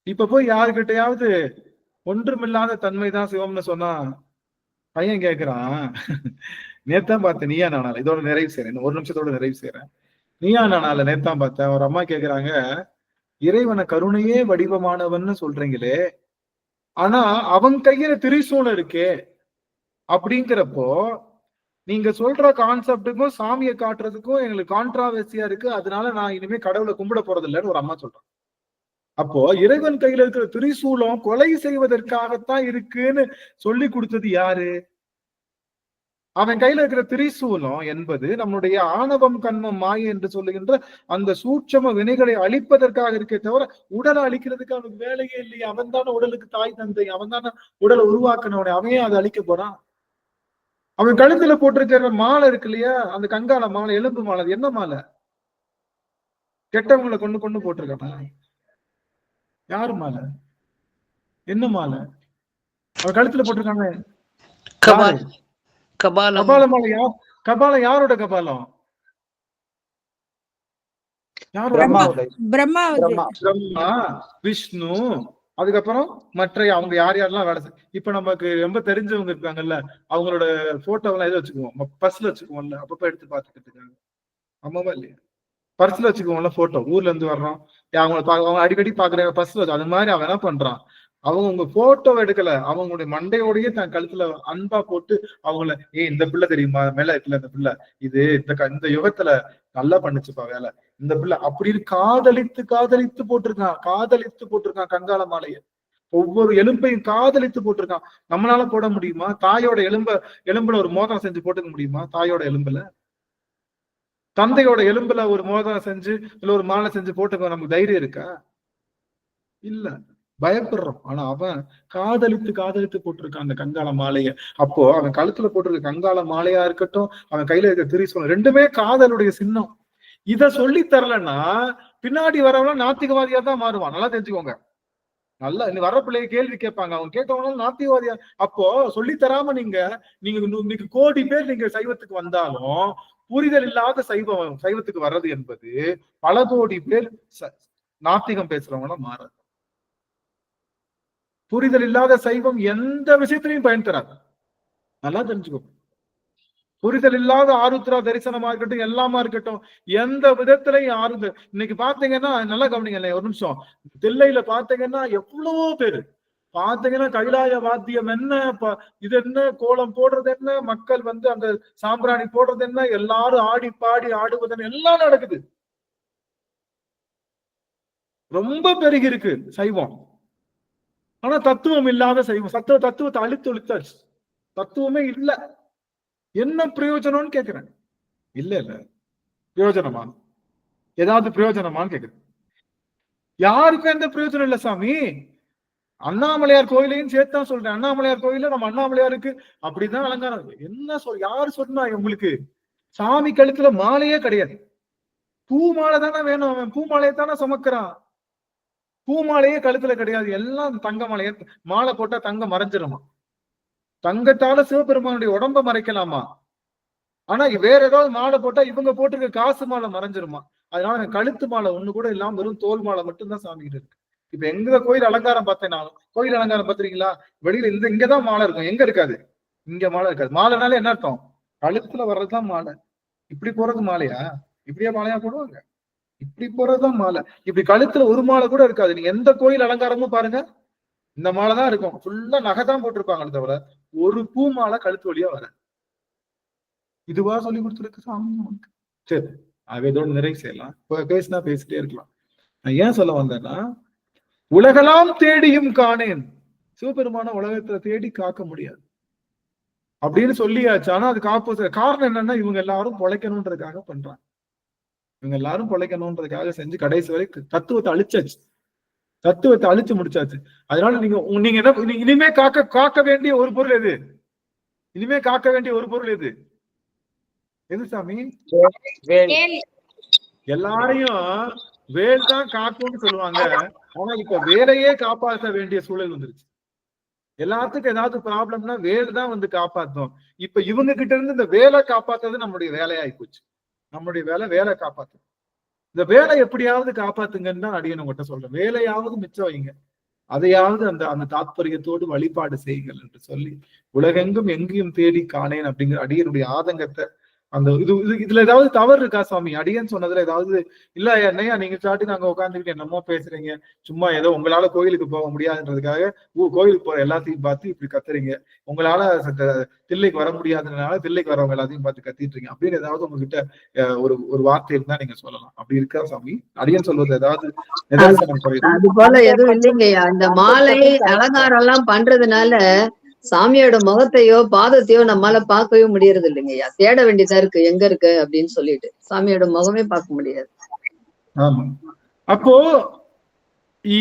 இப்ப போய் யாருக்கிட்டையாவது ஒன்றுமில்லாத தன்மைதான் சிவம்னு சொன்னா பையன் கேக்குறான், நேத்தான் பார்த்தேன் நீயா நானால, இதோட நிறைவு செய்யறேன், ஒரு நிமிஷத்தோட நிறைவு செய்யறேன். நீயா நானால நேத்தான் பார்த்தேன், ஒரு அம்மா கேக்குறாங்க, இறைவனை கருணையே வடிவமானவன்னு சொல்றீங்களே, ஆனா அவன் கையில திரிசூலம் இருக்கே, அப்படிங்கிறப்போ நீங்க சொல்ற கான்செப்டுக்கும் சாமியை காட்டுறதுக்கும் எங்களுக்கு கான்ட்ராவர்சியா இருக்கு, அதனால நான் இனிமே கடவுளை கும்பிட போறது இல்லைன்னு ஒரு அம்மா சொல்றான். அப்போ இறைவன் கையில இருக்கிற திரிசூலம் கொலை செய்வதற்காகத்தான் இருக்குன்னு சொல்லி கொடுத்தது யாரு? அவன் கையில இருக்கிற திரிசூலம் என்பது நம்முடைய ஆணவம் கண்மம் மாயை என்று சொல்லுகின்ற அந்த சூட்சம வினைகளை அழிப்பதற்காக இருக்கே தவிர உடலை அழிக்கிறதுக்கு அவனுக்கு வேலையே இல்லையே. அவன் தானே உடலுக்கு தாய் தந்தை, அவன் தானே உடலை உருவாக்கினவனே, அவன் அதை அழிக்க போறான். அவன் கழுத்துல போட்டிருக்கிற மாலை இருக்கு இல்லையா, அந்த கங்கால மாலை, எலும்பு மாலை, அது என்ன மாலை? கெட்டவங்களை கொண்டு போட்டிருக்கானா? யாரு மாலை? என்ன மாலை அவன் கழுத்துல போட்டிருக்காங்க? கபால மாலை. கபாலம் யாரோட கபாலம்? பிரம்மா, விஷ்ணு, அதுக்கப்புறம் மற்ற அவங்க யாரெல்லாம் வேலை இப்ப நமக்கு ரொம்ப தெரிஞ்சவங்க இருக்காங்கல்ல, அவங்களோட போட்டோ எல்லாம் எதை வச்சுக்குவோம்? பர்ஸ்ல வச்சுக்குவோம்ல, அப்பப்ப எடுத்து பார்த்துக்கிட்டு இருக்காங்க. ஆமாவா இல்லையா? பர்ஸ்ல வச்சுக்குவோம்ல போட்டோ, ஊர்ல இருந்து வர்றோம், அவங்க அடிக்கடி பாக்குறாங்க பர்ஸ்ல வச்சு. அது மாதிரி அவன் என்ன பண்றான், அவங்க உங்க போட்டோவை எடுக்கல, அவங்களுடைய மண்டையோடய தன் கழுத்துல அன்பா போட்டு அவங்கள, இந்த பிள்ளை தெரியுமா மேல இருக்குல்ல, இந்த பிள்ளை இது இந்த யுகத்துல நல்லா பண்ணுச்சுப்பா வேலை, இந்த பிள்ளை அப்படின்னு காதலித்து போட்டிருக்கான் கங்காள மாலைய. ஒவ்வொரு எலும்பையும் காதலித்து போட்டிருக்கான். நம்மளால போட முடியுமா? தாயோட எலும்புல ஒரு மோதிரம் செஞ்சு போட்டுக்க முடியுமா? தாயோட எலும்புல, தந்தையோட எலும்புல ஒரு மோதிரம் செஞ்சு இல்ல ஒரு மாலை செஞ்சு போட்டுக்க நமக்கு தைரியம் இருக்கா? இல்ல, பயப்படுறோம். ஆனா அவன் காதலித்து போட்டிருக்கான் அந்த கங்காள மாலைய. அப்போ அவன் கழுத்துல போட்டிருக்க கங்காள மாலையா இருக்கட்டும், அவன் கையில இருக்க திரிசூலம், ரெண்டுமே காதலுடைய சின்னம். இத சொல்லி தரலன்னா பின்னாடி வரவங்க நாத்திகவாதியா தான் மாறுவான். நல்லா தெரிஞ்சுக்கோங்க. நல்லா வர பிள்ளைய கேள்வி கேட்பாங்க, அவங்க கேட்கவங்களும் நாத்திகவாதியா. அப்போ சொல்லி தராம நீங்க கோடி பேர் நீங்க சைவத்துக்கு வந்தாலும் புரிதல் இல்லாத சைவத்துக்கு வர்றது என்பது பல கோடி பேர் நாத்திகம் பேசுறவங்கள மாறாது. புரிதல் இல்லாத சைவம் எந்த விஷயத்திலையும் பயன் தராது. நல்லா தெரிஞ்சுக்கோ. புரிதல் இல்லாத ஆருத்ரா தரிசனமா இருக்கட்டும், எல்லாமா இருக்கட்டும், எந்த விதத்திலையும் யாரும் இன்னைக்கு பாத்தீங்கன்னா நல்லா கவனிங்க, ஒரு நிமிஷம். தில்லையில பாத்தீங்கன்னா எவ்வளவோ பேரு பாத்தீங்கன்னா கைலாய வாத்தியம் என்ன, இது என்ன, கோலம் போடுறது என்ன, மக்கள் வந்து அந்த சாம்பிராணி போடுறது என்ன, எல்லாரும் ஆடி பாடி ஆடுவது எல்லாம் நடக்குது. ரொம்ப பெருகி இருக்கு சைவம். ஆனா தத்துவம் இல்லாத சைவம். தத்துவத்தை அழித்து ஒழித்தாச்சு. தத்துவமே இல்ல. என்ன பிரயோஜனம்னு கேக்குறேன். இல்ல பிரயோஜனமா, ஏதாவது பிரயோஜனமான்னு கேக்குறேன். யாருக்கும் எந்த பிரயோஜனம் இல்ல சாமி. அண்ணாமலையார் கோயிலையும் சேர்த்தான் சொல்றேன். அண்ணாமலையார் கோயில நம்ம அண்ணாமலையாருக்கு அப்படிதான் அலங்காரம். என்ன யாரு சொன்னா உங்களுக்கு? சாமி கழுத்துல மாலையே கிடையாது. பூ மாலை தானே வேணும். அவன் பூ மாலையை தானே சுமக்கிறான். பூ மாலையே கழுத்துல கிடையாது. எல்லாம் தங்க மாலைய. மாலை போட்டா தங்கம் மறைஞ்சிருமா? தங்கத்தால சிவபெருமானுடைய உடம்ப மறைக்கலாமா? ஆனா வேற ஏதாவது மாலை போட்டா இவங்க போட்டிருக்க காசு மாலை மறைஞ்சிருமா? அதனால கழுத்து மாலை ஒண்ணு கூட இல்லாம வெறும் தோல் மாலை மட்டும்தான் சாமிகிட்ட இருக்கு. இப்ப எங்க கோயில் அலங்காரம் பார்த்தேன், கோயில் அலங்காரம் பாத்திருக்கீங்களா? வெளியில இங்கதான் மாலை இருக்கும். எங்க இருக்காது? இங்க மாலை இருக்காது. மாலைனால என்ன அர்த்தம்? கழுத்துல வர்றதுதான் மாலை. இப்படி போறது மாலையா? இப்படியே மாலையா போடுவாங்க? இப்படி போறதுதான் மாலை. இப்படி கழுத்துல ஒரு மாலை கூட இருக்காது. நீங்க எந்த கோயில் அலங்காரமும் பாருங்க, இந்த மாலை தான் இருக்கும். ஃபுல்லா நகை தான் போட்டிருப்பாங்க, தவிர ஒரு பூ மாலை கழுத்து வழியா வர. இதுவா சொல்லி கொடுத்துருக்கு சாமி நமக்கு? சரி, அதோட நிறைவு செய்யலாம். பேசினா பேசிட்டே இருக்கலாம். நான் ஏன் சொல்ல வந்தேன்னா, உலகெல்லாம் தேடியும் காணேன், சிவபெருமான உலகத்துல தேடி காக்க முடியாது அப்படின்னு சொல்லியாச்சு. ஆனா அது காப்பு காரணம் என்னன்னா, இவங்க எல்லாரும் பொழைக்கணும்ன்றதுக்காக பண்றாங்க. இவங்க எல்லாரும் பொழைக்கணும்ன்றதுக்காக செஞ்சு கடைசி வரை தத்துவத்தை அழிச்சாச்சு. தத்துவத்தை அழிச்சு முடிச்சாச்சு. அதனால நீங்க என்ன, இனிமே காக்க வேண்டிய ஒரு பொருள் எது? இனிமே காக்க வேண்டிய ஒரு பொருள் எது? எது சாமி? எல்லாரையும் வேல் தான் காக்கும்னு சொல்லுவாங்க. ஆனா இப்ப வேலையே காப்பாற்ற வேண்டிய சூழல் வந்துருச்சு. எல்லாத்துக்கும் ஏதாவது ப்ராப்ளம்னா வேல் தான் வந்து காப்பாற்றும். இப்ப இவங்க கிட்ட இருந்து இந்த வேலை காப்பாத்துறது நம்மளுடைய வேலையாகி போச்சு. நம்மளுடைய வேலை காப்பாத்து. இந்த வேலை எப்படியாவது காப்பாத்துங்கன்னு தான் அடியன் உங்ககிட்ட சொல்றேன். வேலையாவது மிச்சம் வைங்க, அதையாவது அந்த தாத்பரியத்தோடு வழிபாடு செய்யுங்கள் என்று சொல்லி, உலகெங்கும் எங்கேயும் தேடி காணேன் அப்படிங்கிற அடியனுடைய ஆதங்கத்தை அந்த இதுல ஏதாவது தவறு இருக்கா சாமி? அடியன் சொன்னதுல ஏதாவது இல்ல என்னையா நீங்க சாட்டி நாங்க உட்காந்துக்கிட்டு என்னமோ பேசுறீங்க, சும்மா ஏதோ உங்களால கோயிலுக்கு போக முடியாதுன்றதுக்காக கோயிலுக்கு போற எல்லாத்தையும் பார்த்து இப்படி கத்துறீங்க, உங்களால தில்லைக்கு வர முடியாததுனால தில்லைக்கு வரவங்க எல்லாத்தையும் பார்த்து கத்திட்டு இருக்கீங்க அப்படின்னு ஏதாவது உங்ககிட்ட ஒரு வார்த்தை இருந்தா நீங்க சொல்லலாம். அப்படி இருக்கா சாமி? அடியன் சொல்வது ஏதாவது நிதர்சனம் குறையுது? அது போல எதுவும் இல்லைங்கய்யா. இந்த மாலை அலங்காரம் எல்லாம் பண்றதுனால சாமியோட முகத்தையோ பாதத்தையோ நம்மால பார்க்கவே முடியறது இல்லைங்கய்யா. தேட வேண்டியதா இருக்கு, எங்க இருக்கு அப்படின்னு சொல்லிட்டு சாமியோட முகமே பார்க்க முடியாது. ஆமா, அப்போ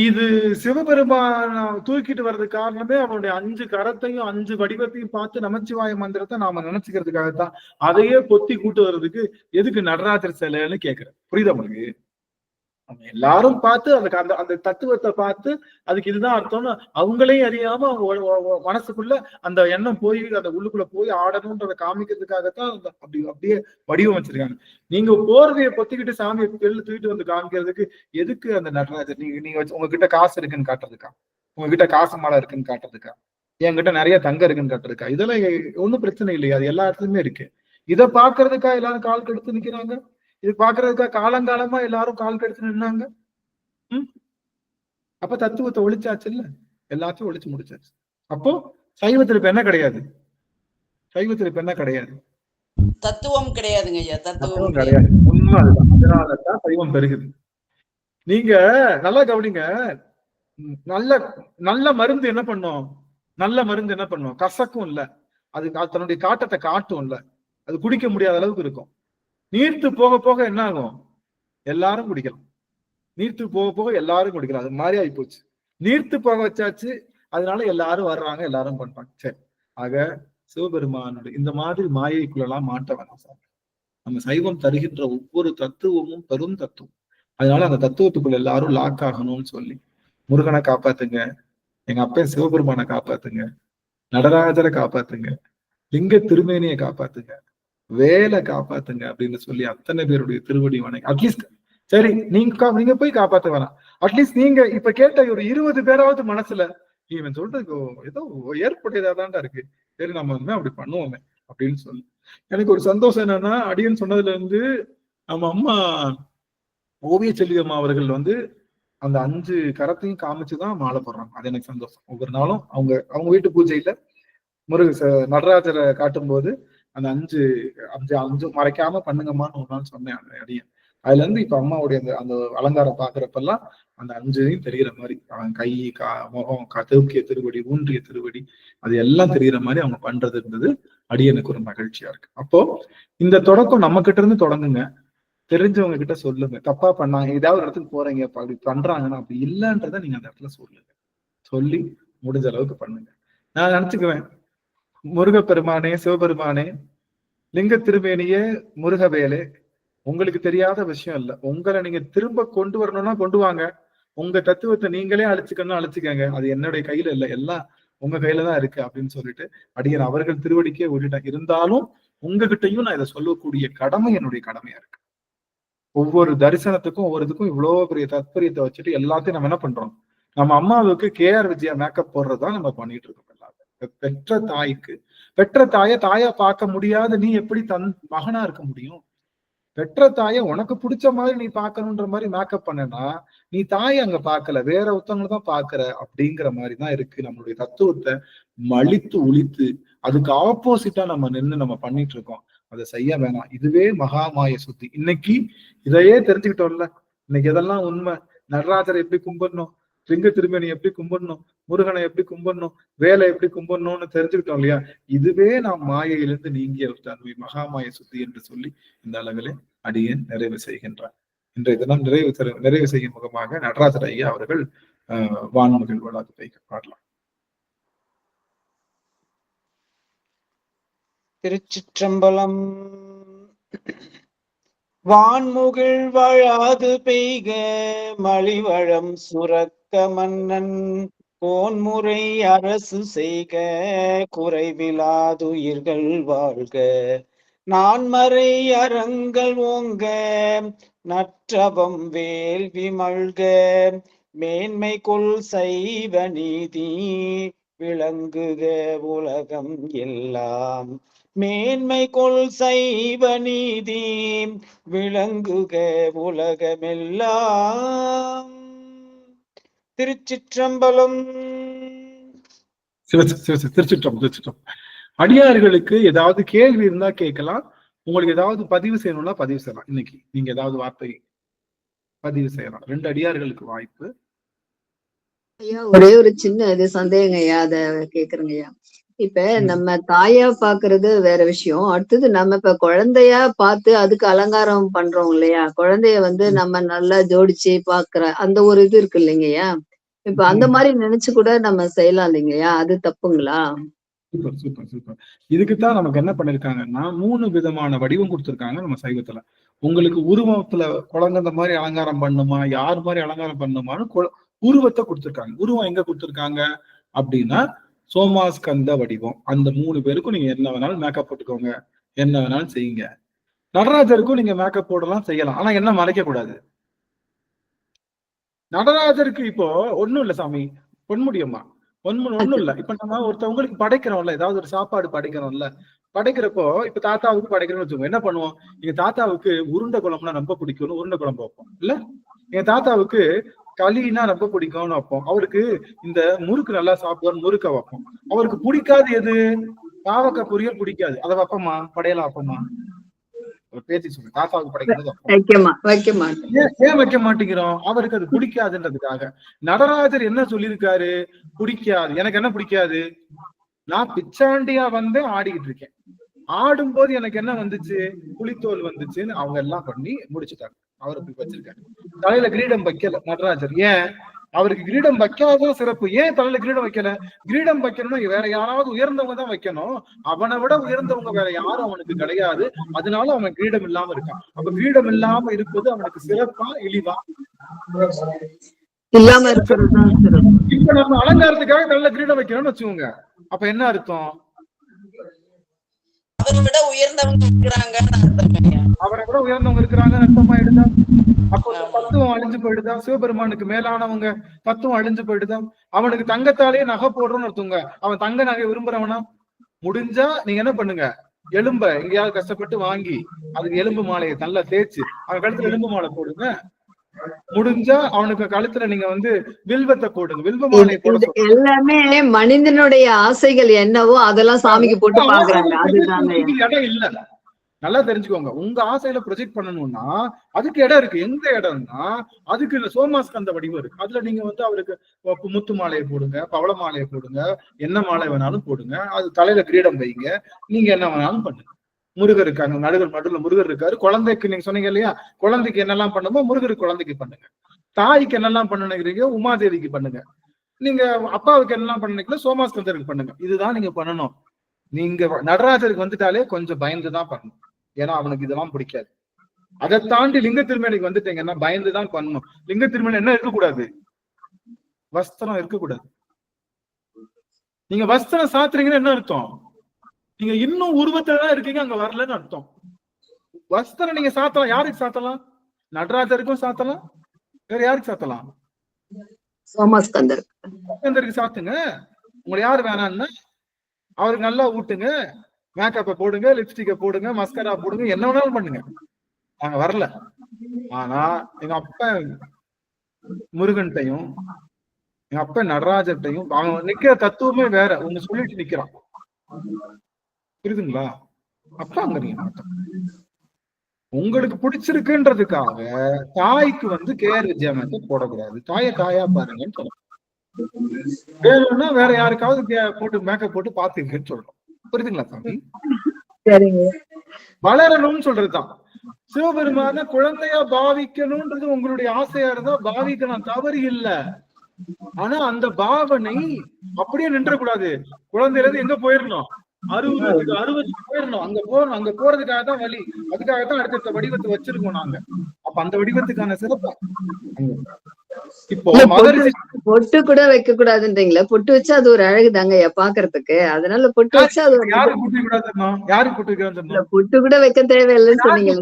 இது சிவபெருமான தூக்கிட்டு வர்றது காரணமே அவனுடைய 5 கரத்தையும் 5 வடிவத்தையும் பார்த்து நமச்சிவாய மந்திரத்தை நாம நினைச்சுக்கிறதுக்காகத்தான். அதையே பொத்தி கூட்டு வர்றதுக்கு எதுக்கு நடராஜர் சிலைன்னு கேக்குறேன். புரியுதா உங்களுக்கு? எல்லாரும் பார்த்து அந்த தத்துவத்தை பார்த்து அதுக்கு இதுதான் அர்த்தம்னு அவங்களையும் அறியாம அவங்க மனசுக்குள்ள அந்த எண்ணம் போய் அந்த உள்ளுக்குள்ள போய் ஆடணும்ன்றத காமிக்கிறதுக்காகத்தான் அப்படியே வடிவமைச்சிருக்காங்க. நீங்க போர்வையை பொத்திக்கிட்டு சாமியை வெளில தூக்கிட்டு வந்து காமிக்கிறதுக்கு எதுக்கு அந்த நடராஜர்? நீங்க உங்ககிட்ட காசு இருக்குன்னு காட்டுறதுக்கா? உங்ககிட்ட காசு மாலை இருக்குன்னு காட்டுறதுக்கா? என்கிட்ட நிறைய தங்கம் இருக்குன்னு காட்டுறதுக்கா? இதெல்லாம் ஒன்றும் பிரச்சனை இல்லையா? அது எல்லா இடத்துலயுமே இருக்கு. இதை பாக்குறதுக்கா எல்லாரும் கால் கெடுத்து நிக்கிறாங்க? இது பாக்குறதுக்கா காலங்காலமா எல்லாரும் கால் கெடுத்து நின்னாங்க? அப்ப தத்துவத்தை ஒழிச்சாச்சு இல்ல, எல்லாத்தையும் ஒழிச்சு முடிச்சாச்சு. அப்போ சைவத்துல இப்ப என்ன கிடையாது? சைவத்துல இப்ப என்ன கிடையாது? தத்துவம் கிடையாதுங்க ஐயா. தத்துவம் கிடையாது. உண்மை அதுதான். அதனாலதான் சைவம் பெருகுது. நீங்க நல்லா கவனிங்க. நல்ல மருந்து என்ன பண்ணும்? நல்ல மருந்து என்ன பண்ணும்? கசக்கும் இல்ல, அது தன்னுடைய காட்டத்தை காட்டும் இல்ல, அது குடிக்க முடியாத அளவுக்கு இருக்கும். நீர்த்து போக போக என்ன ஆகும்? எல்லாரும் குடிக்கலாம். நீர்த்து போக போக எல்லாரும் குடிக்கலாம். அது மாதிரி ஆகி போச்சு. நீர்த்து போக வச்சாச்சு, அதனால எல்லாரும் வர்றாங்க, எல்லாரும் பண்றாங்க. சரி, ஆக சிவபெருமானுடைய இந்த மாதிரி மாயைக்குள்ளெல்லாம் மாட்ட வேணாம் சார். நம்ம சைவம் தருகின்ற ஒவ்வொரு தத்துவமும் பெரும் தத்துவம். அதனால அந்த தத்துவத்துக்குள்ள எல்லாரும் லாக் ஆகணும்னு சொல்லி, முருகனை காப்பாத்துங்க, எங்க அப்பன் சிவபெருமானை காப்பாத்துங்க, நடராஜரை காப்பாத்துங்க, லிங்க திருமேனியை காப்பாத்துங்க, வேலை காப்பாத்துங்க அப்படின்னு சொல்லி அத்தனை பேருடைய திருவடி வணங்கி, அட்லீஸ்ட் சரி நீங்க போய் காப்பாத்த வேணாம், அட்லீஸ்ட் நீங்க இப்ப கேட்ட ஒரு 20 பேராவது மனசுல இவன் சொல்றது ஏதோ ஏற்புடையதாதான்டா இருக்கு, சரி நம்ம அப்படி பண்ணுவோமே அப்படின்னு சொல்லி. எனக்கு ஒரு சந்தோஷம் என்னன்னா, அடியன் சொன்னதுல இருந்து நம்ம அம்மா ஓவிய செல்வி அம்மா அவர்கள் அந்த 5 கரத்தையும் காமிச்சுதான் மாலை போடுறாங்க. அது எனக்கு சந்தோஷம். ஒவ்வொரு நாளும் அவங்க வீட்டு பூஜையில நடராஜரை காட்டும் போது அந்த 5 மறைக்காம பண்ணுங்கம்மான்னு ஒரு நாள் சொன்னேன் அந்த அடியன். அதுல இருந்து இப்ப அம்மாவுடைய அந்த அலங்காரம் பாக்குறப்பெல்லாம் அந்த 5 தெரிகிற மாதிரி, அவன் கை முகம் தூக்கிய திருவடி, ஊன்றிய திருவடி, அது எல்லாம் தெரிகிற மாதிரி அவங்க பண்றது இருந்தது அடியனுக்கு ஒரு மகிழ்ச்சியா இருக்கு. அப்போ இந்த தொடக்கம் நம்ம கிட்ட இருந்து தொடங்குங்க. தெரிஞ்சவங்க கிட்ட சொல்லுங்க. தப்பா பண்ணாங்க, ஏதாவது இடத்துக்கு போறீங்க அப்படி பண்றாங்கன்னா அப்படி இல்லைன்றத நீங்க அந்த இடத்துல சொல்லுங்க. சொல்லி முடிஞ்ச அளவுக்கு பண்ணுங்க. நான் நினைச்சுக்குவேன், முருகப்பெருமானே, சிவபெருமானே, லிங்க திருமேனியே, முருகவேலே, உங்களுக்கு தெரியாத விஷயம் இல்ல. உங்களை நீங்க திரும்ப கொண்டு வரணும்னா கொண்டு வாங்க. உங்க தத்துவத்தை நீங்களே அழிச்சுக்கணும், அழிச்சுக்கங்க. அது என்னுடைய கையில இல்ல, எல்லாம் உங்க கையில தான் இருக்கு அப்படின்னு சொல்லிட்டு அடியன் அவர்கள் திருவடிக்கே விட்டுட்டேன். இருந்தாலும் உங்ககிட்டையும் நான் இதை சொல்லக்கூடிய கடமை என்னுடைய கடமையா இருக்கு. ஒவ்வொரு தரிசனத்துக்கும் ஒவ்வொரு இதுக்கும் இவ்வளவு பெரிய தாத்பரியத்தை வச்சுட்டு எல்லாத்தையும் நம்ம என்ன பண்றோம், நம்ம அம்மாவுக்கு KR விஜயா மேக்கப் போடுறதுதான் நம்ம பண்ணிட்டு இருக்கோம். எல்லாரும் பெற்ற தாயா பார்க்க முடியாத நீ எப்படி மகனா இருக்க முடியும்? பெற்ற தாயை உனக்கு பிடிச்ச மாதிரி நீ பார்க்கணுன்ற மாதிரி மேக்கப் பண்ணனா நீ தாயை அங்க பார்க்கல, வேற ஒருத்தவங்களை தான் பாக்குற அப்படிங்கிற மாதிரிதான் இருக்கு. நம்மளுடைய தத்துவத்தை மலித்து ஒழித்து அதுக்கு ஆப்போசிட்டா நம்ம நின்று நம்ம பண்ணிட்டு இருக்கோம். அதை செய்ய வேணாம். இதுவே மகாமாய சுத்தி. இன்னைக்கு இதையே தெரிஞ்சுக்கிட்டோம்ல, இன்னைக்கு இதெல்லாம் உண்மை. நடராஜரை எப்படி கும்பிடணும், லிங்க திருமேனி எப்படி கும்பிடணும், முருகனை எப்படி கும்பிடணும், வேலை எப்படி கும்பிடணும்னு தெரிஞ்சுக்கிட்டோம் இல்லையா? இதுவே நாம் மாயையிலிருந்து நீங்கிய ஒரு தன்மை, மகாமாய சுத்தி என்று சொல்லி இந்த அளவிலே அடியேன் நிறைவு செய்கின்றார். இன்றைய தினம் நிறைவு செய்யும் முகமாக நடராஜர் ஐயா அவர்கள் வான்முகில் வளாகத்தை பாடலாம். திருச்சிற்றம்பலம். வான்முகில் வழாது பெய்க மலிவழம் சுரக்க மன்னன், கோன்முறை அரசு செய்க குறைவிலாதுயிர்கள் வாழ்க, நான்மறை அறங்கள் ஓங்க நற்றவம் வேள்வி மல்க, மேன்மை கொள் சைவ நீதி விளங்குக உலகம் எல்லாம், மேன்மை கொள் சைவ நீதி விளங்குக உலகமெல்லாம். திருச்சிற்றம்பலம். திருச்சிற்றம்பலம். அடியார்களுக்கு ஏதாவது கேள்வி இருந்தா கேட்கலாம். உங்களுக்கு ஏதாவது பதிவு செய்யணும்னா பதிவு செய்யலாம். இன்னைக்கு நீங்க ஏதாவது வார்த்தை பதிவு செய்யலாம். 2 அடியார்களுக்கு வாய்ப்பு. ஐயா ஒரே ஒரு சின்ன இது சந்தேகங்க ஐயா, அத கேக்குறேங்க ஐயா. இப்ப நம்ம தாயா பாக்குறது வேற விஷயம். அடுத்தது நம்ம இப்ப குழந்தையா பார்த்து அதுக்கு அலங்காரம் பண்றோம் இல்லையா? குழந்தைய நம்ம நல்லா ஜோடிச்சு பாக்குற அந்த ஒரு இது இருக்கு இல்லைங்கய்யா? இப்ப அந்த மாதிரி நினைச்சு கூட நம்ம செய்யலாம் இல்லைங்கய்யா? அது தப்புங்களா? Super super super. இதுக்குத்தான் நமக்கு என்ன பண்ணிருக்காங்கன்னா 3 விதமான வடிவம் கொடுத்திருக்காங்க நம்ம சைவத்துல. உங்களுக்கு உருவத்துல குழந்தை மாதிரி அலங்காரம் பண்ணுமா, யார் மாதிரி அலங்காரம் பண்ணுமான்னு உருவத்தை கொடுத்திருக்காங்க. உருவம் எங்க கொடுத்திருக்காங்க அப்படின்னா சோமாஸ்கந்த வடிவம். அந்த 3 பேருக்கும் நீங்க என்ன வேணாலும் மேக்கப் போட்டுக்கோங்க, என்ன வேணாலும் செய்யுங்க. நடராஜருக்கும் நீங்க மேக்கப் போடலாம், செய்யலாம். ஆனா என்ன மறைக்க கூடாது. நடராஜருக்கு இப்போ ஒண்ணும் இல்ல சாமி, பொன்முடியம்மா ஒண்ணும் இல்ல. இப்ப நம்ம ஒருத்தவங்களுக்கு படைக்கிறோம்ல, ஏதாவது ஒரு சாப்பாடு படைக்கிறோம்ல, படைக்கிறப்போ இப்ப தாத்தாவுக்கு படைக்கிறோம்னு வச்சுக்கோங்க. என்ன பண்ணுவோம், எங்க தாத்தாவுக்கு உருண்டை குழம்புனா ரொம்ப பிடிக்கும்னு உருண்டை குழம்பு வைப்போம் இல்ல. எங்க தாத்தாவுக்கு களினா ரொம்ப பிடிக்கும்னு வைப்போம். அவருக்கு இந்த முறுக்கு நல்லா சாப்பிடுவார், முறுக்க வைப்போம். அவருக்கு பிடிக்காது எது, பாவக்காய் பொரியல் பிடிக்காது, அதை வைப்போமா, படையலாம் வைப்போமா? பேச்சு சொல்லுங்க. தாத்தாவுக்கு படைக்கிறது ஏன் வைக்க மாட்டேங்கிறோம்? அவருக்கு அது பிடிக்காதுன்றதுக்காக. நடராஜர் என்ன சொல்லியிருக்காரு, பிடிக்காது. எனக்கு என்ன பிடிக்காது, நான் பிச்சாண்டியா ஆடிக்கிட்டு இருக்கேன். ஆடும்போது எனக்கு என்ன வந்துச்சு, புலித்தோல் வந்துச்சுன்னு அவங்க எல்லாம் பண்ணி முடிச்சுட்டாங்க. அவருக்கு வச்சிருக்காரு. தலையில கிரீடம் வைக்கல நடராஜர். ஏன்? அவருக்கு கிரீடம் வைக்காததான் சிறப்பு. ஏன் தலையில கிரீடம் வைக்கல? கிரீடம் வைக்கணும்னா வேற யாராவது உயர்ந்தவங்க தான் வைக்கணும். அவனை விட உயர்ந்தவங்க வேற யாரும் அவனுக்கு கிடையாது. அதனால அவன் கிரீடம் இல்லாம இருக்கான். அப்ப கிரீடம் இல்லாம இருப்பது அவனுக்கு சிறப்பா இழிவா? இல்லாம இருக்கிறது. இப்ப நம்ம அலங்காரத்துக்காக தலையில கிரீடம் வைக்கணும்னு வச்சுக்கோங்க. அப்ப என்ன அர்த்தம்? அவரை விட உயர்ந்தவங்க இருக்கிறாங்க, அவரை விட உயர்ந்தவங்க இருக்கிறாங்க அர்த்தமாயிடுதா? அப்போ தத்துவம் அழிஞ்சு போயிடுதா? சிவபெருமானுக்கு மேலானவங்க தத்துவம் அழிஞ்சு போயிடுதா? அவனுக்கு தங்கத்தாலேயே நகை போடுறோம்னு ஒருத்தவங்க, அவன் தங்க நகை விரும்புறவனா? முடிஞ்சா நீங்க என்ன பண்ணுங்க, எலும்ப எங்கேயாவது கஷ்டப்பட்டு வாங்கி அதுக்கு எலும்பு மாலையை நல்லா தேய்ச்சு அவன் கழுத்துல எலும்பு மாலை போடுங்க. முடிஞ்சா அவனுக்கு கழுத்துல நீங்க வந்து வில்வத்தை போடுங்க, வில்வ மாலையை போட இது எல்லாமே மனிதனுடைய ஆசைகள் என்னவோ அதெல்லாம் சாமிக்கு போட்டு பாக்குறாங்க. அதுதாங்க இடம் இல்ல. நல்லா தெரிஞ்சுக்கோங்க, உங்க ஆசையில ப்ரொஜெக்ட் பண்ணணும்னா அதுக்கு இடம் இருக்கு. எந்த இடம்னா அதுக்கு இந்த சோமாஸ்கந்த வடிவம் இருக்கு. அதுல நீங்க வந்து அவருக்கு முத்து மாலையை போடுங்க, பவள மாலையை போடுங்க, என்ன மாலை வேணாலும் போடுங்க, அது தலையில கிரீடம் வைங்க, நீங்க என்ன வேணாலும் பண்ணுங்க. முருகர் இருக்காங்க, நடுவில் முருகர் இருக்காரு. குழந்தைக்கு நீங்க சொன்னீங்க இல்லையா, குழந்தைக்கு என்னெல்லாம் பண்ணுமோ முருகருக்கு குழந்தைக்கு பண்ணுங்க. தாய்க்கு என்னெல்லாம் பண்ணுறீங்க உமாதேவிக்கு பண்ணுங்க. நீங்க அப்பாவுக்கு என்னெல்லாம் பண்ணுறீங்களோ சோமாஸ்கந்தருக்கு பண்ணுங்க. இதுதான் நீங்க பண்ணணும். நீங்க நடராஜருக்கு வந்துட்டாலே கொஞ்சம் பயந்துதான் பண்ணணும். ஏன்னா அவனுக்கு இதெல்லாம் பிடிக்காது. அதை தாண்டி லிங்க திருமேனிக்கு வந்துட்டீங்கன்னா பயந்துதான் பண்ணணும். லிங்க திருமேனி என்ன இருக்கக்கூடாது, வஸ்திரம் இருக்கக்கூடாது. நீங்க வஸ்திரம் சாத்துறீங்கன்னு என்ன அர்த்தம், நீங்க இன்னும் உருவத்துலதான் இருக்கீங்க, அங்க வரலன்னு அர்த்தம். வஸ்திரம் நீங்க சாத்தலாம். யாருக்கு சாத்தலாம்? நடராஜருக்கும் சாத்தலாம், வேற யாருக்கு சாத்தலாம்? சோமாஸ்கந்தருக்கு சாத்துங்க. உங்களை யாரு வேணான்னா அவருக்கு நல்லா ஊட்டுங்க, மேக்கப்பை போடுங்க, லிப்ஸ்டிக்கை போடுங்க, மஸ்கரா போடுங்க, என்ன வேணாலும் பண்ணுங்க, நாங்க வரல. ஆனா எங்க அப்பா முருகன்ட்டையும் எங்க அப்பா நடராஜர்ட்டையும் அவன் நிக்கிற தத்துவமே வேற. ஒண்ணு சொல்லிட்டு நிக்கிறான், புரியுதுங்களா? அப்ப அங்க நீங்க உங்களுக்கு பிடிச்சிருக்குன்றதுக்காக தாய்க்கு வந்து கேஆர் விஜயா மேக்கப் போடக்கூடாது. தாயை தாயா பாருங்கன்னு சொல்றோம். வேணும்னா வேற யாருக்காவது போட்டு மேக்கப் போட்டு பாத்துக்கன்னு சொல்றோம். புரியுதுங்களா சாமி? வளரணும்னு சொல்றதுதான். சிவபெருமான குழந்தையா பாவிக்கணும்ன்றது உங்களுடைய ஆசையா இருந்தா பாவிக்கலாம், தவறு இல்ல. ஆனா அந்த பாவனை அப்படியே நின்றக்கூடாது. குழந்தையில இருந்து எங்க போயிடணும், அறுபதுக்கு போயிடணும். அங்க போறதுக்காக தான் வழி. அதுக்காகத்தான் அடுத்த வடிவத்தை வச்சிருக்கோம் நாங்க. அப்ப அந்த வடிவத்துக்கான சிறப்பு இப்போ பொட்டு கூட வைக்க கூடாதுன்றீங்களா? பொட்டு வச்சா அது ஒரு அழகு தாங்க பாக்குறதுக்கு. அதனால பொட்டு வச்சா அது யாருக்கு பொட்டு கூடாதுன்னா, யாருக்கு பொட்டு கூடாதுன்னா, பொட்டு கூட வைக்க தேவையில்லைன்னு சொன்னீங்க.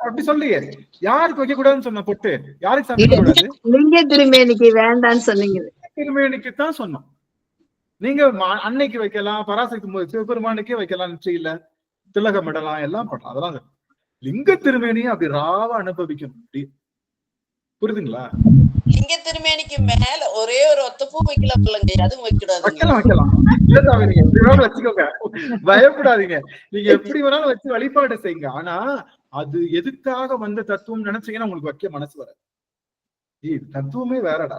அப்படி சொல்லியே யாருக்கு வைக்க கூடாதுன்னு சொன்ன பொட்டு யாருக்கு சமைக்க கூடாது? லிங்க திருமேனிக்கு வேண்டான்னு சொன்னீங்க. திருமேனிக்கு தான் சொன்னோம். நீங்க அன்னைக்கு வைக்கலாம், பராசக்தி சிவபெருமானுக்கே வைக்கலாம், நிச்சயம் இல்ல, திலகம் இடலாம், எல்லாம் பண்ணலாம். அதெல்லாம் லிங்க திருமேனியை அப்படி ராவா அனுபவிக்கணும். புரியுதுங்களா? லிங்க திருமேனிக்கு மேல ஒரே ஒரு ஒத்த பூ வைக்கலாம், அதுவும் வைக்கலாம். வச்சுக்கோங்க, பயப்படாதீங்க. நீங்க எப்படி வேணாலும் வச்சு வழிபாடு செய்யுங்க. ஆனா அது எதுக்காக வந்த தத்துவம் நினைச்சீங்கன்னா உங்களுக்கு வைக்க மனசு வராது. தத்துவமே வேறடா,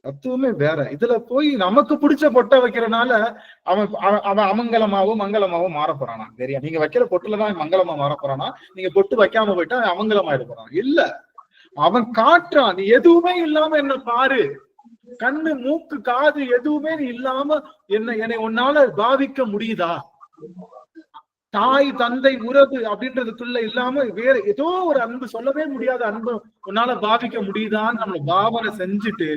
தத்துவமே வேற. இதுல போய் நமக்கு பிடிச்ச பொட்டை வைக்கிறனால அவன் அமங்கலமாவும் மங்களமாவும் மாற போறானா? சரியா? நீங்க வைக்கிற பொட்டுலதான் மங்களமா மாற போறானா? நீங்க பொட்டு வைக்காம போயிட்டா அமங்கலமா இருக்க போறான். இல்ல, அவன் காட்டுறான், நீ எதுவுமே இல்லாம என்ன பாரு, கண்ணு மூக்கு காது எதுவுமே இல்லாம என்னை உன்னால பாவிக்க முடியுதா? தாய் தந்தை உறவு அப்படின்றதுக்குள்ள இல்லாம வேற ஏதோ ஒரு அன்பு, சொல்லவே முடியாத அன்பு உன்னால பாவிக்க முடியுதான்னு நம்மள பாவனை செஞ்சுட்டு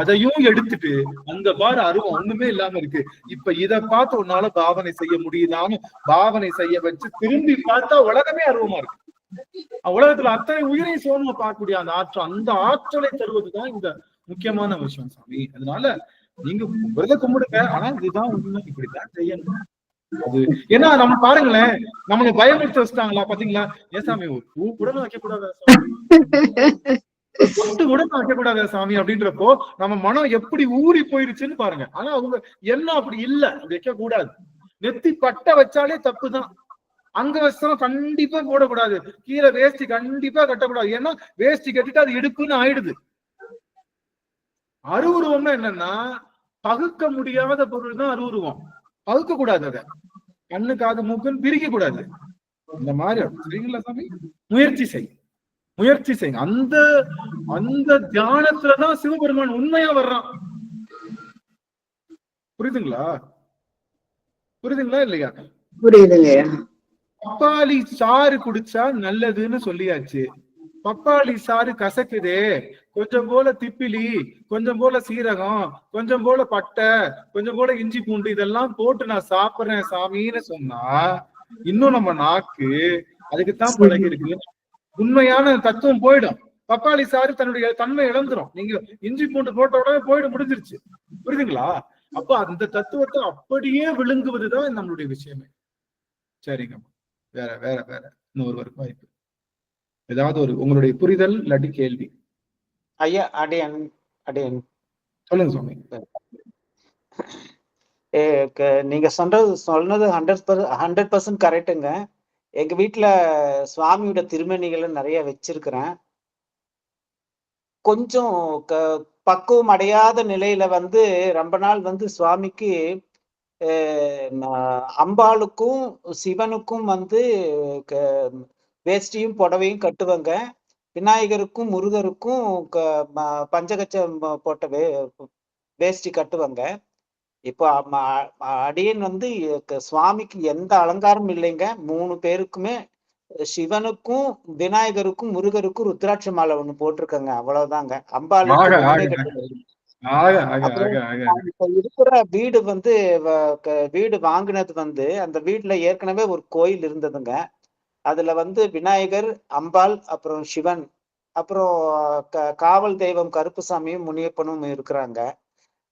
அதையும் எடுத்துட்டு அங்க பாரு அருவம் ஒண்ணுமே இல்லாம இருக்கு, இப்ப இத பார்த்து உன்னால பாவனை செய்ய முடியுதான்னு பாவனை செய்ய வச்சு திரும்பி பார்த்தா உலகமே அருவமா இருக்கு. உலகத்துல அத்தனை உயிரை சோழமா பார்க்கக்கூடிய அந்த ஆற்றல், அந்த ஆற்றலை தருவதுதான் இந்த முக்கியமான விஷயம் சாமி. அதனால நீங்க விரத கும்பிடுங்க, ஆனா இதுதான் உண்மை, இப்படித்தான் செய்யணும். அது ஏன்னா நம்ம பாருங்களேன், நம்மளை பயமுறுத்த வச்சுட்டாங்களா பாத்தீங்களா? ஏன் சாமி ஒரு பூ கூட வைக்க கூடாதா சாமி, பொட்டு கூட வைக்க கூடாதா சாமி அப்படின்றப்போ நம்ம மனம் எப்படி ஊறி போயிருச்சுன்னு பாருங்க. ஆனா அவங்க என்ன அப்படி இல்ல, வைக்க கூடாது. நெத்தி பட்டை வச்சாலே தப்புதான். அங்க வஸ்திரம் கண்டிப்பா போடக்கூடாது, கீழே வேஷ்டி கண்டிப்பா கட்டக்கூடாது. ஏன்னா வேஷ்டி கட்டிட்டு அது இடுப்புன்னு ஆயிடுது. அருவுருவம்னா என்னன்னா பகுக்க முடியாத பொருள் தான் அருவுருவம். பகுக்க கூடாது, அதை கண்ணு காது மூக்குன்னு பிரிக்க கூடாது. இந்த மாதிரி சரிங்களா சாமி? முயற்சி செய். அந்த தியானத்துலதான் சிவபெருமான் உண்மையா வர்றான். புரியுதுங்களா இல்லையா? புரியுதுங்க. பப்பாளி சாறு குடிச்சா நல்லதுன்னு சொல்லியாச்சு. பப்பாளி சாறு கசக்குதே, கொஞ்சம் போல திப்பிலி, கொஞ்சம் போல சீரகம், கொஞ்சம் போல பட்டை, கொஞ்சம் போல இஞ்சி பூண்டு இதெல்லாம் போட்டு நான் சாப்பிடுறேன் சாமின்னு சொன்னா இன்னும் நம்ம நாக்கு அதுக்குத்தான் பழகி இருக்கு. உண்மையான தத்துவம் போயிடும். பப்பாளி சாறு தன்னுடைய தன்மை இழந்துரும். நீங்க இஞ்சி பூண்டு போட்ட உடனே போயிடும், முடிஞ்சிருச்சு. புரியுதுங்களா? அப்ப அந்த தத்துவத்தை அப்படியே விழுங்குவதுதான் நம்மளுடைய விஷயமே. சரிங்கம்மா. வேற வேற வேற இன்னொருவருக்கு வாய்ப்பு. ஏதாவது ஒரு உங்களுடைய புரிதல் இல்லாட்டி கேள்வி. ஐயா அடியன் சொல்லுங்க சுவாமி. நீங்க சொன்னது 100% கரெக்டுங்க. எங்க வீட்டுல சுவாமியோட திருமணிகளை நிறைய வச்சிருக்கிறேன். கொஞ்சம் பக்குவம் அடையாத நிலையில வந்து ரொம்ப நாள் வந்து சுவாமிக்கு அம்பாளுக்கும் சிவனுக்கும் வந்து வேஷ்டியும் புடவையும் கட்டுவாங்க. விநாயகருக்கும் முருகருக்கும் பஞ்சகச்சம் போட்ட வேஷ்டி கட்டுவாங்க. இப்போ அடியன் வந்து சுவாமிக்கு எந்த அலங்காரம் இல்லைங்க. 3 பேருக்குமே சிவனுக்கும் விநாயகருக்கும் முருகருக்கும் ருத்ராட்ச மாலை ஒண்ணு போட்டிருக்கங்க. அவ்வளவுதாங்க. அம்பாளுக்கு இப்ப இருக்கிற வீடு வந்து வீடு வாங்கினது வந்து அந்த வீட்டுல ஏற்கனவே ஒரு கோயில் இருந்ததுங்க. அதுல வந்து விநாயகர், அம்பாள், அப்புறம் சிவன், அப்புறம் காவல் தெய்வம் கருப்புசாமியும் முனியப்பனும் இருக்கிறாங்க.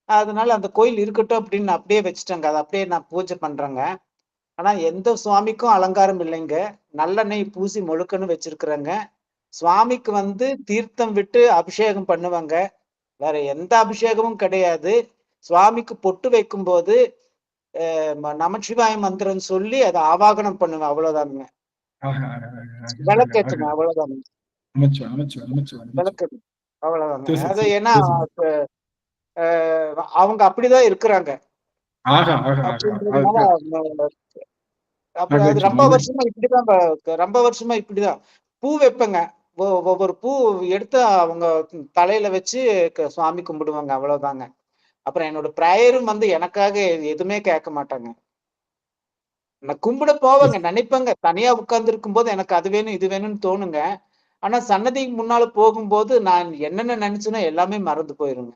அதனால அந்த கோயில் இருக்கட்டும் அப்படின்னு அப்படியே வச்சுட்டேங்க. அதை அப்படியே நான் பூஜை பண்றேங்க. ஆனா எந்த சுவாமிக்கும் அலங்காரம் இல்லைங்க. நல்லெண்ணெய் பூசி முழுக்கன்னு வச்சிருக்கிறேங்க. சுவாமிக்கு வந்து தீர்த்தம் விட்டு அபிஷேகம் பண்ணுவாங்க. வேற எந்த அபிஷேகமும் கிடையாது. சுவாமிக்கு பொட்டு வைக்கும் போது நமச்சிவாய மந்திரம் சொல்லி அதை ஆவாகனம் பண்ணுவேன். அவ்வளவுதானுங்க. விளக்கேற்றுங்க. அவ்வளவுதானுங்க. விளக்கு அவ்வளவுதாங்க. அது ஏன்னா அவங்க அப்படிதான் இருக்கிறாங்க. அப்புறம் அது ரொம்ப வருஷமா இப்படிதான் பூ வைப்பேங்க. ஒவ்வொரு பூ எடுத்து அவங்க தலையில வச்சு சுவாமி கும்பிடுவாங்க. அவ்வளவுதாங்க. அப்புறம் என்னோட பிரேயரும் வந்து எனக்காக எதுவுமே கேட்க மாட்டாங்க. நான் கும்பிட போவாங்க, நினைப்பேங்க. தனியா உட்கார்ந்து இருக்கும் போது எனக்கு அது வேணும் இது வேணும்னு தோணுங்க. ஆனா சன்னதிக்கு முன்னால போகும்போது நான் என்னென்ன நினைச்சேனோ எல்லாமே மறந்து போயிருங்க.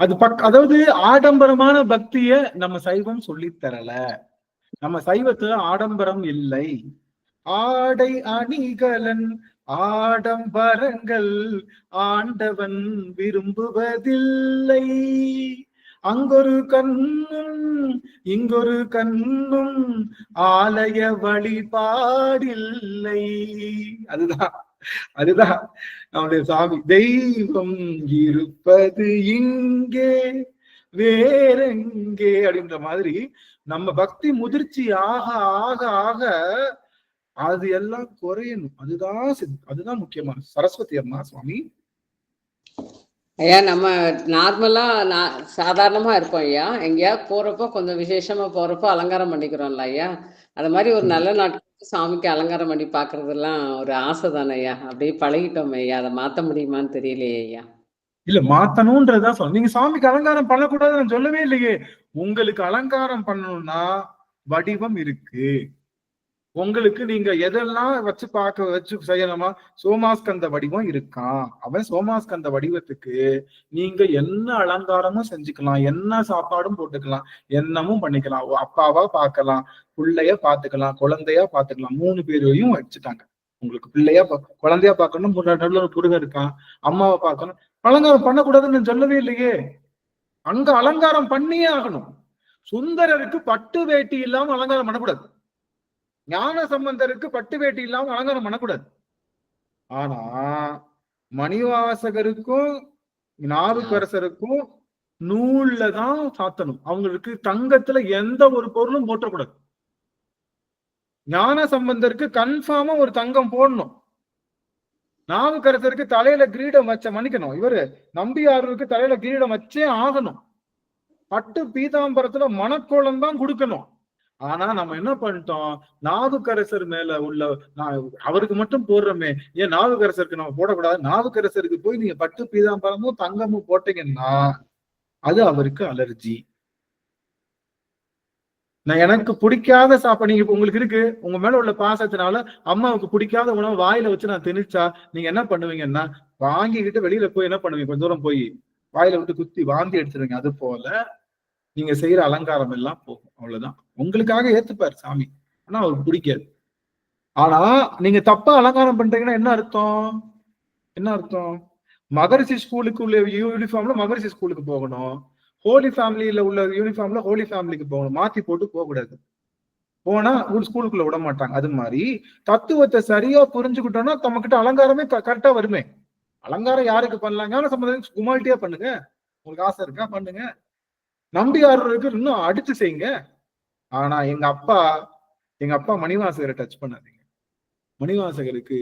அது அதாவது ஆடம்பரமான பக்திய நம்ம சைவம் சொல்லி தரல. நம்ம சைவத்துல ஆடம்பரம் இல்லை. ஆடை அணிகலன் ஆடம்பரங்கள் ஆண்டவன் விரும்புவதில்லை. அங்கொரு கண்ணும் இங்கொரு கண்ணும் ஆலய வழிபாடில்லை. அதுதான் நம்முடைய சாமி. தெய்வம் இருப்பது இங்கே வேறெங்கே அப்படின்ற மாதிரி நம்ம பக்தி முதிர்ச்சி ஆக ஆக ஆக அது எல்லாம் குறையணும். அதுதான் முக்கியமான. சரஸ்வதி அம்மா சுவாமி. ஐயா, நம்ம நார்மலா சாதாரணமா இருப்போம் ஐயா. எங்கேயா போறப்போ கொஞ்சம் விசேஷமா போறப்போ அலங்காரம் பண்ணிக்கிறோம்ல ஐயா. அது மாதிரி ஒரு நல்ல நாட்களுக்கு சாமிக்கு அலங்காரம் பண்ணி பாக்குறதெல்லாம் ஒரு ஆசை தானே ஐயா. அப்படியே பழகிட்டோம் ஐயா. அதை மாத்த முடியுமான்னு தெரியலையே ஐயா. இல்ல, மாத்தணும்ன்றதுதான் சொல்ல. நீங்க சாமிக்கு அலங்காரம் பண்ணக்கூடாதுன்னு நான் சொல்லவே இல்லையே. உங்களுக்கு அலங்காரம் பண்ணணும்னா வடிவம் இருக்கு. உங்களுக்கு நீங்க எதெல்லாம் வச்சு செய்யணுமா? சோமாஸ்கந்த வடிவம் இருக்கான். அவன் சோமாஸ்கந்த வடிவத்துக்கு நீங்க என்ன அலங்காரமும் செஞ்சுக்கலாம், என்ன சாப்பாடும் போட்டுக்கலாம், என்னமும் பண்ணிக்கலாம். அப்பாவா பார்க்கலாம், பிள்ளைய பாத்துக்கலாம், குழந்தையா பாத்துக்கலாம். 3 பேரையும் வச்சுட்டாங்க. உங்களுக்கு பிள்ளையா குழந்தையா பார்க்கணும், முருகன் இருக்கான், அம்மாவை பார்க்கணும். அலங்காரம் பண்ணக்கூடாதுன்னு சொல்லவே இல்லையே. அங்க அலங்காரம் பண்ணியே ஆகணும். சுந்தரருக்கு பட்டு வேட்டி இல்லாம அலங்காரம் பண்ணக்கூடாது. ஞான சம்பந்தருக்கு பட்டு வேட்டி இல்லாம அலங்காரம் பண்ணக்கூடாது. ஆனா மணிவாசகருக்கும் நாவுக்கரசருக்கும் நூல்ல தான் சாத்தணும். அவங்களுக்கு தங்கத்துல எந்த ஒரு பொருளும் போட்டக்கூடாது. ஞான சம்பந்தருக்கு கன்ஃபார்மா ஒரு தங்கம் போடணும். நாவுக்கரசருக்கு தலையில கிரீடம் வச்ச மன்னிக்கணும். இவரு நம்பியாருக்கு தலையில கிரீடம் வச்சே ஆகணும். பட்டு பீதாம்பரத்துல மணக்கோலம் தான் கொடுக்கணும். ஆனா நம்ம என்ன பண்ணிட்டோம், நாவுக்கரசர் மேல உள்ள அவருக்கு மட்டும் போடுறோமே, ஏன் நாவுக்கரசருக்கு நம்ம போடக்கூடாது? நாவுக்கரசருக்கு போய் நீங்க பட்டு பீதாம்பரமும் தங்கமும் போட்டீங்கன்னா அது அவருக்கு அலர்ஜி. நான் எனக்கு பிடிக்காத சாப்பாடு நீங்க உங்களுக்கு இருக்கு, உங்க மேல உள்ள பாசத்தினால அம்மாவுக்கு பிடிக்காத உணவு வாயில வச்சு நான் திணிச்சா நீங்க என்ன பண்ணுவீங்கன்னா வாங்கிக்கிட்டு வெளியில போய் என்ன பண்ணுவீங்க, கொஞ்ச தூரம் போய் வாயில விட்டு குத்தி வாந்தி எடுத்துருவீங்க. அது போல நீங்க செய்யற அலங்காரம் எல்லாம் போகும். அவ்வளவுதான். உங்களுக்காக ஏத்துப்பாரு சாமி, ஆனா அவருக்கு பிடிக்காது. ஆனா நீங்க தப்பா அலங்காரம் பண்றீங்கன்னா என்ன அர்த்தம்? மகரிஷி ஸ்கூலுக்கு உள்ள யூனிஃபார்ம்ல மகரிஷி ஸ்கூலுக்கு போகணும். ஹோலி ஃபேமிலியில உள்ள யூனிஃபார்ம்ல ஹோலி ஃபேமிலிக்கு போகணும், மாத்தி போட்டு போக கூடாது. போனா ஸ்கூலுக்குள்ள விட மாட்டாங்க. அது மாதிரி தத்துவத்தை சரியா புரிஞ்சுக்கிட்டோம்னா நம்ம கிட்ட அலங்காரமே கரெக்டா வருமே. அலங்காரம் யாருக்கு பண்ணலாம்? ஞான சம்பந்தம் குமால்ட்டியா பண்ணுங்க. உங்களுக்கு ஆசை இருக்கா பண்ணுங்க. நம்பியாருக்கு இன்னும் அடிச்சு செய்யுங்க. ஆனா எங்க அப்பா மணிவாசகரை டச் பண்ணாதீங்க. மணிவாசகருக்கு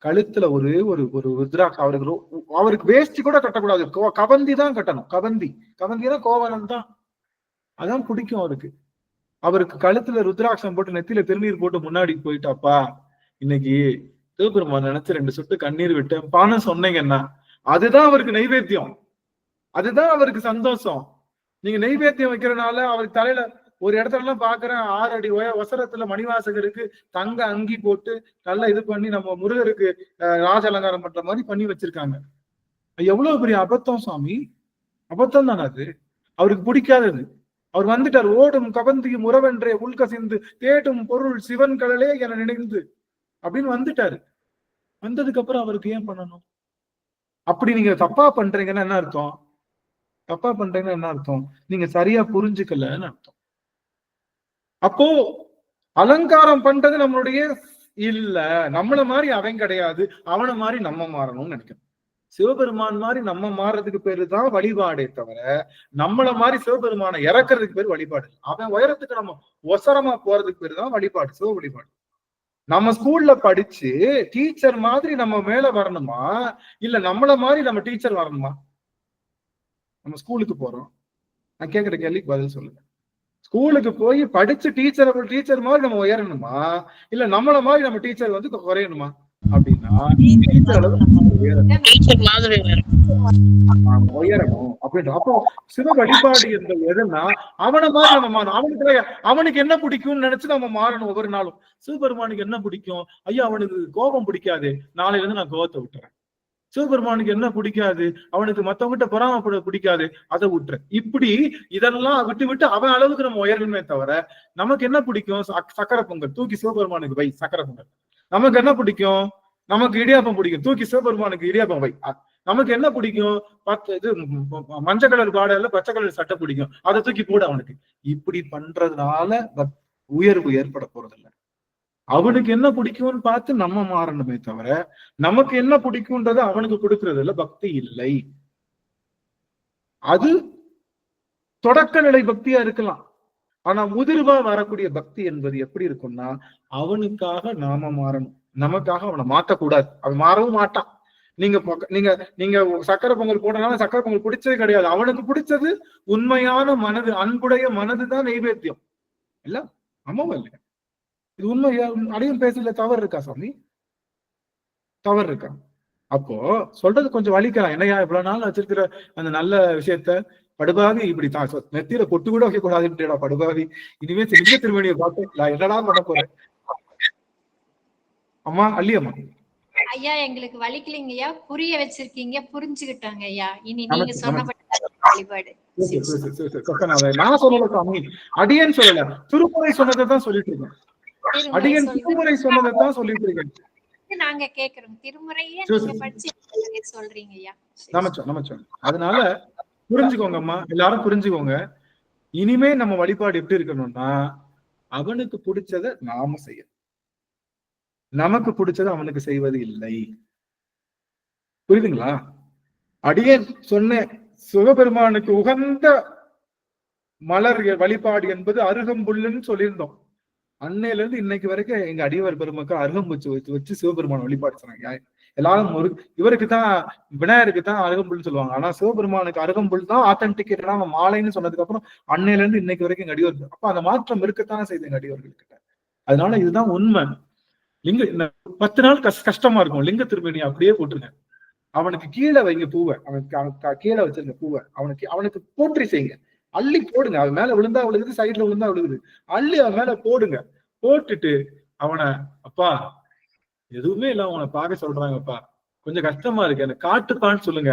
கழுத்துல ஒரு ஒரு ஒரு ருத்ராட்சம், அவருக்கு வேஷ்டி கூட கட்டக்கூடாது, கவந்தி தான் கட்டணும். கவந்தினா கோவலன் தான், அதான் பிடிக்கும் அவருக்கு. அவருக்கு கழுத்துல ருத்ராட்சம் போட்டு நெத்தியில திருநீர் போட்டு முன்னாடி போயிட்டாப்பா, இன்னைக்கு சிவபெருமான் நினைச்சு 2 சொட்டு கண்ணீர் விட்டேன்பான்னு சொன்னீங்கன்னா அதுதான் அவருக்கு நைவேத்தியம், அதுதான் அவருக்கு சந்தோஷம். நீங்க நைவேத்தியம் வைக்கிறனால அவருக்கு தலையில ஒரு இடத்துல எல்லாம் பாக்குறேன் 6 அடி ஒசரத்துல மணிவாசகருக்கு தங்க அங்கி போட்டு நல்லா இது பண்ணி நம்ம முருகருக்கு ராஜ அலங்காரம் பண்ற மாதிரி பண்ணி வச்சிருக்காங்க. எவ்வளவு பெரிய அபத்தம் சாமி, அபத்தம் தானே அது. அவருக்கு பிடிக்காதது. அவர் வந்துட்டார், ஓடும் கவந்தியும் உறவென்றே உள்கசிந்து தேடும் பொருள் சிவன் கடலே என நினைந்து அப்படின்னு வந்துட்டாரு. வந்ததுக்கு அப்புறம் அவருக்கு ஏன் பண்ணணும்? அப்படி நீங்க தப்பா பண்றீங்கன்னா என்ன அர்த்தம்? தப்பா பண்றீங்கன்னா என்ன அர்த்தம்? நீங்க சரியா புரிஞ்சுக்கலன்னு அர்த்தம். அப்போ அலங்காரம் பண்றது நம்மளுடைய இல்ல, நம்மள மாதிரி அவன் கிடையாது, அவனை மாதிரி நம்ம மாறணும்னு நினைக்கணும். சிவபெருமான் மாதிரி நம்ம மாறுறதுக்கு பேரு தான் வழிபாடே தவிர நம்மள மாதிரி சிவபெருமானை இறக்குறதுக்கு பேர் வழிபாடு. அவன் உயரத்துக்கு நம்ம ஒசரமா போறதுக்கு பேரு தான் வழிபாடு, சிவ வழிபாடு. நம்ம ஸ்கூல்ல படிச்சு டீச்சர் மாதிரி நம்ம மேல வரணுமா, இல்ல நம்மள மாதிரி நம்ம டீச்சர் வரணுமா? நம்ம ஸ்கூலுக்கு போறோம், நான் கேட்கிற கேள்விக்கு பதில் சொல்லுங்க. ஸ்கூலுக்கு போய் படிச்சு டீச்சர் மாதிரி நம்ம உயரணுமா, இல்ல நம்மள மாதிரி நம்ம டீச்சர் வந்து குறையணுமா? அப்படின்னா உயரணும் அப்படின்னு. அப்போ சிவ வழிபாடு என்பது எதுன்னா அவனை மாதிரி நம்ம மாறணும். அவனுக்கு என்ன பிடிக்கும்னு நினைச்சு நம்ம மாறணும் ஒவ்வொரு நாளும். சிவபெருமானுக்கு என்ன பிடிக்கும்? ஐயா அவனுக்கு கோபம் பிடிக்காது, நாளையில இருந்து நான் கோபத்தை விட்டுறேன். சிவபெருமானுக்கு என்ன பிடிக்காது? அவனுக்கு மத்தவங்கிட்ட பொறாமப்பட பிடிக்காது, அதை விட்டுறேன். இப்படி இதெல்லாம் விட்டு அவன் அளவுக்கு நம்ம உயரணுமே தவிர நமக்கு என்ன பிடிக்கும்? சக்கரை பொங்கல் தூக்கி சிவபெருமானுக்கு வை, சக்கரை பொங்கல். நமக்கு என்ன பிடிக்கும்? நமக்கு இடியாப்பம் பிடிக்கும், தூக்கி சிவபெருமானுக்கு இடியாப்பம் வை. நமக்கு என்ன பிடிக்கும்? மஞ்சள் கலர் பாடல பச்சை கலர் சட்டை பிடிக்கும், அதை தூக்கி போட அவனுக்கு. இப்படி பண்றதுனால உயர்வு ஏற்பட போறதில்லை. அவனுக்கு என்ன பிடிக்கும்னு பார்த்து நம்ம மாறணுமே தவிர நமக்கு என்ன பிடிக்கும்ன்றது அவனுக்கு கொடுக்கறதுல பக்தி இல்லை. அது தொடக்க நிலை பக்தியா இருக்கலாம். ஆனா முதிர்வா வரக்கூடிய பக்தி என்பது எப்படி இருக்கும்னா அவனுக்காக நாம மாறணும், நமக்காக அவனை மாற்றக்கூடாது. அவன் மாறவும் மாட்டான். நீங்க சக்கரை பொங்கல் போட்டனால சக்கரை பொங்கல் பிடிச்சது கிடையாது. அவனுக்கு பிடிச்சது உண்மையான மனது, அன்புடைய மனதுதான் நைவேத்தியம். இல்ல ஆமாவா இல்லையா? இது உண்மையா? அடையும் பேசல தவறு இருக்கா சாமி? தவறு இருக்கா? அப்போ சொல்றது கொஞ்சம் வலிக்கலாம். என்னையா இவ்வளவு நாள் வச்சிருக்கிற அந்த நல்ல விஷயத்த படுபாவி இப்படி தான் நெத்தியில கொட்டு கூட வைக்க கூடாதுன்றா படுபாவி. இனிமே லிங்க திருமணியை பார்த்து நான் என்னடா பண்ண போறேன்? அம்மா அள்ளியம்மா ஐயா எங்களுக்கு வலிக்கலைங்கய்யா, புரிய வச்சிருக்கீங்க, புரிஞ்சுக்கிட்டாங்க ஐயா. இனி நீங்க சொன்னபடி வழிபாடு. நான் சொல்லல சாமி, அடியன் சொல்லல, திருமுறை சொன்னதான் சொல்லிட்டு இருக்கேன். அடியன் திருமுறை சொன்னதான் சொல்லிட்டு இருக்கேன். நாங்க கேக்குறோம், திருமுறையே நீங்க படிச்சு சொல்றீங்க ஐயா. நமச்சோம். அதனால புரிஞ்சுக்கோங்க அம்மா, எல்லாரும் புரிஞ்சுக்கோங்க. இனிமே நம்ம வழிபாடு எப்படி இருக்கணும்னா அவனுக்கு பிடிச்சத நாம செய்ய, நமக்கு பிடிச்சது அவனுக்கு செய்வது இல்லை. புரியுதுங்களா? அடியேன் சொன்ன சிவபெருமானுக்கு உகந்த மலர் வழிபாடு என்பது அருகம்புல்லுன்னு சொல்லியிருந்தோம். அன்னையில இருந்து இன்னைக்கு வரைக்கும் எங்க அடியவர் பெருமக்கள் அருகம்புச்சு வச்சு சிவபெருமான வழிபாடு சொன்னாங்க. எல்லாரும் இவருக்கு தான் விநாயகருக்கு தான் அருகம்புல்னு சொல்லுவாங்க. ஆனா சிவபெருமானுக்கு அருகம்புல் தான் ஆத்தன்டிகேட்டடா மாலைன்னு சொன்னதுக்கு அப்புறம் அன்னையில இருந்து இன்னைக்கு வரைக்கும் எங்க அடியவர். அப்ப அந்த மாற்றம் இருக்கத்தானே செய்து எங்க அடியவர்கள்கிட்ட. அதனால இதுதான் உண்மை. லிங்க 10 நாள் கஷ்டமா இருக்கும். லிங்க திருமணி அப்படியே போட்டுருங்க. அவனுக்கு கீழே வைங்க பூவை, அவனுக்கு கீழே வச்சிருங்க பூவை. அவனுக்கு போற்றி செய்யுங்க, அள்ளி போடுங்க. அவன் மேல விழுந்தா விழுகுது, சைட்ல விழுந்தா விழுகுது, அள்ளி அவன் மேல போடுங்க. போட்டுட்டு அவனை அப்பா எதுவுமே இல்ல அவனை பார்க்க சொல்றாங்கப்பா, கொஞ்சம் கஷ்டமா இருக்கு எனக்கு காட்டுப்பான்னு சொல்லுங்க.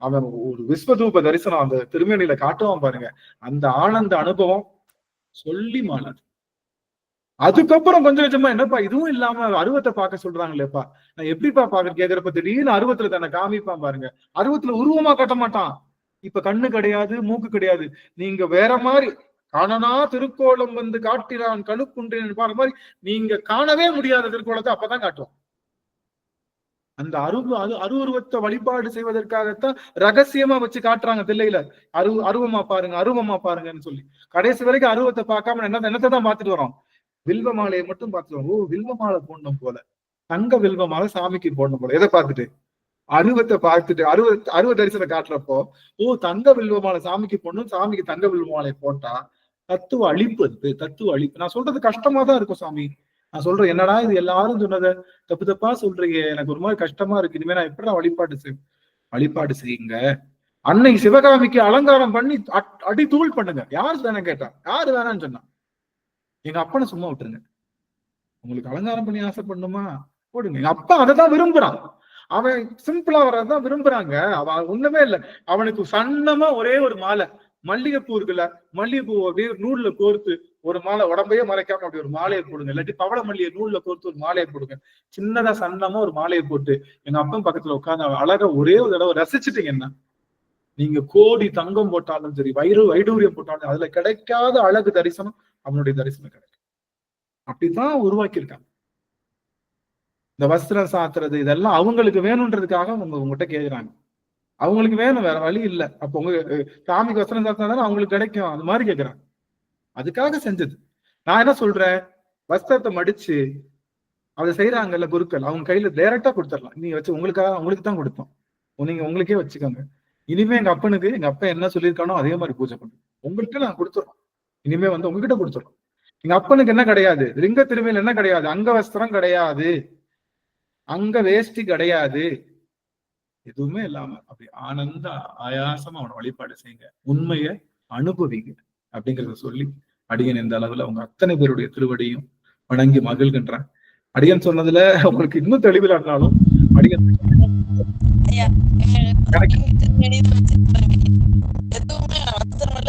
அவன் ஒரு விஸ்வதூப தரிசனம் அந்த திருமேனியில காட்டுவான் பாருங்க, அந்த ஆனந்த அனுபவம் சொல்லி மாறாது. அதுக்கப்புறம் கொஞ்சம் கொஞ்சமா என்னப்பா இதுவும் இல்லாம அருவத்தை பார்க்க சொல்றாங்களேப்பா, நான் எப்படிப்பா பாக்க கேக்குறப்ப திடீர்னு அருவத்துல தன்னை காமிப்பான் பாருங்க. அருவத்துல உருவமா காட்ட மாட்டான், இப்ப கண்ணு கிடையாது, மூக்கு கிடையாது. நீங்க வேற மாதிரி காணனா திருக்கோலம் வந்து காட்டினான் கணுக்குன்றேன் பாரு மாதிரி நீங்க காணவே முடியாத திருக்கோலத்தை அப்பதான் காட்டுவோம். அந்த அருவுருவத்தை வழிபாடு செய்வதற்காகத்தான் ரகசியமா வச்சு காட்டுறாங்க தில்லையில. அருவமா பாருங்க, அருவமா பாருங்கன்னு சொல்லி. கடைசி வரைக்கும் அருவத்தை பார்க்காம என்னத்தை தான் பார்த்துட்டு வரோம்? வில்வ மாலையை மட்டும் பார்த்துட்டு வரோம். ஓ, வில்வ மாலை போடணும் போல, தங்க வில்வ மாலை சாமிக்கு போடணும் போல. எதை பார்த்துட்டு? அருவத்தை பார்த்துட்டு அருவ தரிசனம் காட்டுறப்போ, ஓ, தங்க வில்வ மாலை சாமிக்கு போடணும், சாமிக்கு தங்க வில்வ மாலை போட்டா தத்துவ அழிப்பு. அது தத்துவ அழிப்பு. நான் சொல்றது கஷ்டமா தான் இருக்கும் சாமி. நான் சொல்றேன், என்னடா இது எல்லாரும் சொன்னதை தப்பு தப்பா சொல்றீங்க, எனக்கு ஒரு மாதிரி கஷ்டமா இருக்கு, இனிமே நான் எப்படி வழிபாடு செய்யுங்க. அன்னைக்கு சிவகாமிக்கு அலங்காரம் பண்ணி அடி தூள் பண்ணுங்க. யாரு வேணாம் கேட்டா? யாரு வேணான்னு சொன்னா? எங்க அப்பனை சும்மா விட்டுருங்க. உங்களுக்கு அலங்காரம் பண்ணி ஆசைப்படணுமா போடுங்க. எங்க அப்பா அதை தான் விரும்புறான். அவன் சிம்பிளா வர்றதுதான் விரும்புறாங்க. அவன் ஒண்ணுமே இல்லை. அவனுக்கு சன்னமா ஒரே ஒரு மாலை, மல்லிகைப்பூ இருக்குல்ல, மல்லிகைப்பூ அப்படியே நூல்ல கோர்த்து ஒரு மாலை, உடம்பையே மறைக்காம அப்படி ஒரு மாலையை போடுங்க. இல்லாட்டி பவள மல்லியை நூல்ல கோர்த்து ஒரு மாலையை போடுங்க. சின்னதா சன்னமா ஒரு மாலையை போட்டு எங்க அப்பன் பக்கத்துல உட்காந்து அழகா ஒரே ஒரு தடவை ரசிச்சுட்டீங்கன்னா, நீங்க கோடி தங்கம் போட்டாலும் சரி, வைடூரியம் போட்டாலும் அதுல கிடைக்காத அழகு தரிசனம் அவனுடைய தரிசனம் கிடைக்கும். அப்படித்தான் உருவாக்கியிருக்காங்க. இந்த வஸ்திரம் சாத்துறது இதெல்லாம் அவங்களுக்கு வேணும்ன்றதுக்காக உங்ககிட்ட கேக்குறாங்க. அவங்களுக்கு வேணும், வேற வழி இல்லை. அப்ப உங்க சாமிக்கு வஸ்திரம் சாத்தினா அவங்களுக்கு கிடைக்கும், அது மாதிரி கேக்குறாங்க. அதுக்காக செஞ்சது. நான் என்ன சொல்றேன், வஸ்திரத்தை மடிச்சு அதை செய்யறாங்கல்ல குருக்கள், அவங்க கையில டைரக்டா கொடுத்துடலாம். நீங்க வச்சு உங்களுக்கு தான் கொடுத்தோம், நீங்க உங்களுக்கே வச்சுக்கோங்க. இனிமே எங்க அப்பனுக்கு எங்க அப்பா என்ன சொல்லியிருக்கானோ அதே மாதிரி பூஜை பண்ணுங்க. உங்கள்கிட்ட நான் கொடுத்துறோம். இனிமே வந்து உங்ககிட்ட கொடுத்துறோம். எங்க அப்பனுக்கு என்ன கிடையாது? லிங்க திருமையில் என்ன கிடையாது? அங்க வஸ்திரம் கிடையாது, அங்க வேஷ்டி கிடையாது, எதுவுமே இல்லாம அப்படி ஆனந்த ஆயாசமா அவனை வழிபாடு செய்யுங்க, உண்மைய அனுபவிங்க அப்படிங்கிறத சொல்லி அடியன் இந்த அளவுல அவங்க அத்தனை பேருடைய திருவடியும் வணங்கி மகிழ்கின்றேன். அடியன் சொன்னதுல உங்களுக்கு இன்னும் தெளிவில்லாட்டாலும் அடியன்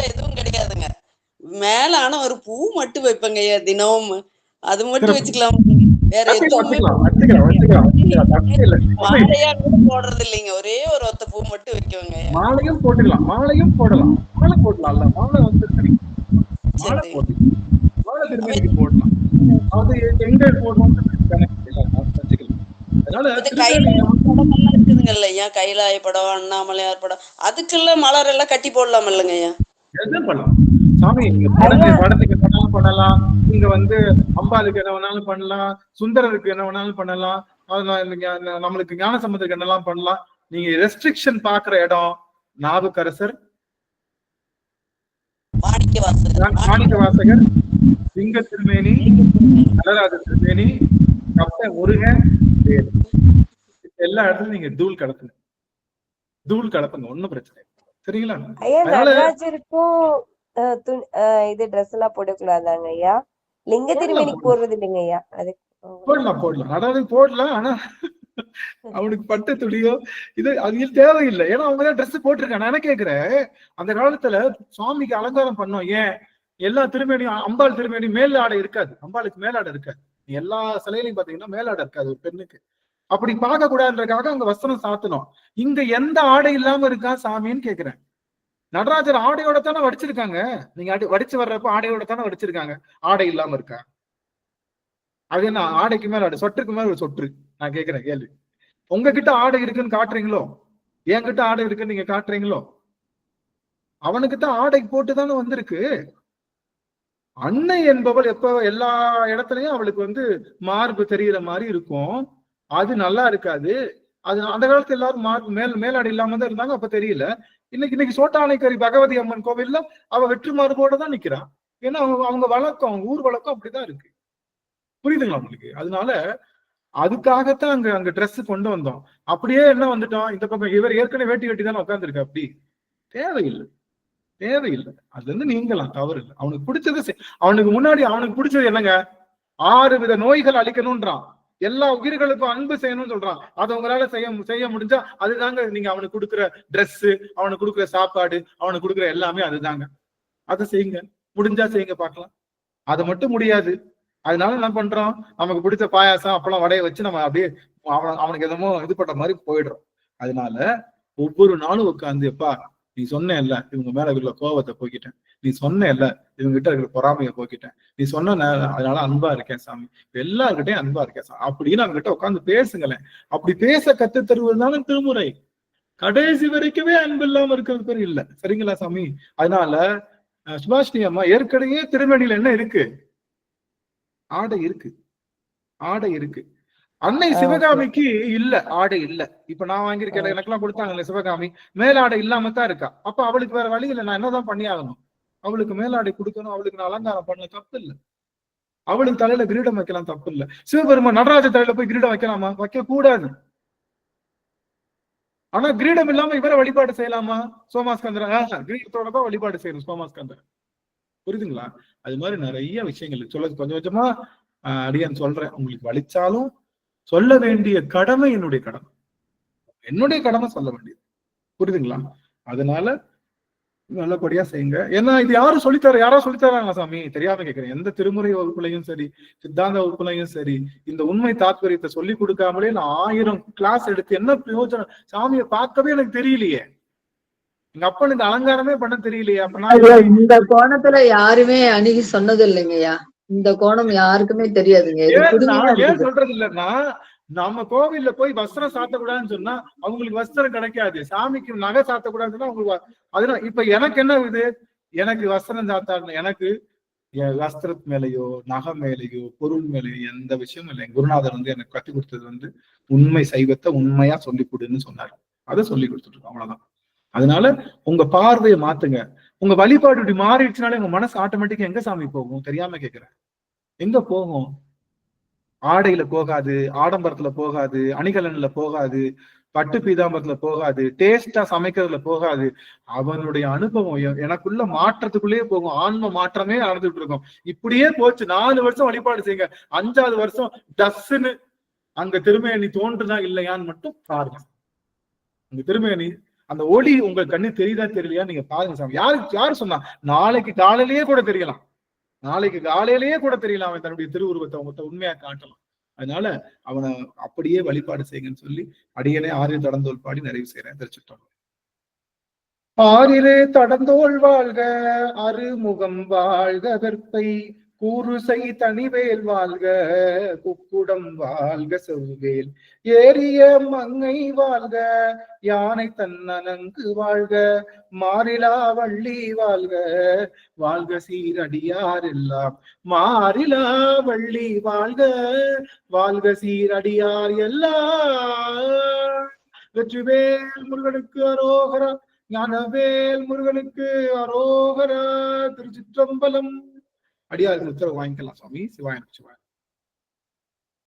எதுவும் கிடையாதுங்க. மேல ஆனா ஒரு பூ மட்டும் வைப்பங்க ஐயா, தினமும் அது மட்டும் வச்சுக்கலாம். வேற எதுவுமே மாலையா கூட போடுறது இல்லைங்க. ஒரே ஒரு ஒத்த பூ மட்டும் வைக்குவாங்க. மாலையும் போட்டுக்கலாம், மாலையும் போடலாம், மாலை போடலாம். மாலை வந்து மாலை திருமணிக்கு போடலாம். அது எங்க போடணும் இருக்குதுங்க இல்லையா? கைலாய படம், அண்ணாமலையார் படம், அதுக்குள்ள மலர் எல்லாம் கட்டி போடலாம் இல்லைங்க ஐயா? எதுவும் பண்ணலாம் சாமி. நீங்க படத்துக்கு என்ன வேணாலும் பண்ணலாம், நீங்க வந்து அம்பாளுக்கு என்ன வேணாலும் பண்ணலாம், சுந்தரருக்கு என்ன வேணாலும் பண்ணலாம், நம்மளுக்கு ஞான சம்பந்தத்துக்கு என்னெல்லாம் பண்ணலாம். நீங்க ரெஸ்ட்ரிக்ஷன் பாக்குற இடம் நாவுக்கரசர், மாணிக்க வாசகர், சிங்க திருமேனி, நடராஜ திருமேனி, கப்ப முருகன், எல்லா இடத்துலயும் நீங்க தூள் கலப்புங்க, ஒண்ணும் பிரச்சனை இல்லை. சரிங்களா? நடராஜருக்கும் இது ட்ரெஸ் எல்லாம் போடக்கூடாதாங்க ஐயா? லிங்க திருமேனிக்கு போடுறது இல்லைங்க ஐயா? அது போடலாம், அதாவது போடலாம். ஆனா அவனுக்கு பட்டு துளியோ இது அது தேவையில்லை. ஏன்னா அவங்கதான் ட்ரெஸ் போட்டிருக்காங்க. நான் என்ன கேக்குறேன், அந்த காலத்துல சுவாமிக்கு அலங்காரம் பண்ணோம். ஏன் எல்லா திருமேனியும் அம்பாள் திருமேனியும் மேல் ஆடை இருக்காது, அம்பாளுக்கு மேலாடை இருக்காது. எல்லா சிலையிலையும் பாத்தீங்கன்னா மேலாடை இருக்காது ஒரு பெண்ணுக்கு. அப்படி பார்க்க கூடாதுன்றதுக்காக அங்க வஸ்திரம் சாத்தணும். இங்க எந்த ஆடை இல்லாம இருக்கா சாமின்னு கேக்குறேன். நடராஜர் ஆடையோட தானே வடிச்சிருக்காங்க. நீங்க வடிச்சு வர்றப்ப ஆடையோட தானே வடிச்சிருக்காங்க, ஆடை இல்லாம இருக்கா? அது என்ன ஆடைக்கு மேல ஆடை, சொட்டுக்கு மேல ஒரு சொட்டு? நான் கேக்குறேன் கேள்வி. உங்ககிட்ட ஆடை இருக்குன்னு காட்டுறீங்களோ, என்கிட்ட ஆடை இருக்குன்னு நீங்க காட்டுறீங்களோ? அவனுக்குத்தான் ஆடை போட்டுதானே வந்திருக்கு. அன்னை என்பவள் எப்ப எல்லா இடத்துலயும் அவளுக்கு வந்து மார்பு தெரியற மாதிரி இருக்கும், அது நல்லா இருக்காது. அது அந்த காலத்துல எல்லாரும் மேலாடை இல்லாம தான் இருந்தாங்க, அப்ப தெரியல. இன்னைக்கு சோட்டானைக்கரி பகவதி அம்மன் கோவில்ல அவ வெற்று மார்போட தான் நிக்கிறான். ஏன்னா அவங்க வழக்கம், அவங்க ஊர் வழக்கம் அப்படிதான் இருக்கு. புரியுதுங்களா உங்களுக்கு? அதனால அதுக்காகத்தான் அங்க ட்ரெஸ் கொண்டு வந்தோம். அப்படியே என்ன வந்துட்டோம், இந்த பக்கம் இவர் ஏற்கனவே வேட்டி கட்டி தானே உட்காந்துருக்கு. அப்படி தேவையில்லை. அதுல இருந்து நீங்களாம் தவறு இல்லை. அவனுக்கு பிடிச்சது அவனுக்கு முன்னாடி அவனுக்கு பிடிச்சது என்னங்க, 6 வித நோய்கள் அழிக்கணும்ன்றான், எல்லா உயிர்களுக்கும் அன்பு செய்யணும்னு சொல்றான். அதை உங்களால செய்ய முடிஞ்சா அதுதாங்க நீங்க அவனுக்கு கொடுக்குற ட்ரெஸ், அவனுக்கு கொடுக்குற சாப்பாடு, அவனுக்கு கொடுக்குற எல்லாமே அதுதாங்க. அதை செய்யுங்க, முடிஞ்சா செய்யுங்க பார்க்கலாம். அதை மட்டும் முடியாது. அதனால என்ன பண்றோம், நமக்கு பிடிச்ச பாயாசம் அப்பெல்லாம் வடைய வச்சு நம்ம அப்படியே அவனுக்கு எதமோ இது பண்ற மாதிரி போயிடுறோம். அதனால ஒவ்வொரு நாளும் உட்காந்து எப்பா நீ சொன்ன இல்ல இவங்க மேல இருக்கிற கோபத்தை போக்கிட்டேன், நீ சொன்ன இல்ல இவங்க கிட்ட இருக்கிற பொறாமையை போக்கிட்டேன், நீ சொன்ன அதனால அன்பா இருக்கேன் சாமி, எல்லாருக்கிட்டையும் அன்பா இருக்கேன் சாமி அப்படின்னு அவங்க கிட்ட உட்காந்து பேசுங்களேன். அப்படி பேச கத்து தருவதுனால திருமுறை. கடைசி வரைக்குமே அன்பு இல்லாம இருக்கிறது பேர் இல்ல. சரிங்களா சாமி? அதனால சுபாஷினி அம்மா ஏற்கனவே திருமணியில என்ன இருக்கு? ஆடை இருக்கு, ஆடை இருக்கு. அன்னை சிவகாமிக்கு இல்ல, ஆடை இல்ல. இப்ப நான் வாங்கியிருக்கேன், எனக்கெல்லாம் கொடுத்தாங்கல்ல சிவகாமி, மேலாடை இல்லாம தான் இருக்கா. அப்ப அவளுக்கு வேற வழி இல்லை, நான் என்னதான் பண்ணி ஆகணும்? அவளுக்கு மேலாடை கொடுக்கணும், அவளுக்கு நான் அலங்காரம் பண்ண தப்பு இல்லை. அவளுக்கு தலையில கிரீடம் வைக்கலாம், தப்பு இல்லை. சிவபெருமான் நடராஜ தலையில போய் கிரீடம் வைக்கலாமா? வைக்க கூடாது. ஆனா கிரீடம் இல்லாம இவரை வழிபாடு செய்யலாமா? சோமாஸ்கந்தரன் கிரீடத்தோட தான் வழிபாடு செய்யணும் சோமாஸ்கந்தரன். புரியுதுங்களா? அது மாதிரி நிறைய விஷயங்கள் சொல்ல கொஞ்சம் கொஞ்சமா அடியான் சொல்றேன். உங்களுக்கு வலிச்சாலும் சொல்ல வேண்டிய கடமை என்னுடைய கடமை, என்னுடைய கடமை சொல்ல வேண்டியது. புரியுதுங்களா? அதனால நல்லபடியா செய்யுங்க. ஏன்னா இது யாரும் சொல்லித்தர, யாரோ சொல்லித்தராங்க சாமி? தெரியாம கேட்கிறேன். எந்த திருமுறை வகுப்புலையும் சரி, சித்தாந்த வகுப்புலையும் சரி, இந்த உண்மை தாத்பரியத்தை சொல்லி கொடுக்காமலே நான் 1000 கிளாஸ் எடுத்து என்ன பிரயோஜனம்? சாமியை பார்க்கவே எனக்கு தெரியலையே, எங்க அப்பா இந்த அலங்காரமே பண்ண தெரியலையே. அப்ப இந்த கோணத்துல யாருமே அணுகி சொன்னது இல்லைங்கய்யா. இந்த கோணம் யாருக்குமே தெரியாதுங்க. ஏன் சொல்றது இல்லைன்னா, நம்ம கோவில்ல போய் வஸ்திரம் சாத்தக்கூடாதுன்னு சொன்னா அவங்களுக்கு வஸ்திரம் கிடைக்காது, சாமிக்கு நகை சாத்தக்கூடாதுன்னு சொன்னா அவங்களுக்கு. அதனால இப்ப எனக்கு என்ன இது, எனக்கு வஸ்திரம் சாத்தாங்க, எனக்கு வஸ்திரத்து மேலேயோ நகை மேலேயோ பொருள் மேலேயோ எந்த விஷயமும் இல்லை. குருநாதர் எனக்கு கற்றுக் கொடுத்தது உண்மை சைவத்தை உண்மையா சொல்லி கொடுன்னு சொன்னாரு. அதை சொல்லி கொடுத்துட்டு இருக்கோம், அவ்வளவுதான். அதனால உங்க பார்வையை மாத்துங்க. உங்க வழிபாடு இப்படி மாறிடுச்சுனாலே உங்க மனசு ஆட்டோமேட்டிக்கா எங்க சாமி போகும்? தெரியாம கேட்கிறேன், எங்க போகும்? ஆடையில போகாது, ஆடம்பரத்துல போகாது, அணிகலன்ல போகாது, பட்டு பீதாம்பரத்துல போகாது, டேஸ்டா சமைக்கிறதுல போகாது. அவனுடைய அனுபவம் எனக்குள்ள மாற்றத்துக்குள்ளேயே போகும். ஆன்ம மாற்றமே நடந்துட்டு இருக்கும். இப்படியே போச்சு. 4 வருஷம் வழிபாடு செய்யுங்க, 5வது வருஷம் டஸ்ன்னு அங்க திருமேனி தோன்றுதா இல்லையான்னு மட்டும் பாருங்க. அங்க திருமேனி அந்த ஒளி உங்க கண்ணு தெரியுதா தெரியலையா நீங்க பாருங்க சாமி. யாரு சொன்னா? நாளைக்கு காலையிலேயே கூட தெரியலாம், நாளைக்கு காலையிலேயே கூட தெரியலாம். அவன் தன்னுடைய திருவுருவத்தை அவங்ககிட்ட உண்மையா காட்டலாம். அதனால அவனை அப்படியே வழிபாடு செய்யுங்கன்னு சொல்லி அடியனே ஆரிய தடந்தோல் பாடி நிறைவு செய்யறேன். திருச்சிட்டோம். ஆரிலே தடந்தோள் வாழ்க, அருமுகம் வாழ்க, வெற்பை கூறுசை தனிவேல் வாழ்க, குக்குடம் வாழ்க, செவ்வேல் ஏரிய மங்கை வாழ்க, யானை தன்னனங்கு வாழ்க, மாறிலா வள்ளி வாழ்க, வாழ்க சீரடியார் எல்லாம் மாறிலா வள்ளி வாழ்க, வாழ்க சீரடியார் எல்லாம். வெற்றிவேல் முருகனுக்கு அரோகரா, ஞானவேல் முருகனுக்கு அரோகரா. திருச்சிற்றம்பலம். அடியாருக்கு உத்தரவு வாங்கிக்கலாம் சாமி. சிவாய நம சிவாய.